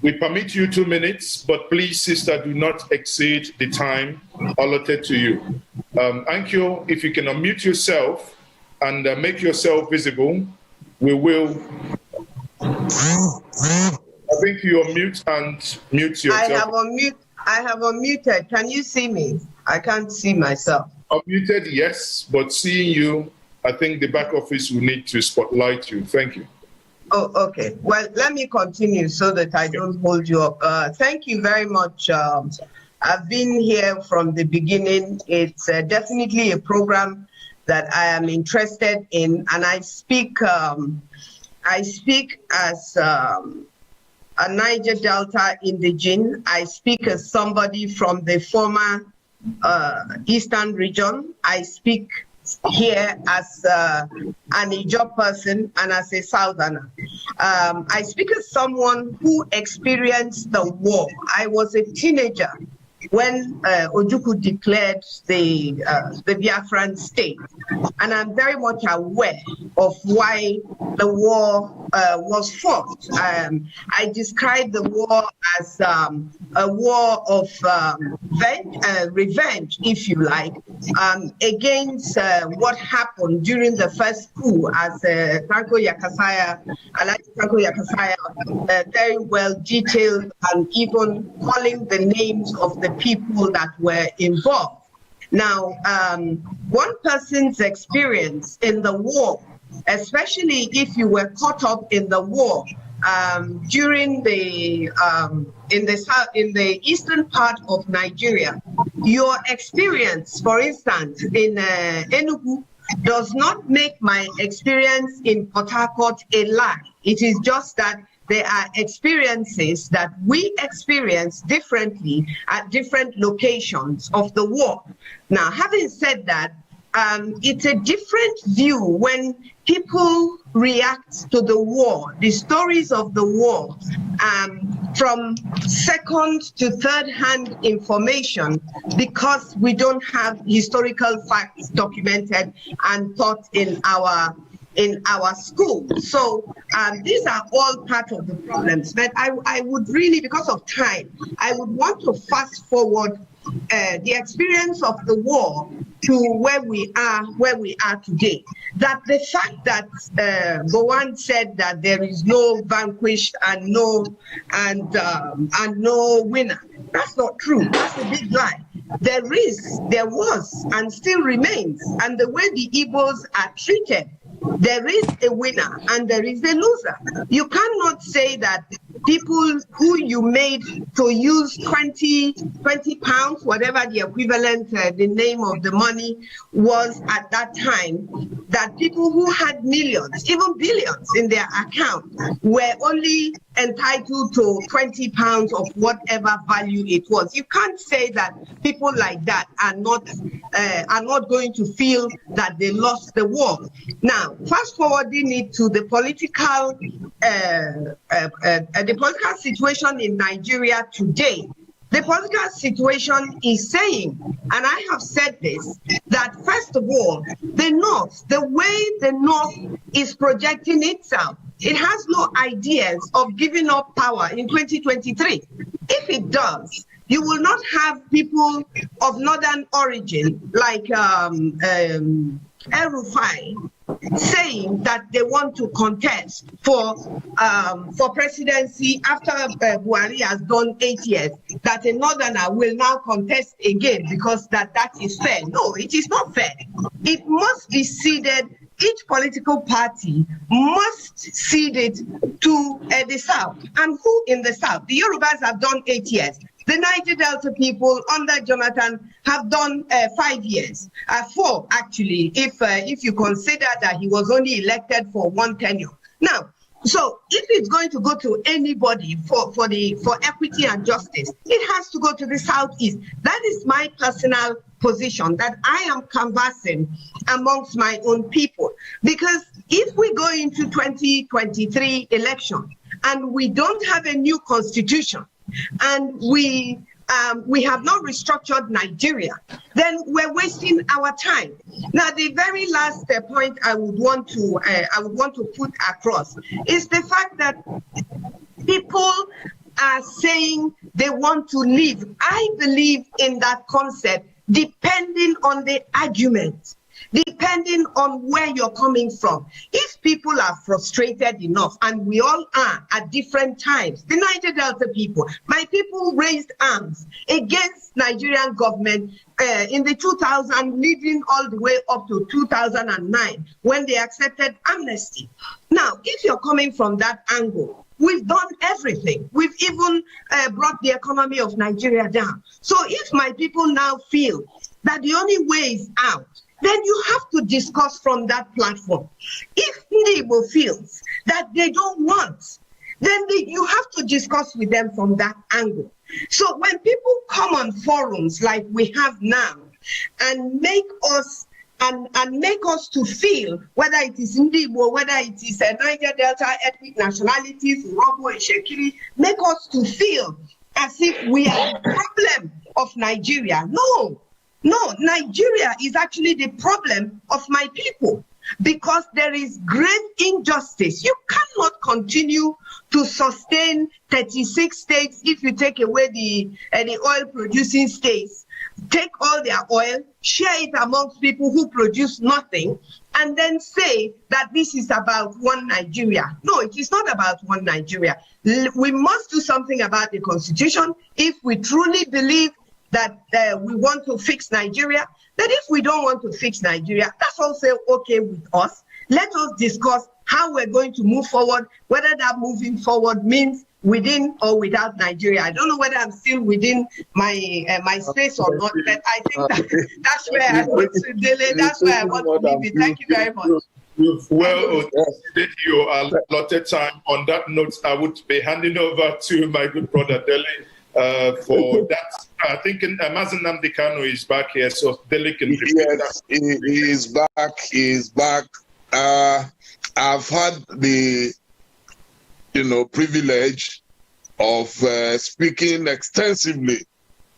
[SPEAKER 5] We permit you 2 minutes, but please, sister, do not exceed the time allotted to you. Ankyo, if you can unmute yourself and make yourself visible, we will. I think you unmute and mute yourself.
[SPEAKER 18] I have unmuted. Can you see me? I can't see myself.
[SPEAKER 5] Unmuted, yes, but seeing you, I think the back office will need to spotlight you. Thank you.
[SPEAKER 18] Oh, okay. Well, let me continue so that I don't hold you up. Thank you very much. I've been here from the beginning. It's definitely a program that I am interested in, and I speak as a Niger Delta indigene. I speak as somebody from the former Eastern region. I speak here as an Ijaw person and as a Southerner. I speak as someone who experienced the war. I was a teenager when Ojukwu declared the Biafran state. And I'm very much aware of why the war was fought. I describe the war as a war of revenge, if you like, against what happened during the first coup, as Tanko Yakasaya very well detailed, and even calling the names of the people that were involved. Now, one person's experience in the war, especially if you were caught up in the war during the in the eastern part of Nigeria, your experience, for instance, in Enugu, does not make my experience in Port Harcourt a lie. It is just that there are experiences that we experience differently at different locations of the war. Now, having said that, it's a different view when people react to the war, the stories of the war, from second to third-hand information, because we don't have historical facts documented and taught in our school. So these are all part of the problems. But I would really, because of time, I would want to fast forward the experience of the war to where we are today. That the fact that Bowen said that there is no vanquished and no winner, that's not true. That's a big lie. There was, and still remains, and the way the Igbos are treated, there is a winner and there is a loser. You cannot say that people who you made to use 20 pounds, whatever the equivalent, the name of the money was at that time, that people who had millions, even billions in their account, were only entitled to 20 pounds of whatever value it was. You can't say that people like that are not going to feel that they lost the war. Now, fast forwarding it to the political situation in Nigeria today. The political situation is saying, and I have said this, that first of all, the North, the way the North is projecting itself it has no ideas of giving up power in 2023. If it does, you will not have people of northern origin like El-Rufai saying that they want to contest for presidency after Buhari has done 8 years, that a northerner will now contest again because that is fair. No, it is not fair. It must be ceded. Each political party must cede it to the South. And who in the South? The Yorubas have done 8 years. The Niger Delta people under Jonathan have done 5 years, 4 actually, if you consider that he was only elected for 1 tenure. Now, so if it's going to go to anybody for equity and justice, it has to go to the Southeast. That is my personal position that I am canvassing amongst my own people. Because if we go into 2023 election and we don't have a new constitution, and we have not restructured Nigeria, then we're wasting our time. Now, the very last point I would want to put across is the fact that people are saying they want to leave. I believe in that concept, depending on the argument, depending on where you're coming from. If people are frustrated enough, and we all are at different times, the Niger Delta people, my people raised arms against Nigerian government in the 2000, leading all the way up to 2009, when they accepted amnesty. Now, if you're coming from that angle, we've done everything. We've even brought the economy of Nigeria down. So if my people now feel that the only way is out, then you have to discuss from that platform. If Igbo feels that they don't want, then you have to discuss with them from that angle. So when people come on forums like we have now and make us to feel, whether it is Igbo, whether it is Niger Delta ethnic nationalities, Robo and Shekiri, make us to feel as if we are the problem of Nigeria. No, Nigeria is actually the problem of my people, because there is great injustice. You cannot continue to sustain 36 states if you take away the oil producing states, take all their oil, share it amongst people who produce nothing, and then say that this is about one Nigeria. No, it is not about one Nigeria. We must do something about the constitution if we truly believe that we want to fix Nigeria. That if we don't want to fix Nigeria, that's also okay with us. Let us discuss how we're going to move forward, whether that moving forward means within or without Nigeria. I don't know whether I'm still within my space or not, but I think that's where I want to delay. That's where I want to leave it. Thank you very much.
[SPEAKER 5] You've well exceeded your allotted time. On that note, I would be handing over to my good brother Dele for that. I think Mazi Nnamdi Kanu is back here, so Dele can repeat that.
[SPEAKER 6] He is back. He is back. I've had the privilege of speaking extensively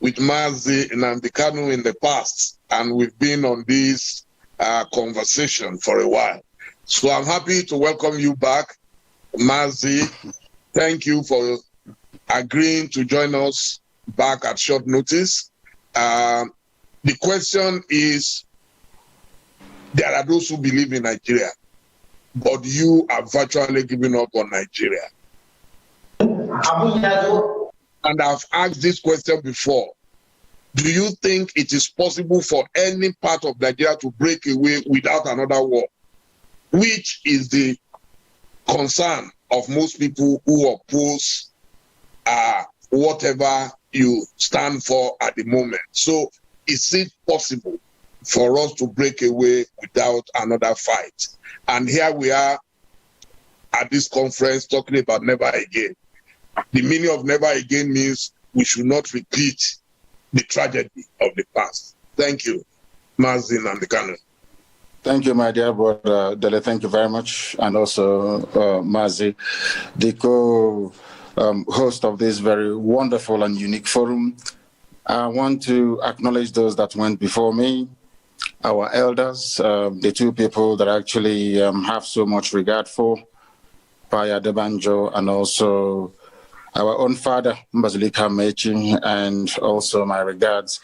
[SPEAKER 6] with Mazi Nnamdi Kanu in the past, and we've been on this conversation for a while. So I'm happy to welcome you back, Mazi. Thank you for agreeing to join us back at short notice. The question is, there are those who believe in Nigeria, but you are virtually giving up on Nigeria. And I've asked this question before. Do you think it is possible for any part of Nigeria to break away without another war? Which is the concern of most people who oppose whatever you stand for at the moment. So is it possible for us to break away without another fight? And here we are at this conference talking about never again. The meaning of never again means we should not repeat the tragedy of the past. Thank you, Mazi Nnamdi Kanu.
[SPEAKER 19] Thank you, my dear brother Dele. Thank you very much. And also Mazi, the co-host of this very wonderful and unique forum. I want to acknowledge those that went before me, our elders, the two people that I actually have so much regard for. Paya Debanjo, and also our own father, Mbazilika Mechi, and also my regards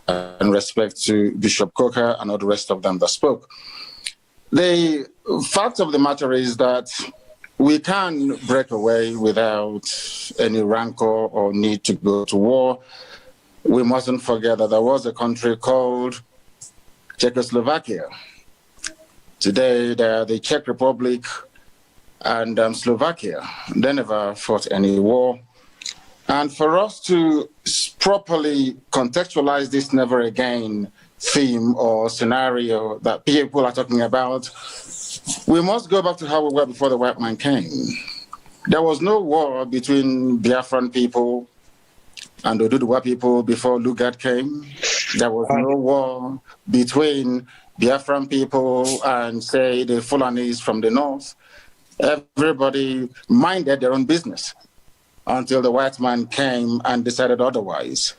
[SPEAKER 19] and respect to Bishop Coker and all the rest of them that spoke. The fact of the matter is that we can break away without any rancor or need to go to war. We mustn't forget that there was a country called Czechoslovakia. Today, they're the Czech Republic and Slovakia. They never fought any war. And for us to properly contextualize this never again theme or scenario that people are talking about, we must go back to how we were before the white man came. There was no war between Biafran people and the Oduduwa people before Lugard came. There was no war between Biafran people and, say, the Fulanis from the north. Everybody minded their own business until the white man came and decided otherwise.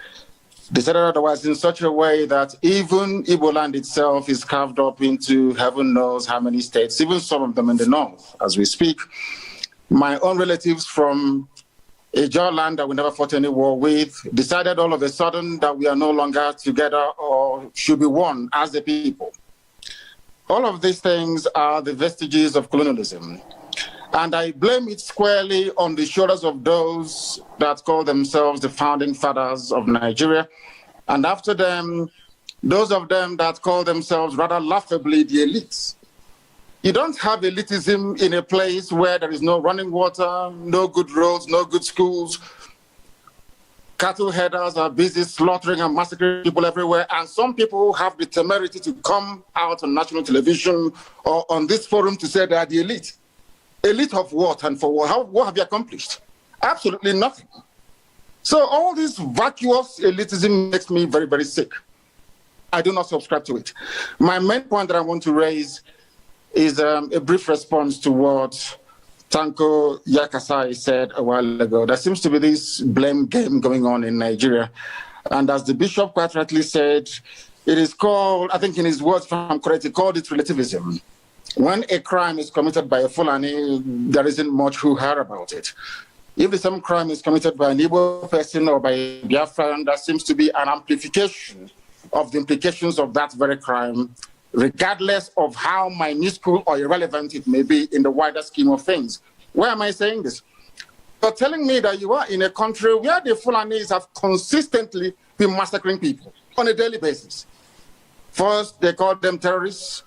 [SPEAKER 19] Decided otherwise in such a way that even Igbo land itself is carved up into heaven knows how many states, even some of them in the north, as we speak. My own relatives from a Jaw land that we never fought any war with decided all of a sudden that we are no longer together or should be one as a people. All of these things are the vestiges of colonialism. And I blame it squarely on the shoulders of those that call themselves the founding fathers of Nigeria. And after them, those of them that call themselves rather laughably the elites. You don't have elitism in a place where there is no running water, no good roads, no good schools. Cattle headers are busy slaughtering and massacring people everywhere. And some people have the temerity to come out on national television or on this forum to say they are the elite. Elite of what and for what? What have you accomplished? Absolutely nothing. So all this vacuous elitism makes me very, very sick. I do not subscribe to it. My main point that I want to raise is a brief response to what Tanko Yakasai said a while ago. There seems to be this blame game going on in Nigeria. And as the bishop quite rightly said, it is called, I think in his words, if I'm correct, he called it relativism. When a crime is committed by a Fulani, there isn't much hoo-ha about it. If the same crime is committed by an Igbo person or by a Biafran, there seems to be an amplification of the implications of that very crime, regardless of how minuscule or irrelevant it may be in the wider scheme of things. Why am I saying this? You're telling me that you are in a country where the Fulanis have consistently been massacring people on a daily basis. First, they called them terrorists.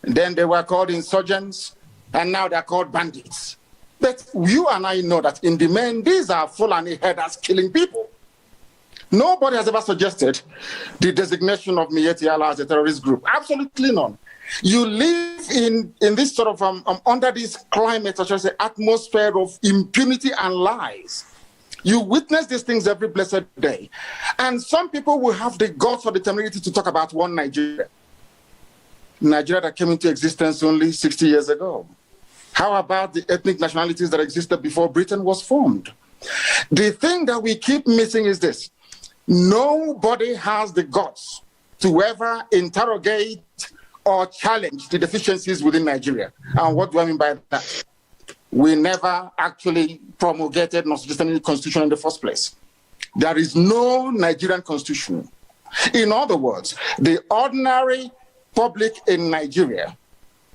[SPEAKER 19] Then they were called insurgents, and now they're called bandits. But you and I know that in the main, these are Fulani headers killing people. Nobody has ever suggested the designation of Miyetti Allah as a terrorist group. Absolutely none. You live in this sort of, under this climate, such as an atmosphere of impunity and lies. You witness these things every blessed day. And some people will have the guts or the temerity to talk about one Nigeria. Nigeria that came into existence only 60 years ago. How about the ethnic nationalities that existed before Britain was formed? The thing that we keep missing is this. Nobody has the guts to ever interrogate or challenge the deficiencies within Nigeria. And what do I mean by that? We never actually promulgated nor suggested any constitution in the first place. There is no Nigerian constitution. In other words, the ordinary public in Nigeria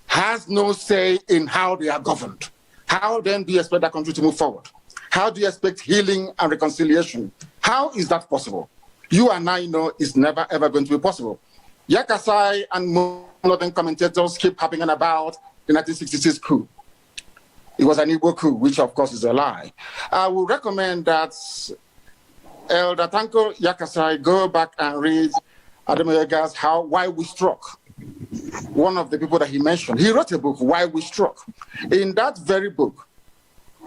[SPEAKER 19] has no say in how they are governed. How then do you expect that country to move forward? How do you expect healing and reconciliation? How is that possible? You and I know it's never ever going to be possible. Yakasai and modern commentators keep harping about the 1966 coup. It was an Igbo coup, which of course is a lie. I would recommend that Elder Tanko Yakasai go back and read Ademoyega's Why We Struck. One of the people that he mentioned, he wrote a book, Why We Struck. In that very book,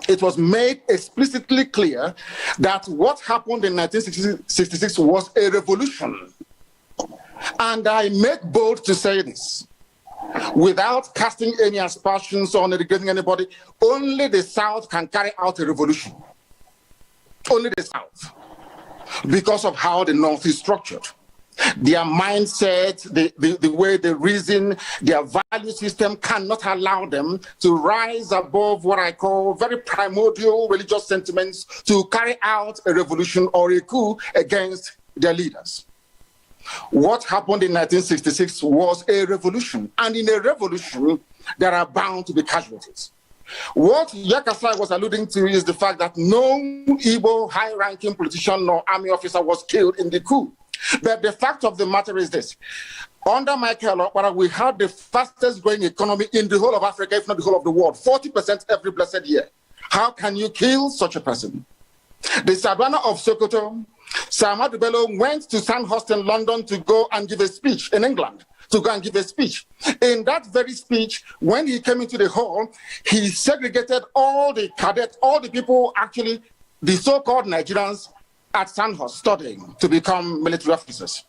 [SPEAKER 19] it was made explicitly clear that what happened in 1966 was a revolution. And I make bold to say this, without casting any aspersions or degrading anybody, only the South can carry out a revolution. Only the South. Because of how the North is structured. Their mindset, the way they reason, their value system cannot allow them to rise above what I call very primordial religious sentiments to carry out a revolution or a coup against their leaders. What happened in 1966 was a revolution, and in a revolution, there are bound to be casualties. What Yakasai was alluding to is the fact that no Igbo high-ranking politician nor army officer was killed in the coup. But the fact of the matter is this. Under Michael Okpara, we had the fastest growing economy in the whole of Africa, if not the whole of the world, 40% every blessed year. How can you kill such a person? The Savannah of Sokoto, Sir Ahmadu Bello went to Sandhurst in London to go and give a speech in England. In that very speech, when he came into the hall, he segregated all the cadets, all the people, actually, the so-called Nigerians at Sandhurst studying to become military officers.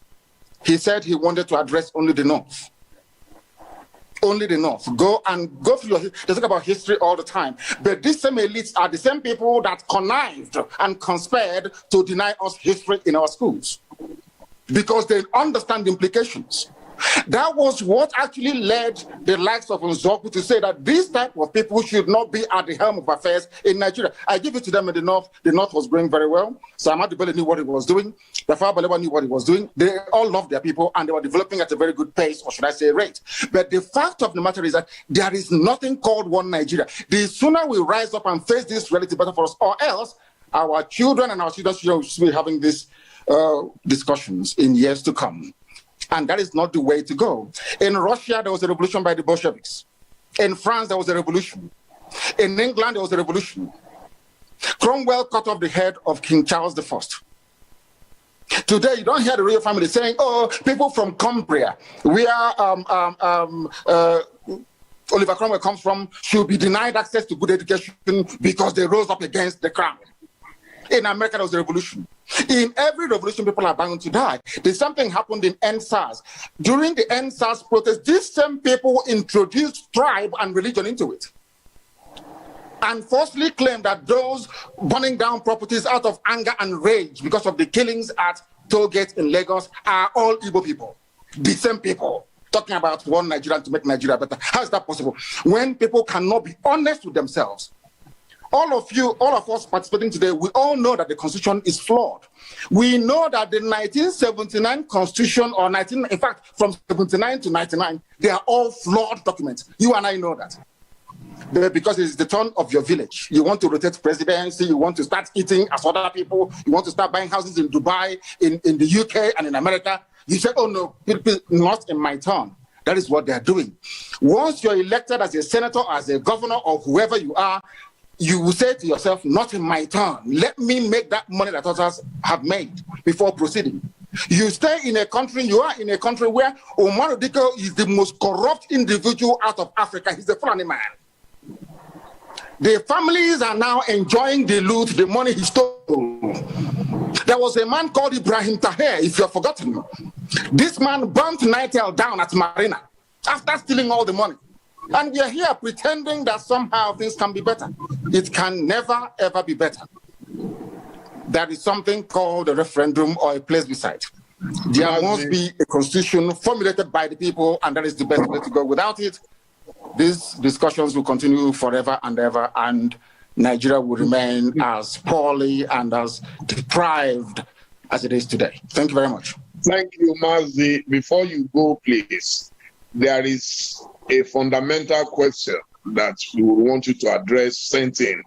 [SPEAKER 19] He said he wanted to address only the North. Only the North. Go through they talk about history all the time. But these same elites are the same people that connived and conspired to deny us history in our schools because they understand the implications. That was what actually led the likes of Nzoku to say that this type of people should not be at the helm of affairs in Nigeria. I give it to them in the North. The North was growing very well. So Ahmadu Bello knew what he was doing. The Tafawa Balewa knew what he was doing. They all loved their people, and they were developing at a very good pace, or should I say rate. But the fact of the matter is that there is nothing called one Nigeria. The sooner we rise up and face this reality, better for us, or else our children and our children will be having these discussions in years to come. And that is not the way to go. In Russia, there was a revolution by the Bolsheviks. In France, there was a revolution. In England, there was a revolution. Cromwell cut off the head of King Charles I. Today, you don't hear the royal family saying, oh, people from Cumbria, where Oliver Cromwell comes from, should be denied access to good education because they rose up against the crown. In America, there was a revolution. In every revolution, people are bound to die. There's something happened in NSAS. During the NSAS protest, these same people introduced tribe and religion into it, and falsely claimed that those burning down properties out of anger and rage because of the killings at toll gates in Lagos are all Igbo people. The same people talking about one Nigeria to make Nigeria better. How is that possible? When people cannot be honest with themselves. All of us participating today, we all know that the Constitution is flawed. We know that the 1979 Constitution, in fact, from 79 to 99, they are all flawed documents. You and I know that. Because it's the turn of your village. You want to rotate presidency, you want to start eating as other people, you want to start buying houses in Dubai, in the UK, and in America. You say, oh no, not in my turn. That is what they're doing. Once you're elected as a senator, as a governor, or whoever you are, you will say to yourself, not in my turn. Let me make that money that others have made before proceeding. You stay in a country, you are in a country where Omar Diko is the most corrupt individual out of Africa. He's a Fulani man. The families are now enjoying the loot, the money he stole. There was a man called Ibrahim Taher, if you have forgotten. This man burnt Nitel down at Marina after stealing all the money. And we are here pretending that somehow things can be better. It can never, ever be better. There is something called a referendum or a place beside. There must be a constitution formulated by the people, and that is the best way to go. Without it, these discussions will continue forever and ever, and Nigeria will remain as poorly and as deprived as it is today. Thank you very much.
[SPEAKER 6] Thank you, Mazi. Before you go, please, there is a fundamental question that we would want you to address, Sentin,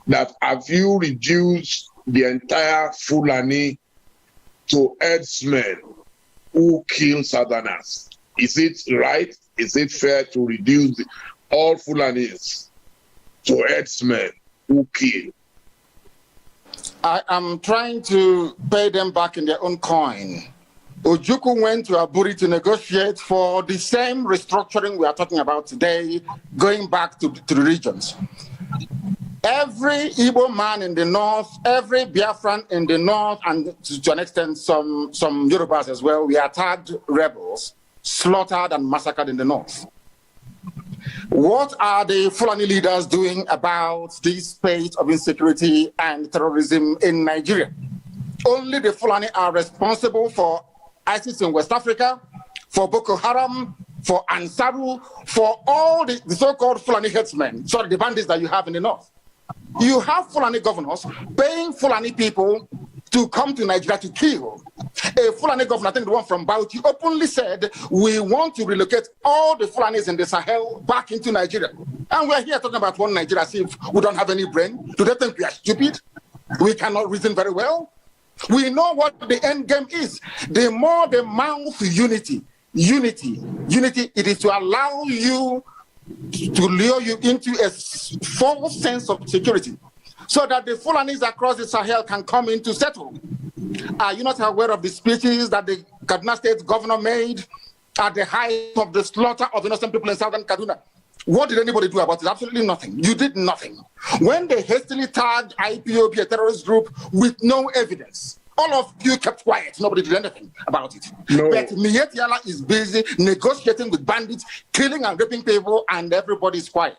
[SPEAKER 6] that have you reduced the entire Fulani to herdsmen who kill Southerners? Is it right? Is it fair to reduce all Fulanis to herdsmen who kill?
[SPEAKER 19] I am trying to pay them back in their own coin. Ojukwu went to Aburi to negotiate for the same restructuring we are talking about today, going back to the regions. Every Igbo man in the north, every Biafran in the north, and to an extent some Yorubas as well, we are tagged rebels, slaughtered and massacred in the north. What are the Fulani leaders doing about this spate of insecurity and terrorism in Nigeria? Only the Fulani are responsible for
[SPEAKER 20] ISIS in West Africa, for Boko Haram, for Ansaru, for all the so-called Fulani headsmen, sorry, the bandits that you have in the north. You have Fulani governors paying Fulani people to come to Nigeria to kill. A Fulani governor, I think the one from Bauchi, openly said, we want to relocate all the Fulanis in the Sahel back into Nigeria. And we're here talking about one Nigeria as if we don't have any brain. Do they think we are stupid? We cannot reason very well? We know what the end game is. The more they mouth unity, it is to allow you, to lure you into a false sense of security, so that the Fulanis across the Sahel can come in to settle. Are you not aware of the speeches that the Kaduna State governor made at the height of the slaughter of innocent people in southern Kaduna? What did anybody do about it? Absolutely nothing. You did nothing. When they hastily tagged IPOB, a terrorist group, with no evidence, all of you kept quiet. Nobody did anything about it. No. But Miet Yala is busy negotiating with bandits, killing and raping people, and everybody is quiet.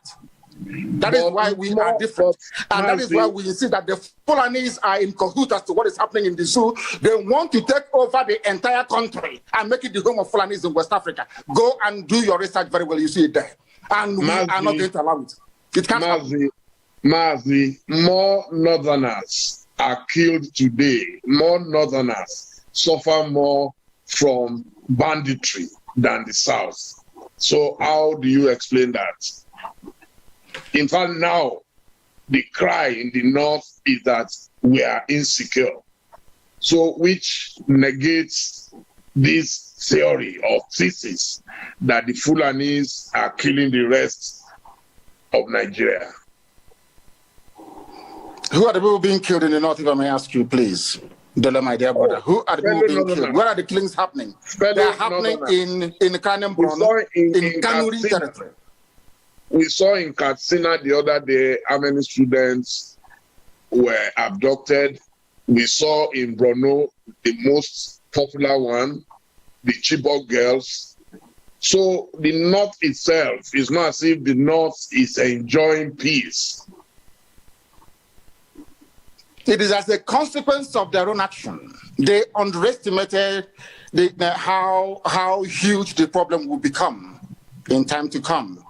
[SPEAKER 20] That is why we are different. And that is why we insist that the Fulanis are in cahoots as to what is happening in the zoo. They want to take over the entire country and make it the home of Fulanis in West Africa. Go and do your research very well. You see it there. And we are not going to allow it. It can't happen.
[SPEAKER 6] Mazi, more northerners are killed today. More northerners suffer more from banditry than the south. So how do you explain that? In fact, now the cry in the north is that we are insecure. So which negates this theory or thesis that the Fulanis are killing the rest of Nigeria.
[SPEAKER 20] Who are the people being killed in the north, if I may ask you, please? Dele, my dear brother. Who are the people being killed? Where are the killings happening? They are happening in Kanem Brono, in Kanuri territory.
[SPEAKER 6] We saw in Katsina the other day how many students were abducted. We saw in Brono the most popular one, the Chibok girls. So the North itself is not as if the North is enjoying peace.
[SPEAKER 20] It is as a consequence of their own action. They underestimated how huge the problem will become in time to come.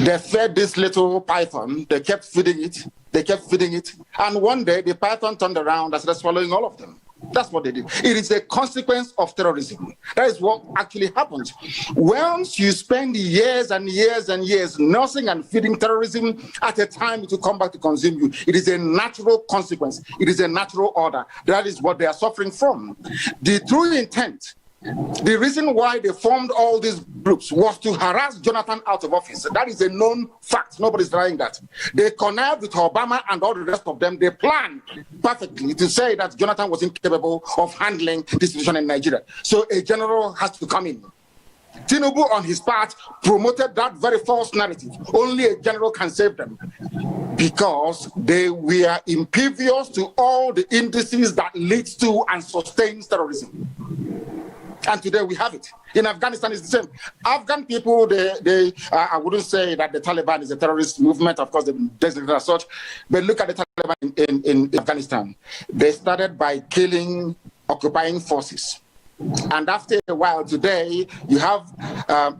[SPEAKER 20] They fed this little python, they kept feeding it, and one day the python turned around and started swallowing all of them. That's what they did. It is a consequence of terrorism. That is what actually happens. Once you spend years and years and years nursing and feeding terrorism, at a time it will come back to consume you. It is a natural consequence. It is a natural order. That is what they are suffering from. The true intent, the reason why they formed all these groups was to harass Jonathan out of office. That is a known fact. Nobody's denying that. They connived with Obama and all the rest of them. They planned perfectly to say that Jonathan was incapable of handling the situation in Nigeria. So a general has to come in. Tinubu, on his part, promoted that very false narrative. Only a general can save them, because they were impervious to all the indices that leads to and sustains terrorism. And today we have it. In Afghanistan, it's the same. Afghan people, I wouldn't say that the Taliban is a terrorist movement. Of course, they designate as such. But look at the Taliban in Afghanistan. They started by killing occupying forces. And after a while today, you have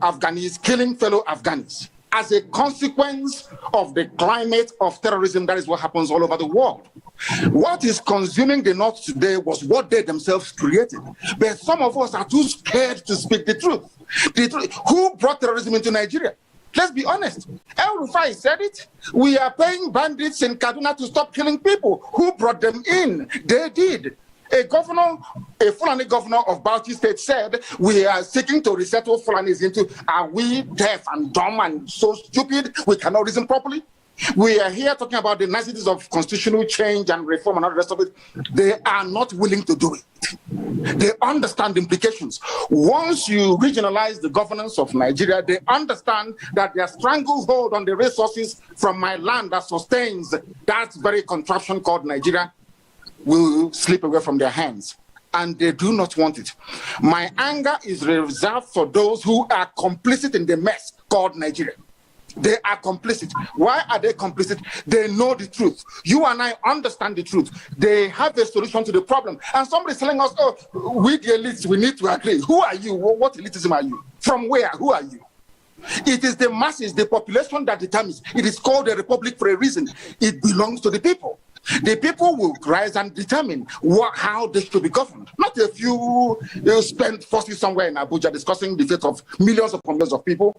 [SPEAKER 20] Afghanis killing fellow Afghans. As a consequence of the climate of terrorism, that is what happens all over the world. What is consuming the North today was what they themselves created. But some of us are too scared to speak the truth. Who brought terrorism into Nigeria? Let's be honest. El Rufai said it. We are paying bandits in Kaduna to stop killing people. Who brought them in? They did. A Fulani governor of Bauchi State said, we are seeking to resettle Fulanis into, are we deaf and dumb and so stupid we cannot reason properly? We are here talking about the niceties of constitutional change and reform and all the rest of it. They are not willing to do it. They understand the implications. Once you regionalize the governance of Nigeria, they understand that their stranglehold on the resources from my land that sustains that very contraption called Nigeria will slip away from their hands, and they do not want it. My anger is reserved for those who are complicit in the mess called Nigeria. They are complicit. Why are they complicit? They know the truth. You and I understand the truth. They have a solution to the problem. And somebody's telling us, oh, we the elites, we need to agree. Who are you? What elitism are you? From where? Who are you? It is the masses, the population that determines. It is called a republic for a reason. It belongs to the people. The people will rise and determine how they should be governed. Not a few spent forces somewhere in Abuja discussing the fate of millions upon millions of people.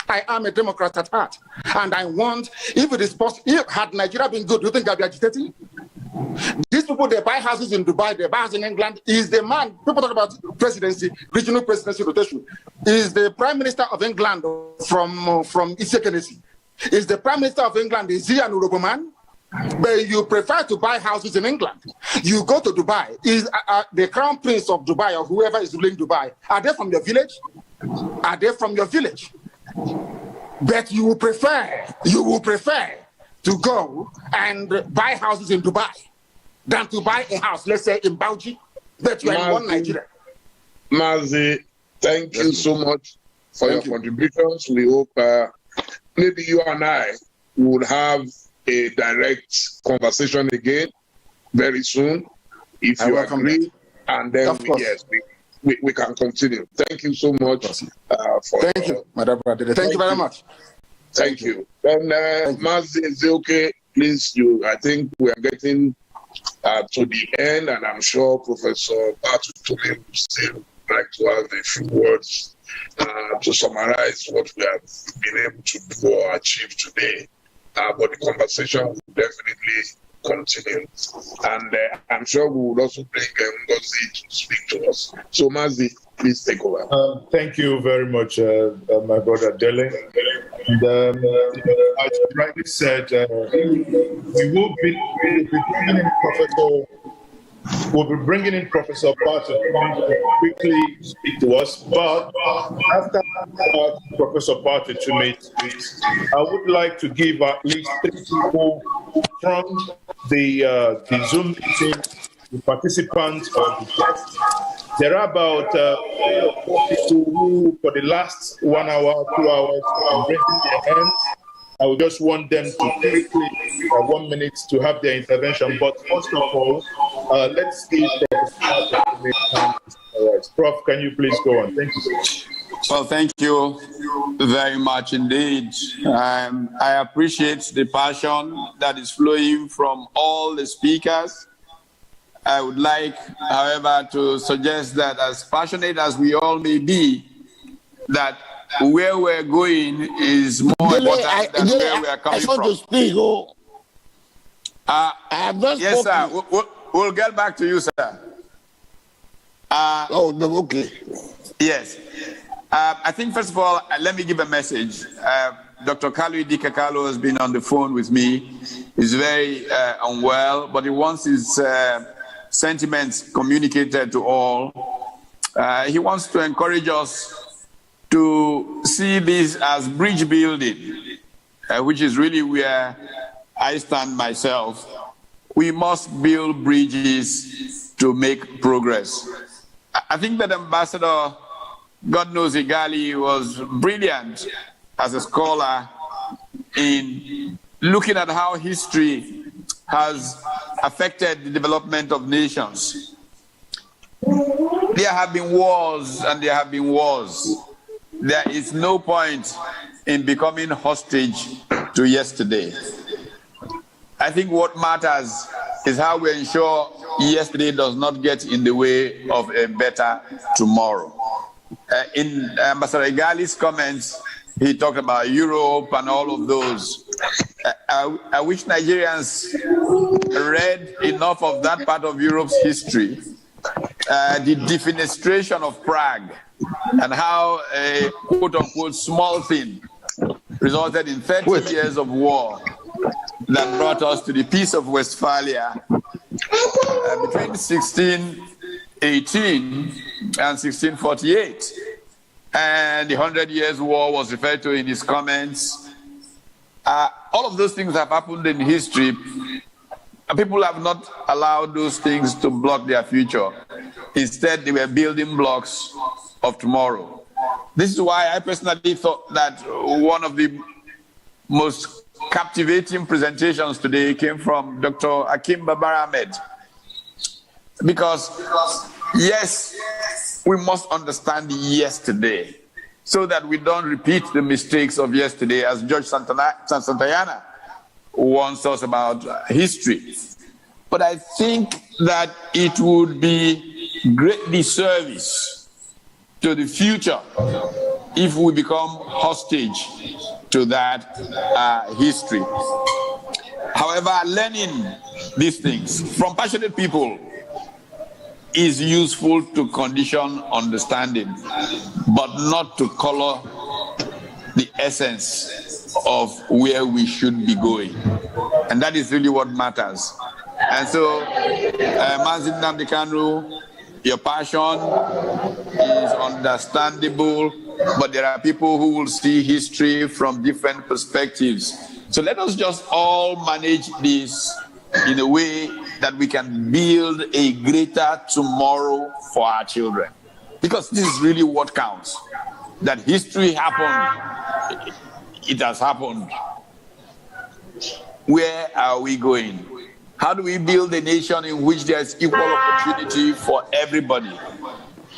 [SPEAKER 20] I am a Democrat at heart, and I want, if it is possible, had Nigeria been good, do you think I'd be agitating? These people, they buy houses in Dubai, they buy houses in England. Is the man, people talk about presidency, regional presidency rotation. Is the Prime Minister of England from Secession? Is the Prime Minister of England, is he an Urobo man? But you prefer to buy houses in England. You go to Dubai. Is the Crown Prince of Dubai or whoever is ruling Dubai, are they from your village? Are they from your village? But you will prefer to go and buy houses in Dubai than to buy a house, let's say in Bauchi, that you are in one Nigeria.
[SPEAKER 6] Mazi, thank you so much for your contributions. We hope maybe you and I would have a direct conversation again very soon, if you agree, and then we can continue. Thank you so much.
[SPEAKER 20] Thank you, Madam President. Thank you very much.
[SPEAKER 6] Thank you. And Mazi, is it okay? Please, I think we are getting to the end, and I'm sure Professor Batutume will still like to have a few words to summarize what we have been able to do or achieve today. But the conversation will definitely continue. And I'm sure we will also bring Ngozi to speak to us. So, Mazi, please take over.
[SPEAKER 5] Thank you very much, my brother Dele. And as you rightly said, we will be bringing in Professor Parton to quickly speak to us. But after Professor Parton to meet, I would like to give at least 3 people from the Zoom meeting, the participants or the guests. There are about 3 or 4 people who, for the last 1 hour, 2 hours, are raising their hands. I would just want them to quickly, 1 minute, to have their intervention. But first of all, let's give Professor to make comments. All right, Prof, can you please go on? Thank you.
[SPEAKER 7] Well, thank you very much indeed. I appreciate the passion that is flowing from all the speakers. I would like, however, to suggest that as passionate as we all may be, that where we're going is more important than where we are coming from. I want to speak. I have not spoken. Yes, sir. We'll get back to you, sir.
[SPEAKER 8] Okay.
[SPEAKER 7] Yes. I think, first of all, let me give a message. Dr. Kalu Idika-Kalu has been on the phone with me. He's very unwell, but he wants his sentiments communicated to all. He wants to encourage us to see this as bridge building, which is really where I stand myself. We must build bridges to make progress. I think that Ambassador, God knows Igali, was brilliant as a scholar in looking at how history has affected the development of nations. There have been wars and there have been wars. There is no point in becoming hostage to yesterday. I think what matters is how we ensure yesterday does not get in the way of a better tomorrow. In Ambassador Igali's comments, he talked about Europe and all of those. I wish Nigerians read enough of that part of Europe's history, the defenestration of Prague, and how a quote-unquote small thing resulted in 30 years of war that brought us to the Peace of Westphalia between 1618 and 1648. And the 100 Years' War was referred to in his comments. All of those things have happened in history. People have not allowed those things to block their future. Instead, they were building blocks of tomorrow. This is why I personally thought that one of the most captivating presentations today came from Dr. Hakim Babar Ahmed. Because, yes, we must understand yesterday so that we don't repeat the mistakes of yesterday, as George Santayana warns us about history. But I think that it would be great disservice to the future if we become hostage to that history. However, learning these things from passionate people is useful to condition understanding, but not to color the essence of where we should be going. And that is really what matters. And so, Mazi Nnamdi Kanu, your passion is understandable, but there are people who will see history from different perspectives. So let us just all manage this in a way that we can build a greater tomorrow for our children. Because this is really what counts. That history happened, it has happened. Where are we going? How do we build a nation in which there's equal opportunity for everybody?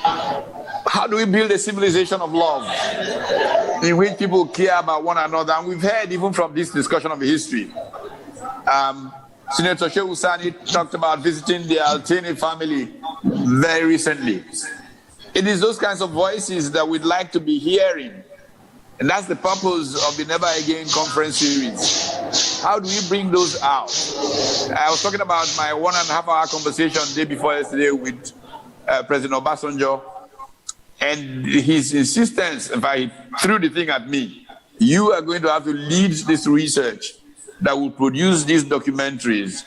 [SPEAKER 7] How do we build a civilization of love in which people care about one another? And we've heard even from this discussion of history. Senator Shehu Sani talked about visiting the Altini family very recently. It is those kinds of voices that we'd like to be hearing. And that's the purpose of the Never Again conference series. How do we bring those out? I was talking about my 1.5 hour conversation the day before yesterday with President Obasanjo, and his insistence, in fact, he threw the thing at me. You are going to have to lead this research that will produce these documentaries.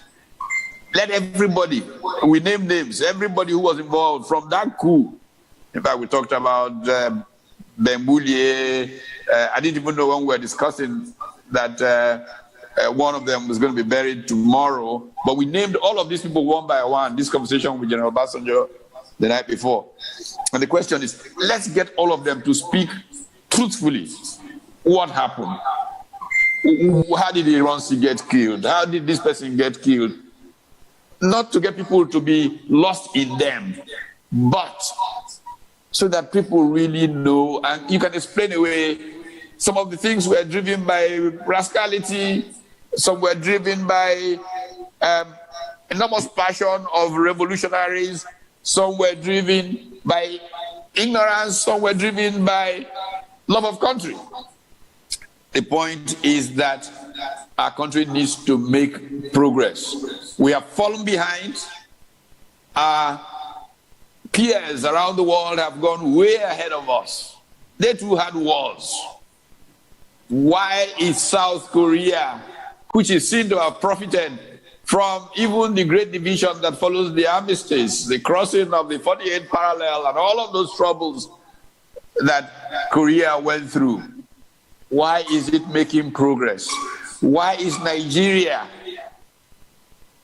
[SPEAKER 7] Let everybody, we name names, everybody who was involved from that coup. In fact, we talked about Bemboulier. I didn't even know when we were discussing that one of them was going to be buried tomorrow. But we named all of these people one by one, this conversation with General Obasanjo the night before. And the question is, let's get all of them to speak truthfully. What happened? How did Iransi get killed? How did this person get killed? Not to get people to be lost in them, but so that people really know, and you can explain away some of the things were driven by rascality, some were driven by enormous passion of revolutionaries, some were driven by ignorance, some were driven by love of country. The point is that our country needs to make progress. We have fallen behind. Our peers around the world have gone way ahead of us. They too had wars. Why is South Korea, which is seen to have profited from even the great division that follows the armistice, the crossing of the 48th parallel, and all of those troubles that Korea went through, why is it making progress? Why is Nigeria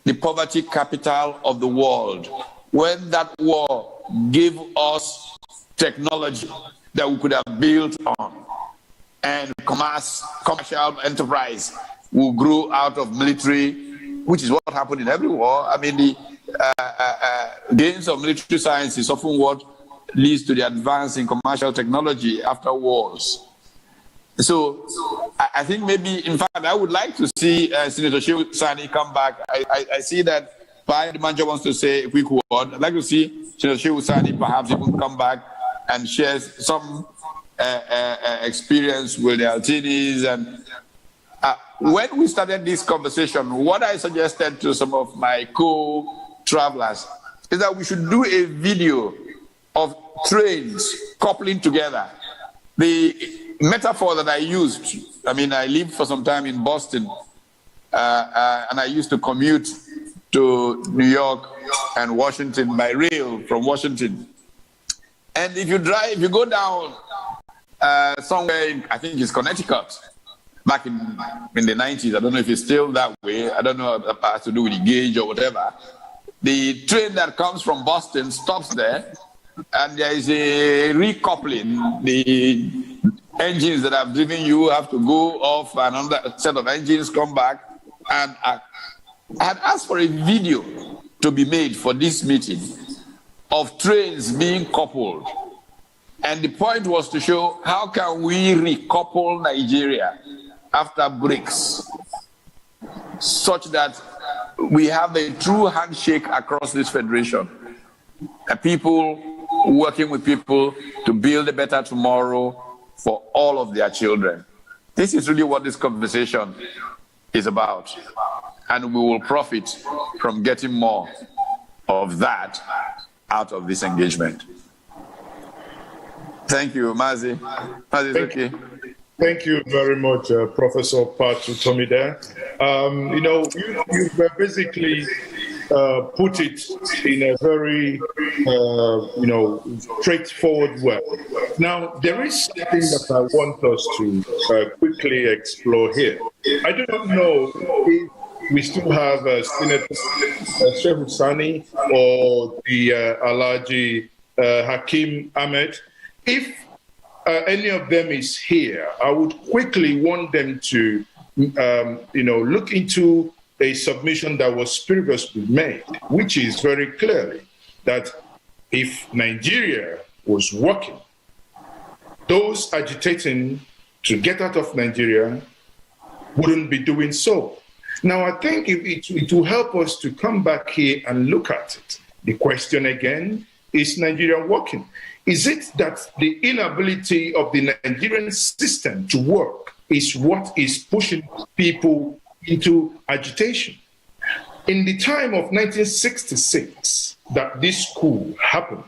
[SPEAKER 7] the poverty capital of the world when that war gave us technology that we could have built on, and commercial enterprise will grow out of military, which is what happened in every war. I mean, the gains of military science is often what leads to the advance in commercial technology after wars. So I think maybe, in fact, I would like to see Senator Shehu Sani come back. I see that Pai Manja wants to say a quick word. I'd like to see Senator Shehu Sani perhaps even come back and share some experience with the Altinis. And when we started this conversation, what I suggested to some of my co-travelers is that we should do a video of trains coupling together. The metaphor that I used, I mean, I lived for some time in Boston, and I used to commute to New York and Washington by rail from Washington. And if you drive, you go down somewhere in, I think it's Connecticut, back in the 90s. I don't know if it's still that way. I don't know if it has to do with the gauge or whatever. The train that comes from Boston stops there, and there is a recoupling. The engines that have driven you have to go off, another set of engines come back. And I had asked for a video to be made for this meeting of trains being coupled. And the point was to show how can we recouple Nigeria after BRICS, such that we have a true handshake across this federation. People working with people to build a better tomorrow for all of their children. This is really what this conversation is about. And we will profit from getting more of that out of this engagement. Thank you, Mazi. Mazi, okay.
[SPEAKER 5] Thank you very much, Professor Patu Tomide. You've basically put it in a very, straightforward way. Now, there is something that I want us to quickly explore here. I do not know if we still have Senator Shehu Sani or the Alhaji Hakeem Ahmed. If any of them is here, I would quickly want them to, look into a submission that was previously made, which is very clearly that if Nigeria was working, those agitating to get out of Nigeria wouldn't be doing so. Now, I think it will help us to come back here and look at it. The question again, is Nigeria working? Is it that the inability of the Nigerian system to work is what is pushing people into agitation? In the time of 1966, that this coup happened,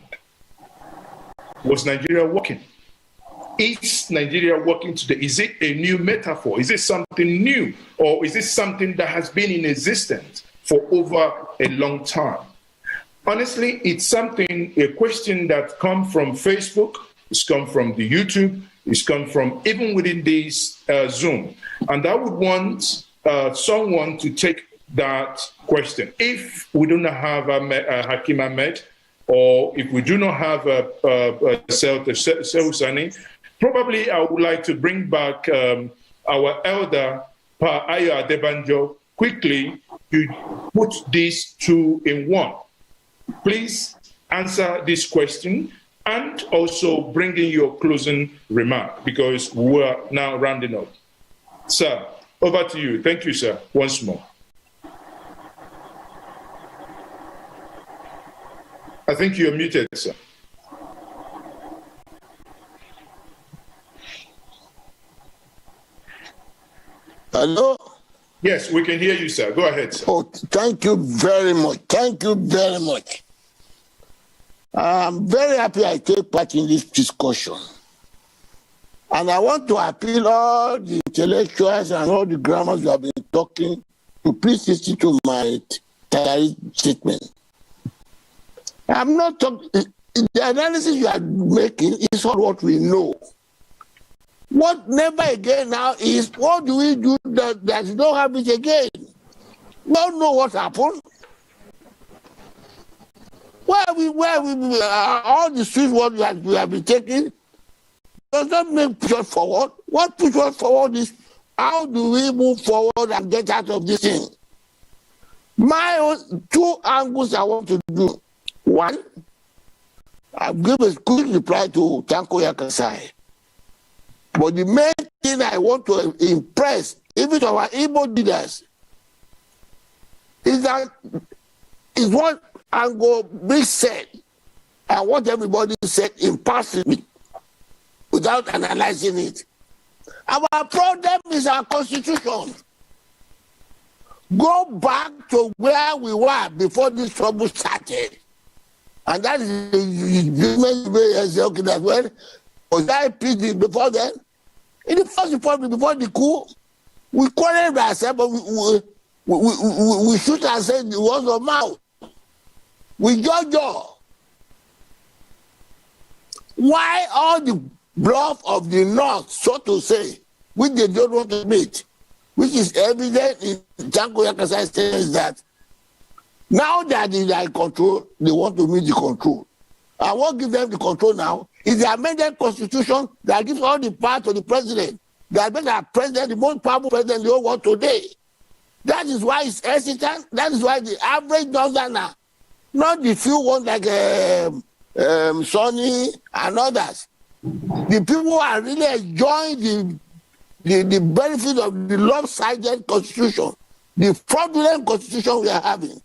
[SPEAKER 5] was Nigeria working? Is Nigeria working today? Is it a new metaphor? Is it something new? Or is it something that has been in existence for over a long time? Honestly, it's a question that comes from Facebook, it's come from the YouTube, it's come from even within this Zoom. And I would want someone to take that question. If we do not have Hakeem Ahmed, or if we do not have Shehu Sani, probably I would like to bring back our elder, Pa Ayo Adebanjo, quickly to put these two in one. Please answer this question and also bring in your closing remark, because we are now rounding up. Sir, over to you. Thank you, sir, once more. I think you're muted, sir.
[SPEAKER 8] Hello?
[SPEAKER 5] Yes, we can hear you, sir. Go ahead, sir.
[SPEAKER 8] Oh, thank you very much. Thank you very much. I'm very happy I take part in this discussion. And I want to appeal all the intellectuals and all the grammars who have been talking to please listen to my statement. I'm not talking, the analysis you are making is all what we know. What never again now is, what do we do that you don't have it again? We don't know what happened. Where we all the streets what we have been taking does not make push us forward. What push us forward is, how do we move forward and get out of this thing? My own two angles I want to do. One, I'll give a quick reply to Tanko Yakasai. But the main thing I want to impress, even to our Igbo leaders, is that is what Ango Big said, and what everybody said impulsively, without analyzing it. Our problem is our constitution. Go back to where we were before this trouble started. And that is the okay as well. Was I PD before then? In the first republic, before the coup, we quarreled ourselves, but we shoot ourselves in the words of mouth. We judge. Why all the bluff of the North, so to say, which they don't want to meet, which is evident in Tanko Yakasai says that now that they are in control, they want to meet the control. I won't give them the control now. It's the amended constitution that gives all the power to the president. That makes our president the most powerful president in the whole world today. That is why it's hesitant. That is why the average northerner, not the few ones like Sonny and others, the people who are really enjoying the benefit of the lopsided constitution, the fraudulent constitution we are having.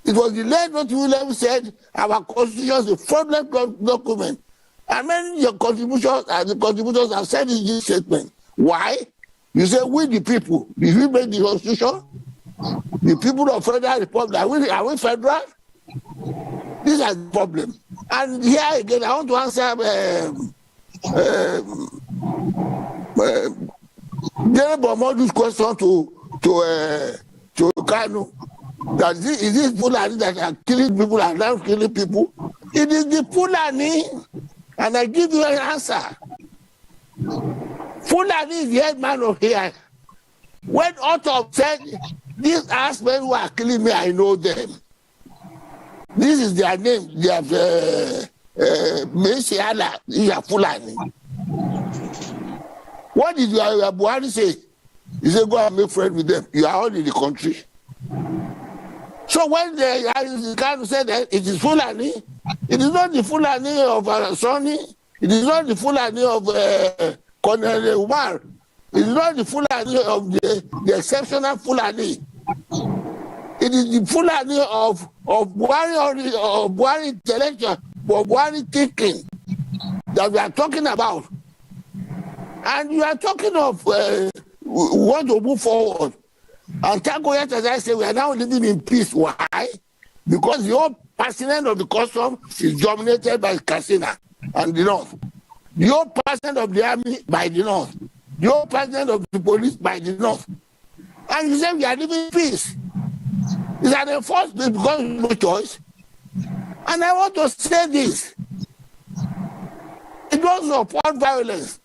[SPEAKER 8] It was the late Dr. Williams said our constitution is a fraudulent document. And many your contributors and the contributors have said in this statement. Why? You say we the people. Did we make the constitution? The people of Federal Republic, are we federal? This is the problem. And here again, I want to answer General Bomodu's question to Kanu. That is this Fulani that are killing people and now killing people? It is the Fulani, and I give you an answer. Fulani is the head man of here. When Otto said, these men who are killing me, I know them. This is their name. They have Mesiala, these are Fulani. What did your Buhari say? He said, go and make friends with them. You are all in the country. So when they kind of said that it is Fulani, it is not the Fulani of Sonny, it is not the Fulani of Colonel Umar, it is not the Fulani of the exceptional Fulani. It is the Fulani of Buhari intellectual, of Buhari thinking that we are talking about. And you are talking of want to move forward. And Tagoyat, as I say, we are now living in peace. Why? Because the whole president of the custom is dominated by Katsina and the North. The whole president of the army by the North. The whole president of the police by the North. And you say we are living in peace. It's an enforced peace because no choice. And I want to say this. It doesn't support violence.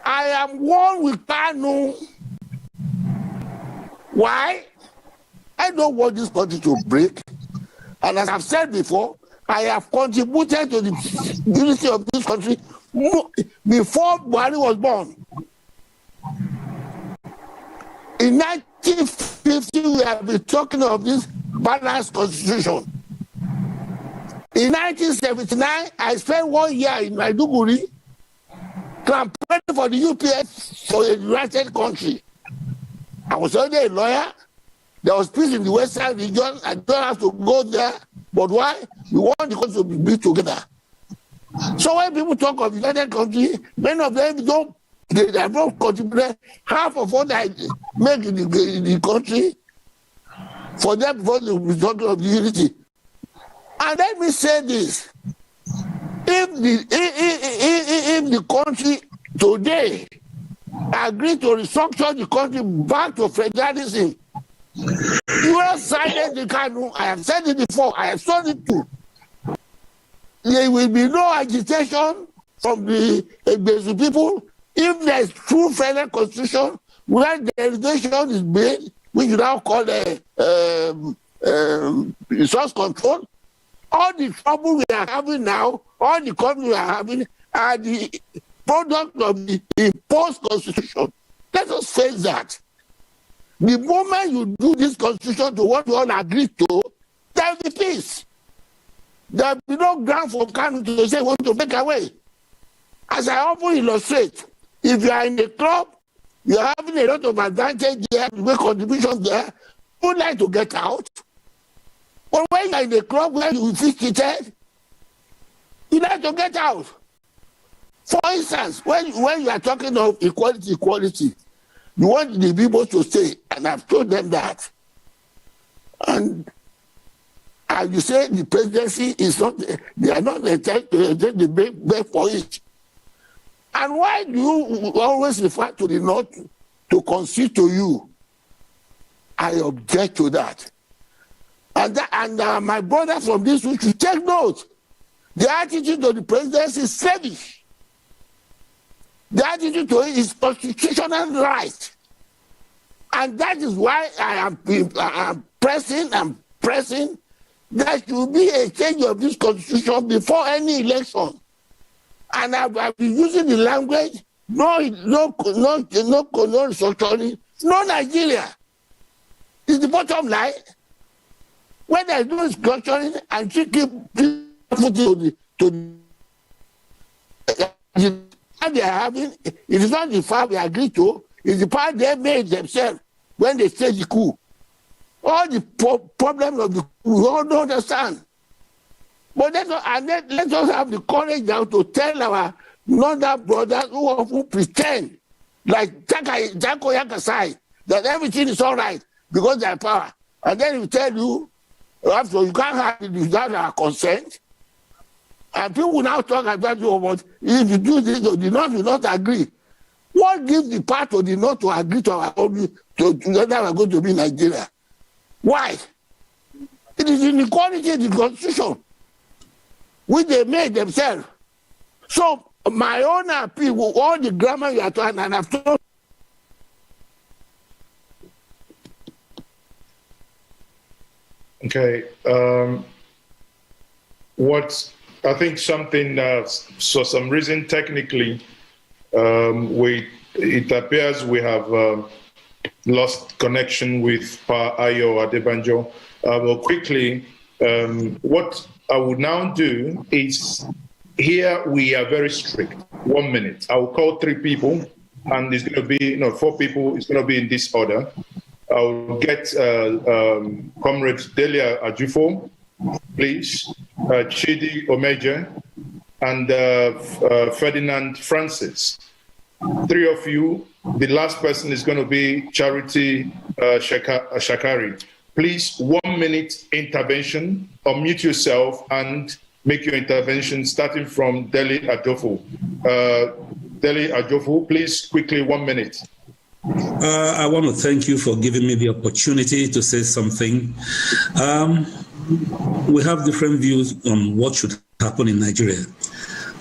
[SPEAKER 8] I am one with Kanu. Why? I don't want this country to break. And as I've said before, I have contributed to the unity of this country before Buhari was born. In 1950, we have been talking of this balanced constitution. In 1979, I spent 1 year in Maiduguri campaigning for the UPS for a united country. I was already a lawyer. There was peace in the Western region. I don't have to go there. But why? We want the country to be together. So when people talk of united country, many of them don't. They have not contributed half of what I make in the country for them before they be talking of the unity. And let me say this: if the country today agree to restructure the country back to federalism, you have cited the Kanu. I have said it before. I have said it too. There will be no agitation from the Egbesu people if there is true federal constitution where the delegation is made, which you now call resource control. All the trouble we are having now, all the problems we are having are the product of the imposed constitution. Let us face that. The moment you do this constitution to what we all agree to, there will be peace. There will be no ground for Kanu to say want to make away. As I often illustrate, if you are in a club, you are having a lot of advantage there, you make contributions there, you would like to get out. But when you are in a club where you feel cheated, you like to get out. For instance, when you are talking of equality, you want the people to stay, and I've told them that. And as you say, the presidency is not, they are not entitled to beg for it. And why do you always refer to the North to concede to you? I object to that. And my brother from this week should take note. The attitude of the presidency is slavish. The attitude to it is constitutional right. And that is why I am pressing there should be a change of this constitution before any election. And I've been using the language, no restructuring, no Nigeria. It's the bottom line. When there's no restructuring and she keep to they are having, it is not the power we agree to, it's the power they made themselves when they staged the coup. All the problems of the coup, we all don't understand. But let us have the courage now to tell our northern brothers who pretend, like Jacko Yakasai, that everything is all right because they have power. And then we tell you, after you can't have it without our consent. And people now talk about you about if you do this, the North will not agree. What gives the part of the North to agree to our own, to that we are going to be Nigeria? Why? It is inequality in the constitution, which they made themselves. So my own appeal, with all the grammar you are talking, and I've told.
[SPEAKER 5] Okay. I think something, for some reason, technically, it appears we have lost connection with Pa Ayo Adebanjo. Well, quickly, what I would now do is, here we are very strict. 1 minute. I will call 3 people, and it's going to be, 4 people. It's going to be in this order. I'll get Comrade Delia Ajufo, please, Chidi Omeje, and Ferdinand Francis. 3 of you. The last person is going to be Charity Shakari. Please, 1 minute intervention. Unmute yourself and make your intervention, starting from Deli Ajofo. Deli Ajofo, please, quickly, 1 minute.
[SPEAKER 21] I want to thank you for giving me the opportunity to say something. We have different views on what should happen in Nigeria.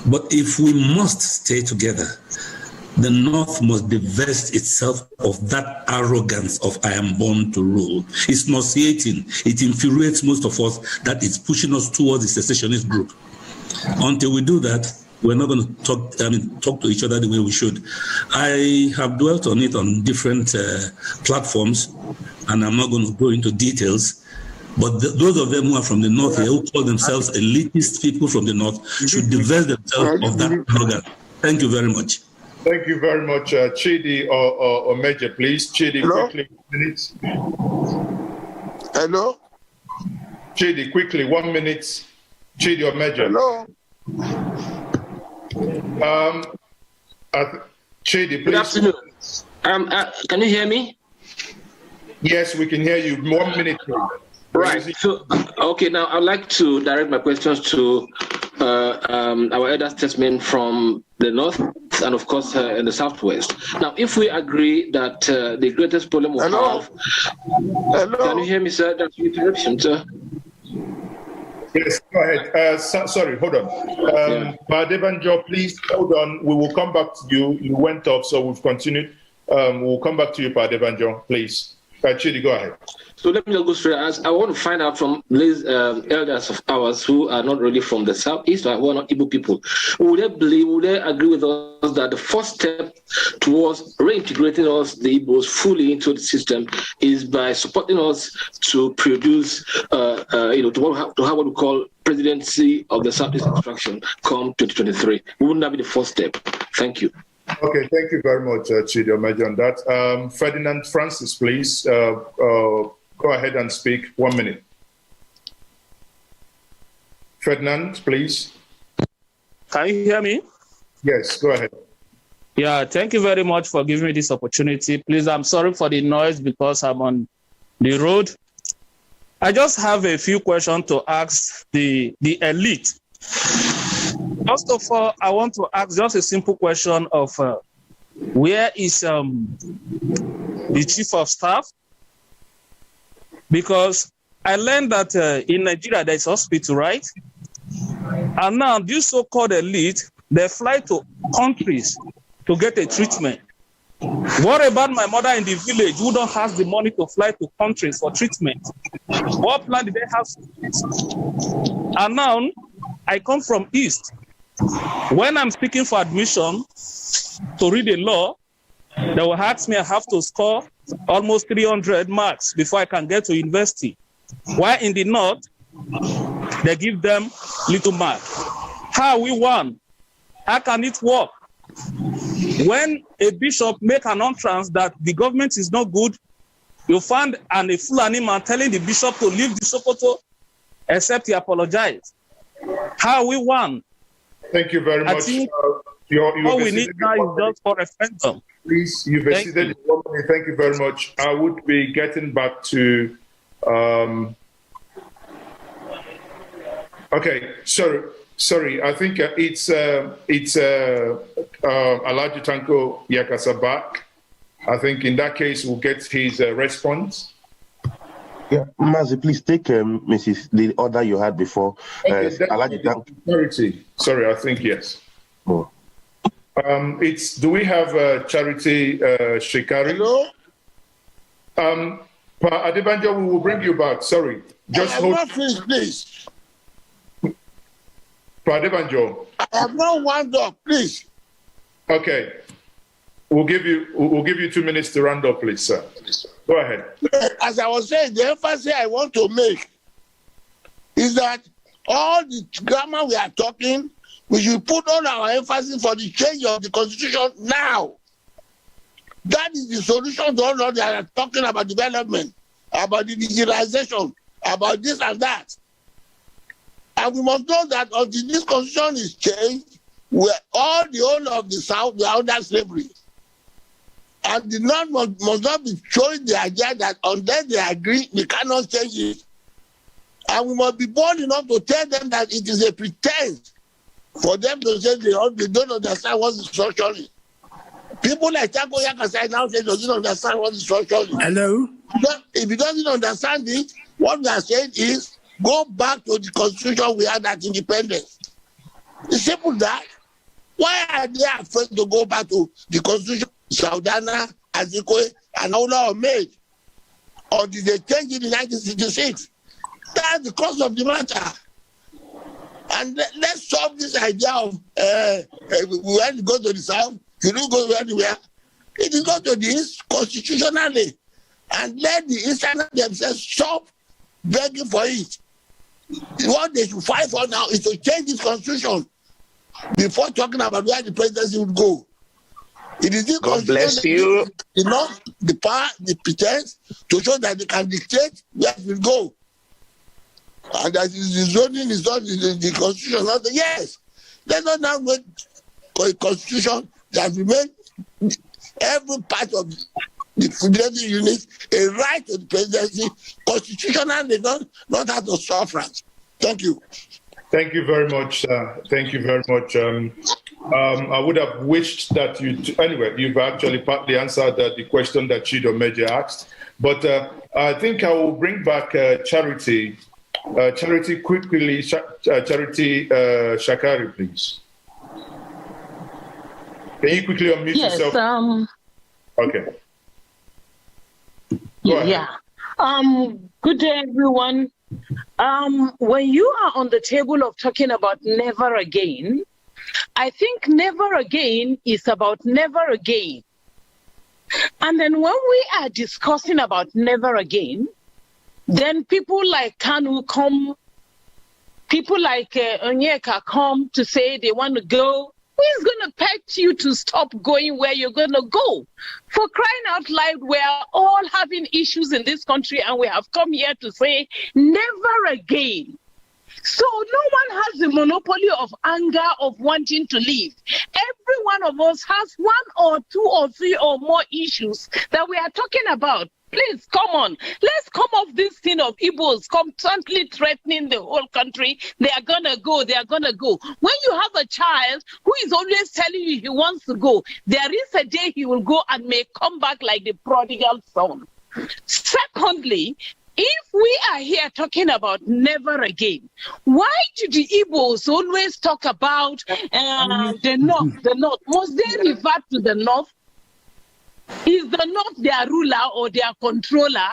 [SPEAKER 21] But if we must stay together, the North must divest itself of that arrogance of I am born to rule. It's nauseating. It infuriates most of us that it's pushing us towards the secessionist group. Until we do that, we're not going to talk to each other the way we should. I have dwelt on it on different platforms, and I'm not going to go into details. But those of them who are from the North here, who call themselves elitist people from the North, should divest themselves of that arrogance. Thank you very much.
[SPEAKER 5] Thank you very much. Chidi or Major, please. Chidi,
[SPEAKER 8] Hello?
[SPEAKER 5] quickly, 1 minute.
[SPEAKER 8] Hello?
[SPEAKER 5] Chidi, quickly, 1 minute. Chidi or Major.
[SPEAKER 8] Hello?
[SPEAKER 5] Chidi, please.
[SPEAKER 22] Good afternoon. Can you hear me?
[SPEAKER 5] Yes, we can hear you. 1 minute, please.
[SPEAKER 22] Right. So, okay, now I'd like to direct my questions to our elder statesmen from the North and, of course, in the Southwest. Now, if we agree that the greatest problem we have... Hello? Can you hear me, sir? That's an interruption, sir.
[SPEAKER 5] Yes, go ahead. Sorry, hold on. Adebanjo, please hold on. We will come back to you. You went off, so we've continued. We'll come back to you, Adebanjo, please. Chidi, go ahead. So
[SPEAKER 22] let me just go straight. I want to find out from these elders of ours who are not really from the Southeast or who are not Igbo people. Would they agree with us that the first step towards reintegrating us, the Igbos, fully into the system is by supporting us to produce, to have what we call presidency of the Southeast Extraction come 2023? Wouldn't that be the first step? Thank you.
[SPEAKER 5] Okay, thank you very much, Chidi Omeje, on that. Ferdinand Francis, please. Go ahead and speak. 1 minute. Ferdinand, please.
[SPEAKER 23] Can you hear me?
[SPEAKER 5] Yes, go ahead.
[SPEAKER 23] Yeah, thank you very much for giving me this opportunity. Please, I'm sorry for the noise because I'm on the road. I just have a few questions to ask the elite. First of all, I want to ask just a simple question of where is the chief of staff? Because I learned that in Nigeria, there's hospital, right? And now this so-called elite, they fly to countries to get a treatment. What about my mother in the village who don't have the money to fly to countries for treatment? What plan did they have? And now I come from East. When I'm speaking for admission to read a law, they will ask me I have to score almost 300 marks before I can get to university. While in the North, they give them little mark. How we won? How can it work? When a bishop make an utterance that the government is not good, you find a Fulani man telling the bishop to leave the Sokoto except he apologized. How we won?
[SPEAKER 5] Thank you very much.
[SPEAKER 23] All we need now is just for referendum.
[SPEAKER 5] Please, you've exceeded 1 minute. Thank you very much. I would be getting back to. Okay, sorry. I think it's Alhaji Tanko Yakasa back. I think in that case we'll get his response.
[SPEAKER 4] Yeah, Mazi, please take the order you had before.
[SPEAKER 5] Sorry, I think yes.
[SPEAKER 4] Oh.
[SPEAKER 5] Do we have Charity Shikari?
[SPEAKER 8] Hello?
[SPEAKER 5] Pa Adebanjo, we will bring you back. Sorry. Just hold.
[SPEAKER 8] Not finished, please.
[SPEAKER 5] Pa Adebanjo.
[SPEAKER 8] I have not wound up, please.
[SPEAKER 5] Okay. We'll give you 2 minutes to round up, please, sir. Go ahead.
[SPEAKER 8] As I was saying, the emphasis I want to make is that all the grammar we are talking, we should put all our emphasis for the change of the constitution now. That is the solution to all of that are talking about development, about the digitalization, about this and that. And we must know that until this constitution is changed, all the whole of the South, we are under slavery. And the North must not be showing the idea that unless they agree, we cannot change it. And we must be bold enough to tell them that it is a pretense for them to say they don't understand what the structure is. People like Tanko Yakasai now say they don't understand what the structure is.
[SPEAKER 10] Hello?
[SPEAKER 8] If he doesn't understand it, what we are saying is go back to the constitution we had at independence. It's simple that. Why are they afraid to go back to the constitution Saudana, Azikwe, and Ola made? Or did they change it in 1966? That's the cause of the matter. And let's solve this idea of when you go to the South, you don't go anywhere. It is go to this constitutionally. And let the Easterners themselves stop begging for it. What they should fight for now is to change this constitution before talking about where the presidency would go. It is this
[SPEAKER 1] God bless you.
[SPEAKER 8] The power, the pretense to show that they can dictate where it will go. And that is the zoning is not the constitution. Not yes. Let us now make a constitution that will make every part of the federal unit a right to the presidency, constitutionally, not out of suffrage. Thank you.
[SPEAKER 5] Thank you very much. Thank you very much. I would have wished that anyway, you've actually partly answered the question that Chido Meji asked. But I think I will bring back Charity. Charity, quickly, Charity Shakari, please. Can you quickly unmute yourself? Okay.
[SPEAKER 3] Yeah. Good day, everyone. When you are on the table of talking about never again, I think never again is about never again. And then when we are discussing about never again, then people like Kanu come, people like Onyeka come to say they want to go. Who is going to peg you to stop going where you're going to go? For crying out loud, we are all having issues in this country, and we have come here to say never again. So no one has the monopoly of anger, of wanting to leave. Every one of us has 1 or 2 or 3 or more issues that we are talking about. Please, come on. Let's come off this thing of Igbos constantly threatening the whole country. They are going to go. They are going to go. When you have a child who is always telling you he wants to go, there is a day he will go and may come back like the prodigal son. Secondly, if we are here talking about never again, why do the Igbos always talk about the North? The North. Must they revert to the North? Is the North their ruler or their controller?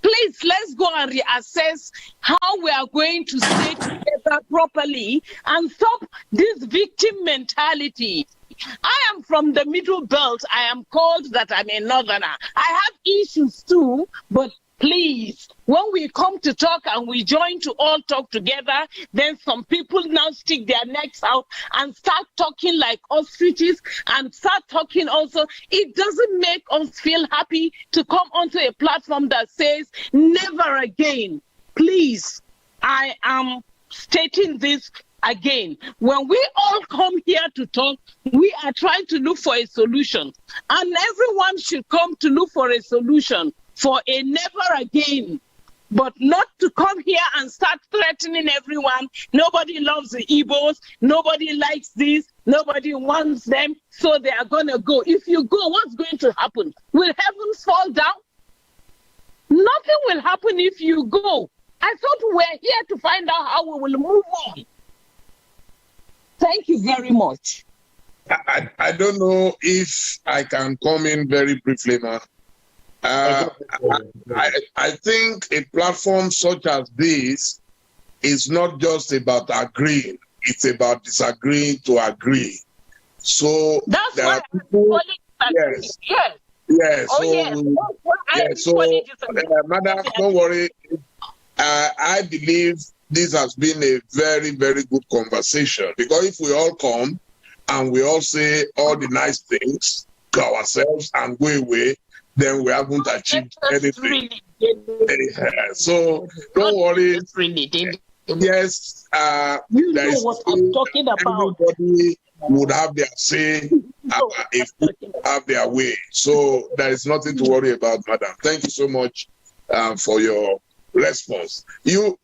[SPEAKER 3] Please, let's go and reassess how we are going to stay together properly and stop this victim mentality. I am from the Middle Belt. I am called that I'm a Northerner. I have issues too, but please, when we come to talk and we join to all talk together, then some people now stick their necks out and start talking like ostriches and start talking also. It doesn't make us feel happy to come onto a platform that says never again. Please, I am stating this again. When we all come here to talk, we are trying to look for a solution, and everyone should come to look for a solution for a never again, but not to come here and start threatening everyone. Nobody loves the Igbos, nobody likes this, nobody wants them, so they are going to go. If you go, what's going to happen? Will heavens fall down? Nothing will happen if you go. I thought we were here to find out how we will move on. Thank you very much.
[SPEAKER 6] I don't know if I can come in very briefly now. I think a platform such as this is not just about agreeing, it's about disagreeing to agree. So
[SPEAKER 3] that's
[SPEAKER 6] there
[SPEAKER 3] why
[SPEAKER 6] are people, yes. Madam, don't worry. I believe this has been a very, very good conversation, because if we all come and we all say all the nice things to ourselves and go away, then we haven't achieved anything. So don't worry. Yes,
[SPEAKER 3] you know what I'm talking about.
[SPEAKER 6] Everybody would have their say if they have their way. So there is nothing to worry about, madam. Thank you so much for your response. You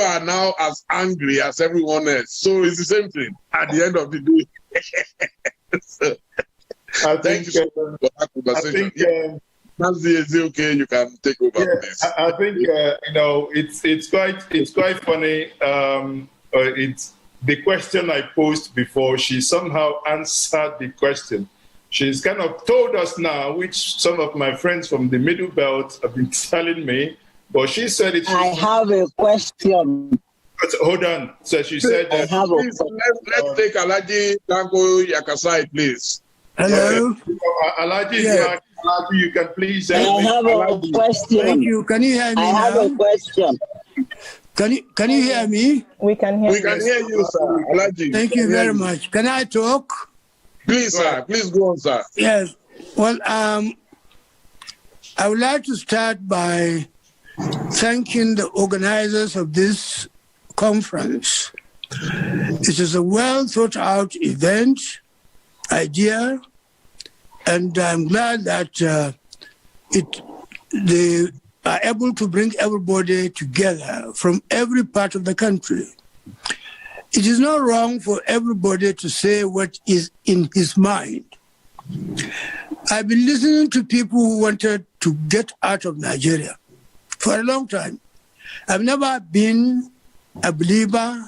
[SPEAKER 6] are now as angry as everyone else. So it's the same thing at the end of the day. So, thank you so much for that conversation. Is it okay? You can take over this.
[SPEAKER 5] I think it's quite funny. It's the question I posed before. She somehow answered the question. She's kind of told us now, which some of my friends from the Middle Belt have been telling me. But she said it.
[SPEAKER 1] I have a question.
[SPEAKER 5] Hold on. So she said.
[SPEAKER 6] Let's take Alaji Tanko Yakasai, please.
[SPEAKER 10] Hello.
[SPEAKER 5] Alaji, yes. Alaji, you can please.
[SPEAKER 1] I have a question.
[SPEAKER 10] Thank you. Can you hear me?
[SPEAKER 1] I have a question.
[SPEAKER 10] Can you hear me?
[SPEAKER 2] We can hear you.
[SPEAKER 6] We can hear you, sir. Alaji.
[SPEAKER 10] Thank you very much. Can I talk?
[SPEAKER 6] Please, sir. Please go on, sir.
[SPEAKER 10] Yes. Well, I would like to start by thanking the organizers of this conference. It is a well thought out event, idea, and I'm glad that they are able to bring everybody together from every part of the country. It is not wrong for everybody to say what is in his mind. I've been listening to people who wanted to get out of Nigeria for a long time. I've never been a believer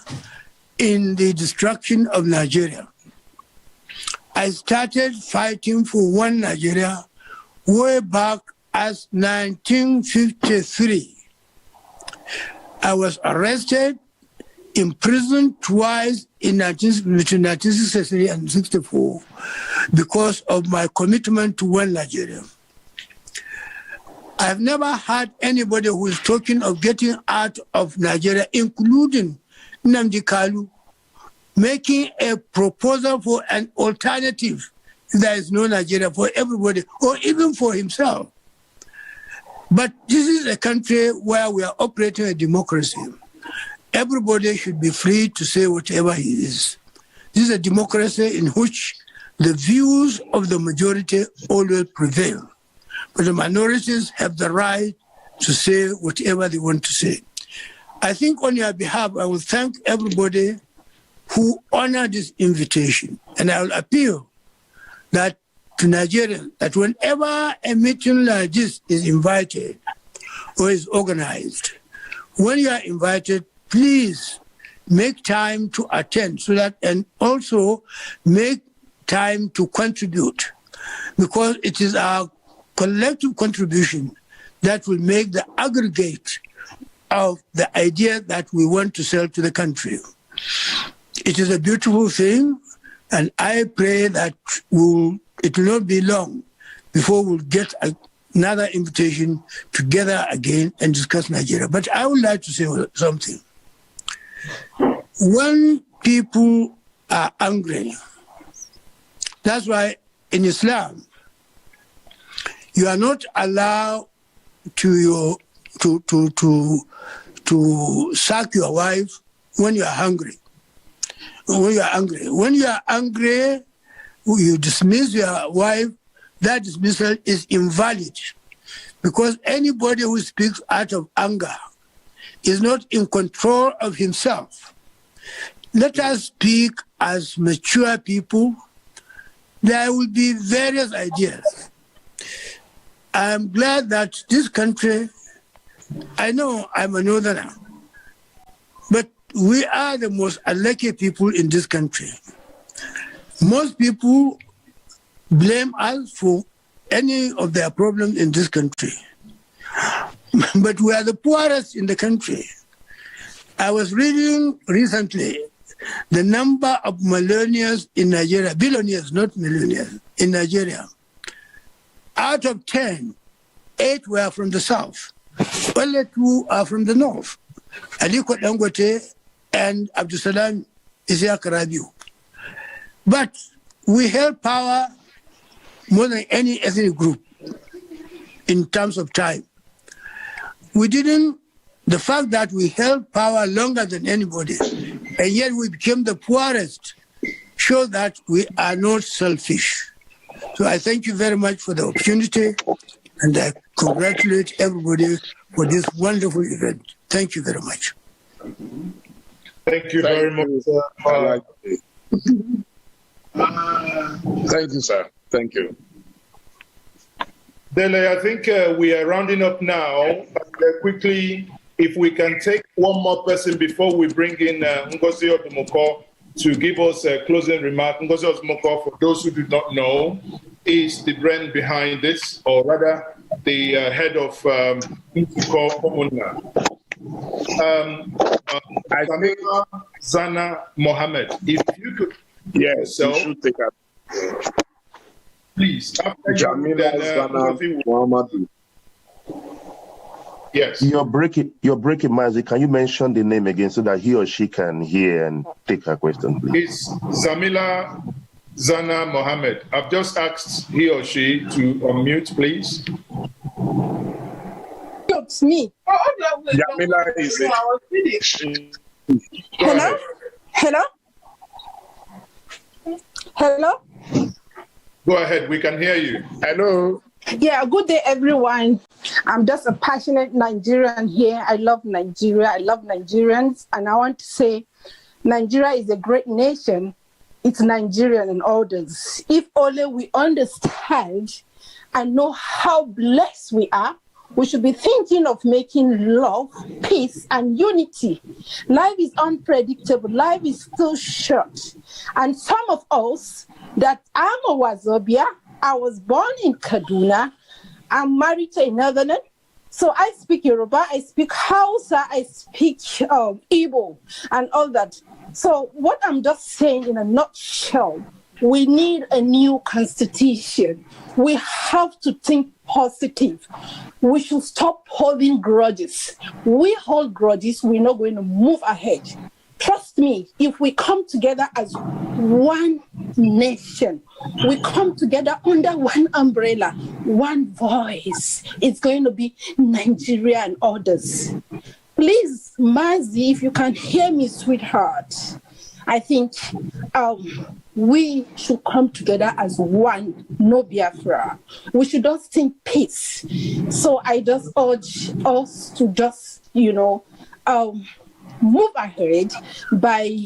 [SPEAKER 10] in the destruction of Nigeria. I started fighting for one Nigeria way back as 1953. I was arrested, imprisoned twice in between 1963 and 1964 because of my commitment to one Nigeria. I've never heard anybody who is talking of getting out of Nigeria, including Nnamdi Kanu, making a proposal for an alternative. There is no Nigeria for everybody, or even for himself. But this is a country where we are operating a democracy. Everybody should be free to say whatever he is. This is a democracy in which the views of the majority always prevail. But the minorities have the right to say whatever they want to say. I think on your behalf, I will thank everybody who honored this invitation. And I will appeal that to Nigerians, that whenever a meeting like this is invited or is organized, when you are invited, please make time to attend and also make time to contribute, because it is our collective contribution that will make the aggregate of the idea that we want to sell to the country. It is a beautiful thing, and I pray that it will not be long before we'll get another invitation to gather again and discuss Nigeria. But I would like to say something. When people are angry, that's why in Islam, you are not allowed to sack your wife when you are hungry. When you are angry, you dismiss your wife. That dismissal is invalid, because anybody who speaks out of anger is not in control of himself. Let us speak as mature people. There will be various ideas. I am glad that this country, I know I'm a northerner, but we are the most unlucky people in this country. Most people blame us for any of their problems in this country. But we are the poorest in the country. I was reading recently the number of millionaires in Nigeria, billionaires, not millionaires, in Nigeria. Out of 10, 8 were from the south. Only 2 are from the north. Aliko Dangote and Abdusalam Isiaq Rabiu. But we held power more than any ethnic group in terms of time. The fact that we held power longer than anybody, and yet we became the poorest, shows that we are not selfish. So I thank you very much for the opportunity, and I congratulate everybody for this wonderful event. Thank you very much.
[SPEAKER 5] Thank you very much.
[SPEAKER 6] Thank you, sir. Thank you.
[SPEAKER 5] Dele, I think we are rounding up now. Quickly, if we can take one more person before we bring in Ngozi Odumoko to give us a closing remark. Ngozi Odumoko, for those who do not know, is the brain behind this, or rather, the head of Ntuko Komuna. Zana Mohammed, if you could,
[SPEAKER 6] yes, so you should take a
[SPEAKER 5] please.
[SPEAKER 6] Jamila Zana Mohammed.
[SPEAKER 5] Yes.
[SPEAKER 4] You're breaking, Mazi. Can you mention the name again so that he or she can hear and take her question, please?
[SPEAKER 5] It's Zamila Zana Mohammed. I've just asked he or she to unmute, please.
[SPEAKER 2] It's me.
[SPEAKER 6] Jamila is it.
[SPEAKER 2] Hello? Hello? Hello?
[SPEAKER 5] Go ahead, we can hear you.
[SPEAKER 6] Hello.
[SPEAKER 2] Yeah, good day, everyone. I'm just a passionate Nigerian here. I love Nigeria. I love Nigerians. And I want to say Nigeria is a great nation. It's Nigerian and others. If only we understand and know how blessed we are, we should be thinking of making love, peace, and unity. Life is unpredictable. Life is still short. And some of us that I'm a Wazobia, I was born in Kaduna. I'm married to a northerner. So I speak Yoruba, I speak Hausa, I speak Igbo, and all that. So what I'm just saying in a nutshell, we need a new constitution. We have to think positive. We should stop holding grudges. We hold grudges, we're not going to move ahead. Trust me, if we come together as one nation, we come together under one umbrella, one voice, it's going to be Nigeria and others. Please, Mazi, if you can hear me, sweetheart, I think we should come together as one, no Biafra. We should just think peace. So I just urge us to just, move ahead by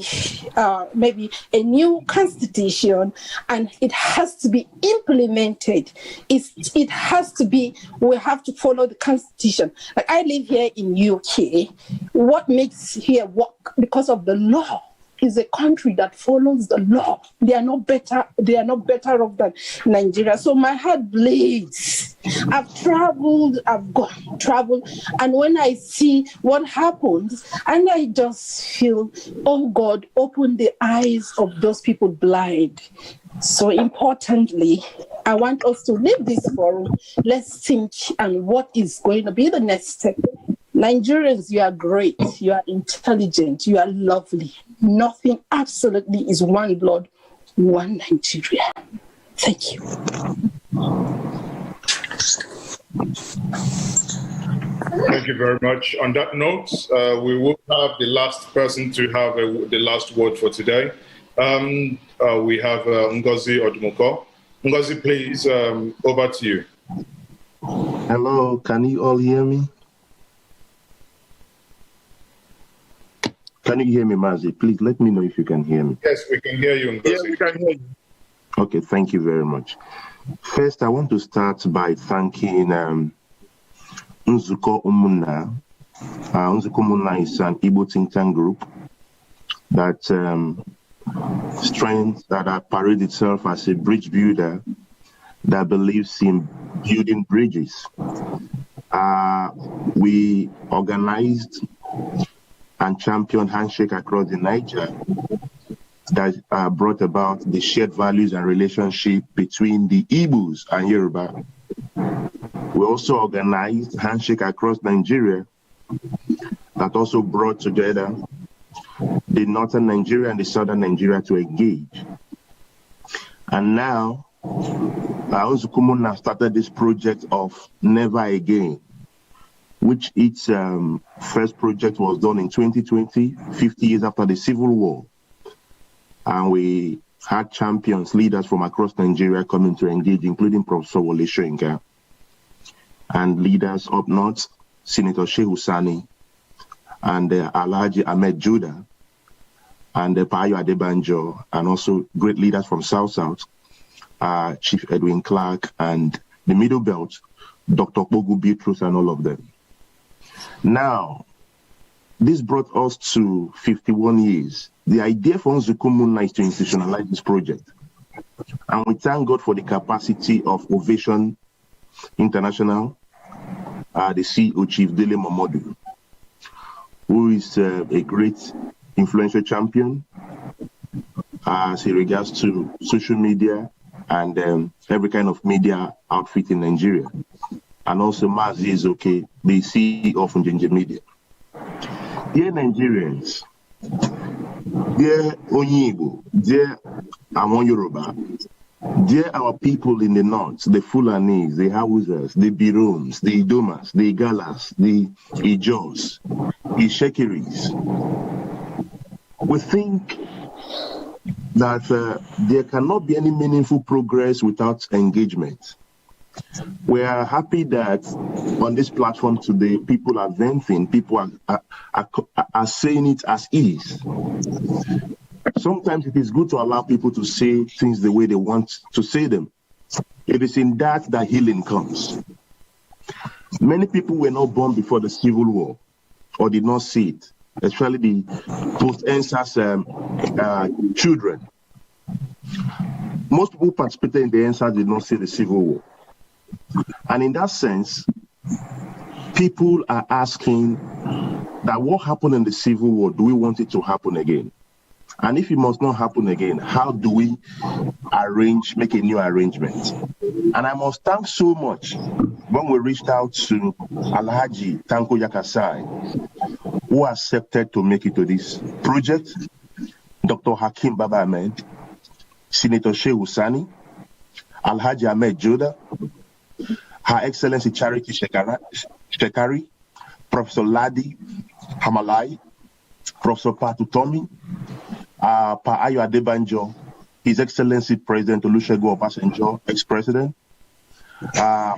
[SPEAKER 2] maybe a new constitution, and it has to be implemented. It has to be, we have to follow the constitution. Like I live here in UK. What makes here work? Because of the law. is a country that follows the law. They are not better off than Nigeria. So my heart bleeds. I've traveled, and when I see what happens, and I just feel, oh God, open the eyes of those people blind. So importantly, I want us to leave this forum. Let's think and what is going to be the next step. Nigerians, you are great, you are intelligent, you are lovely. Nothing absolutely is one blood, one Nigeria. Thank you.
[SPEAKER 5] Thank you very much. On that note, we will have the last person to have the last word for today. We have Ngozi Odumoko. Ngozi, please, over to you.
[SPEAKER 4] Hello, can you all hear me? Can you hear me, Mazi? Please let me know if you can hear me.
[SPEAKER 5] Yes, we can hear you, Ngozi.
[SPEAKER 6] Yeah, we can hear you.
[SPEAKER 4] Okay, thank you very much. First, I want to start by thanking Nzuko Umunna. Nzuko Umunna is an Igbo think tank group that parades itself as a bridge builder that believes in building bridges. We organized and championed Handshake Across the Niger that brought about the shared values and relationship between the Igbos and Yoruba. We also organized Handshake Across Nigeria that also brought together the northern Nigeria and the southern Nigeria to engage. And now, Nzukumuna started this project of Never Again, which its first project was done in 2020, 50 years after the Civil War. And we had champions, leaders from across Nigeria coming to engage, including Professor Wole Soyinka, and leaders up north, Senator Shehu Sani, and Alhaji Ahmed Judah, and Payo Adebanjo, and also great leaders from South, Chief Edwin Clark, and the Middle Belt, Dr. Bogu Beatrice, and all of them. Now, this brought us to 51 years. The idea for Nzukumuna is to institutionalize this project. And we thank God for the capacity of Ovation International, the CEO, Chief Dele Momodu, who is a great influential champion as it regards to social media and every kind of media outfit in Nigeria. And also Mazi Izoke, the CEO of Njenje Media. Dear Nigerians, dear Onyibo, dear Amon Yoruba, dear our people in the north, the Fulanis, the Hausas, the Biroms, the Idomas, the Igalas, the Ijos, the Shekiris, we think that there cannot be any meaningful progress without engagement. We are happy that on this platform today, people are venting, people are saying it as is. Sometimes it is good to allow people to say things the way they want to say them. It is in that healing comes. Many people were not born before the Civil War or did not see it, especially the post-EndSARS children. Most people participated in the EndSARS did not see the Civil War. And in that sense, people are asking that what happened in the Civil War, do we want it to happen again? And if it must not happen again, how do we make a new arrangement? And I must thank so much when we reached out to Alhaji Tanko Yakasai, who accepted to make it to this project, Dr. Hakim Baba Ahmed, Senator Shehu Sani, Alhaji Ahmed Judah, Her Excellency Charity Shekari, Professor Ladi Hamalai, Professor Patu Tomi, Pa Ayo Adebanjo, His Excellency President Olusegun Obasanjo, ex-president,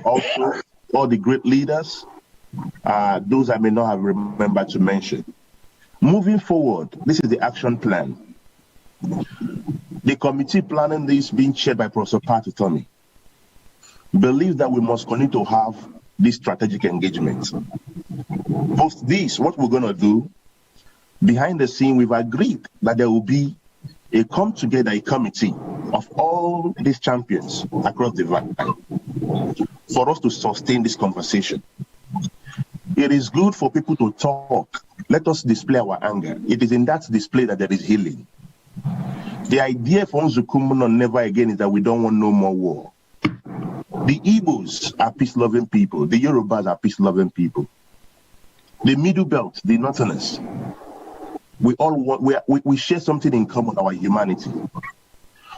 [SPEAKER 4] also all the great leaders, those I may not have remembered to mention. Moving forward, this is the action plan. The committee planning this, being chaired by Professor Patu Tomi, believes that we must continue to have this strategic engagement. Post this, what we're going to do, Behind the scene, we've agreed that there will be a committee of all these champions across the valley for us to sustain this conversation. It is good for people to talk. Let us display our anger. It is in that display that there is healing. The idea for Nzukumuno never again is that we don't want no more war. The Igbos are peace-loving people. The Yorubas are peace-loving people. The Middle Belt, the Northerners, we all want, we share something in common, our humanity.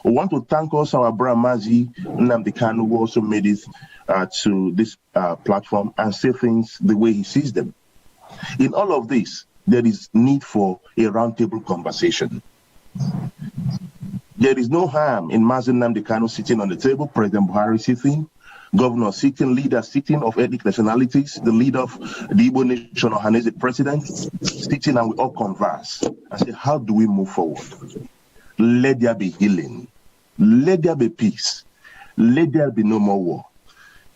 [SPEAKER 4] We want to thank also our brother Mazi Nnamdi Kanu, who also made it to this platform and say things the way he sees them. In all of this, there is need for a roundtable conversation. There is no harm in Mazi Nnamdi Kanu sitting on the table, President Buhari sitting, governor sitting, leaders sitting of ethnic nationalities, the leader of the Igbo nation, Ohaneze president, sitting, and we all converse and say, how do we move forward? Let there be healing. Let there be peace. Let there be no more war.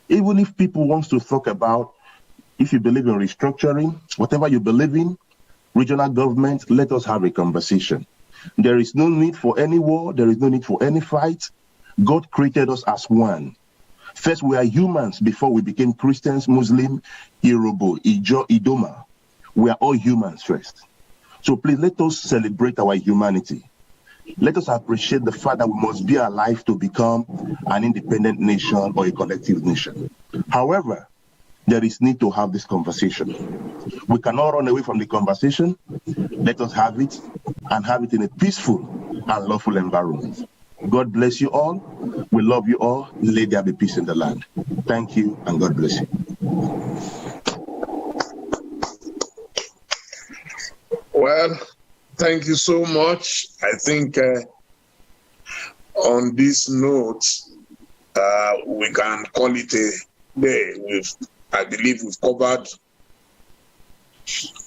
[SPEAKER 4] Even if people want to talk about, if you believe in restructuring, whatever you believe in, regional government, let us have a conversation. There is no need for any war. There is no need for any fight. God created us as one. First, we are humans before we became Christians, Muslim, Yoruba, Ijo, Idoma. We are all humans first. So please let us celebrate our humanity. Let us appreciate the fact that we must be alive to become an independent nation or a collective nation. However, there is need to have this conversation. We cannot run away from the conversation. Let us have it and have it in a peaceful and lawful environment. God bless you all. We love you all. Let there be peace in the land. Thank you, and God bless you.
[SPEAKER 6] Well, thank you so much. I think on this note, we can call it a day. I believe we've covered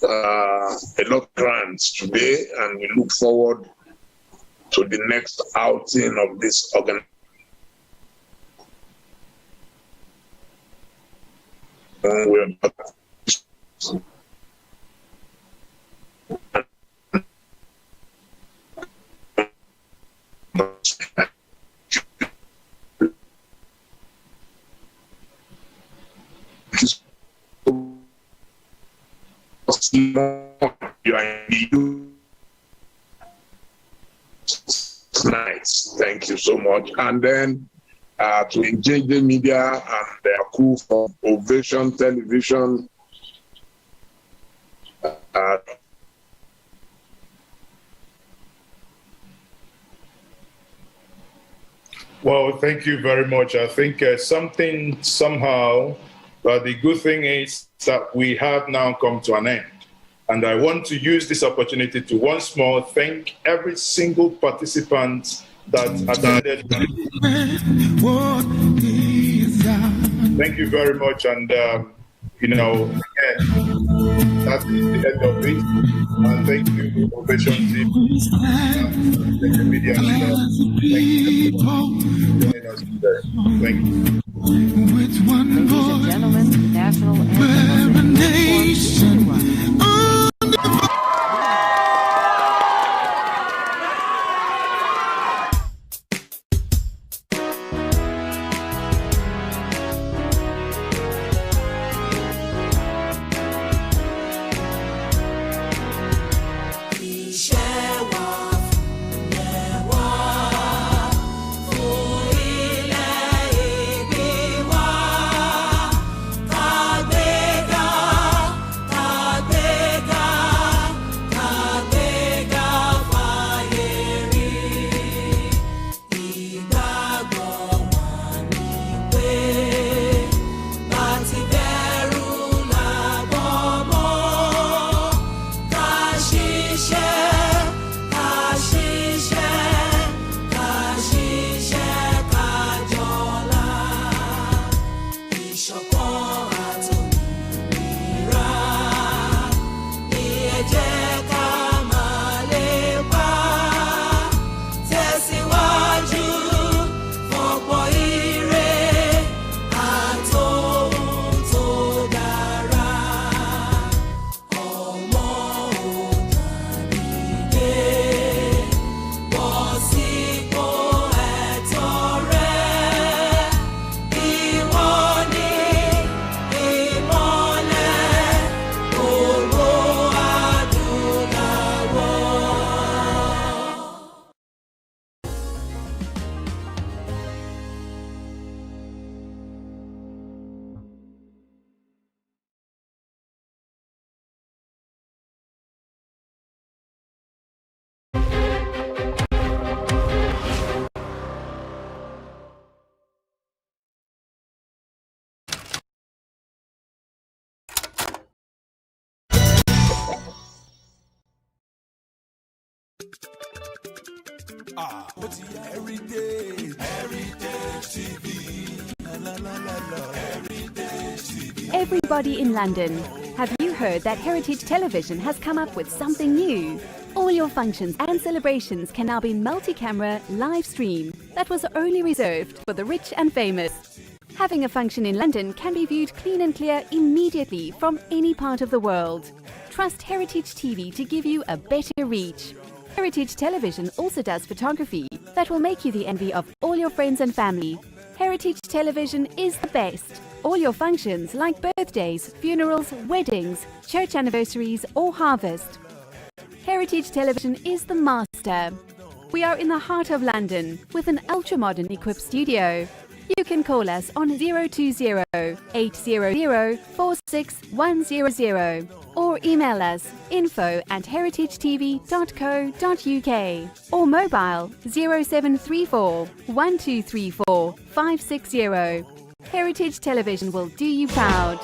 [SPEAKER 6] a lot of grounds today, and we look forward to the next outing of this organization. Nice. Thank you so much. And then to engage the media and their crew from Ovation Television.
[SPEAKER 5] Well, thank you very much. I think somehow, the good thing is that we have now come to an end. And I want to use this opportunity to once more thank every single participant that attended. Thank you very much. And, again, that is the end of this. And thank you, Ovation team. Thank you, media. Thank you for joining us today. Thank you. With one voice, ladies and gentlemen, national anthem.
[SPEAKER 9] Heritage TV. Heritage TV.
[SPEAKER 11] Everybody in London, have you heard that Heritage Television has come up with something new? All your functions and celebrations can now be multi-camera live stream. That was only reserved for the rich and famous. Having a function in London can be viewed clean and clear immediately from any part of the world. Trust Heritage TV to give you a better reach. Heritage Television also does photography that will make you the envy of all your friends and family. Heritage Television is the best. All your functions like birthdays, funerals, weddings, church anniversaries or harvest. Heritage Television is the master. We are in the heart of London with an ultra-modern equipped studio. You can call us on 020-800-46100 or email us info@heritagetv.co.uk or mobile 0734 1234 560. Heritage Television will do you proud.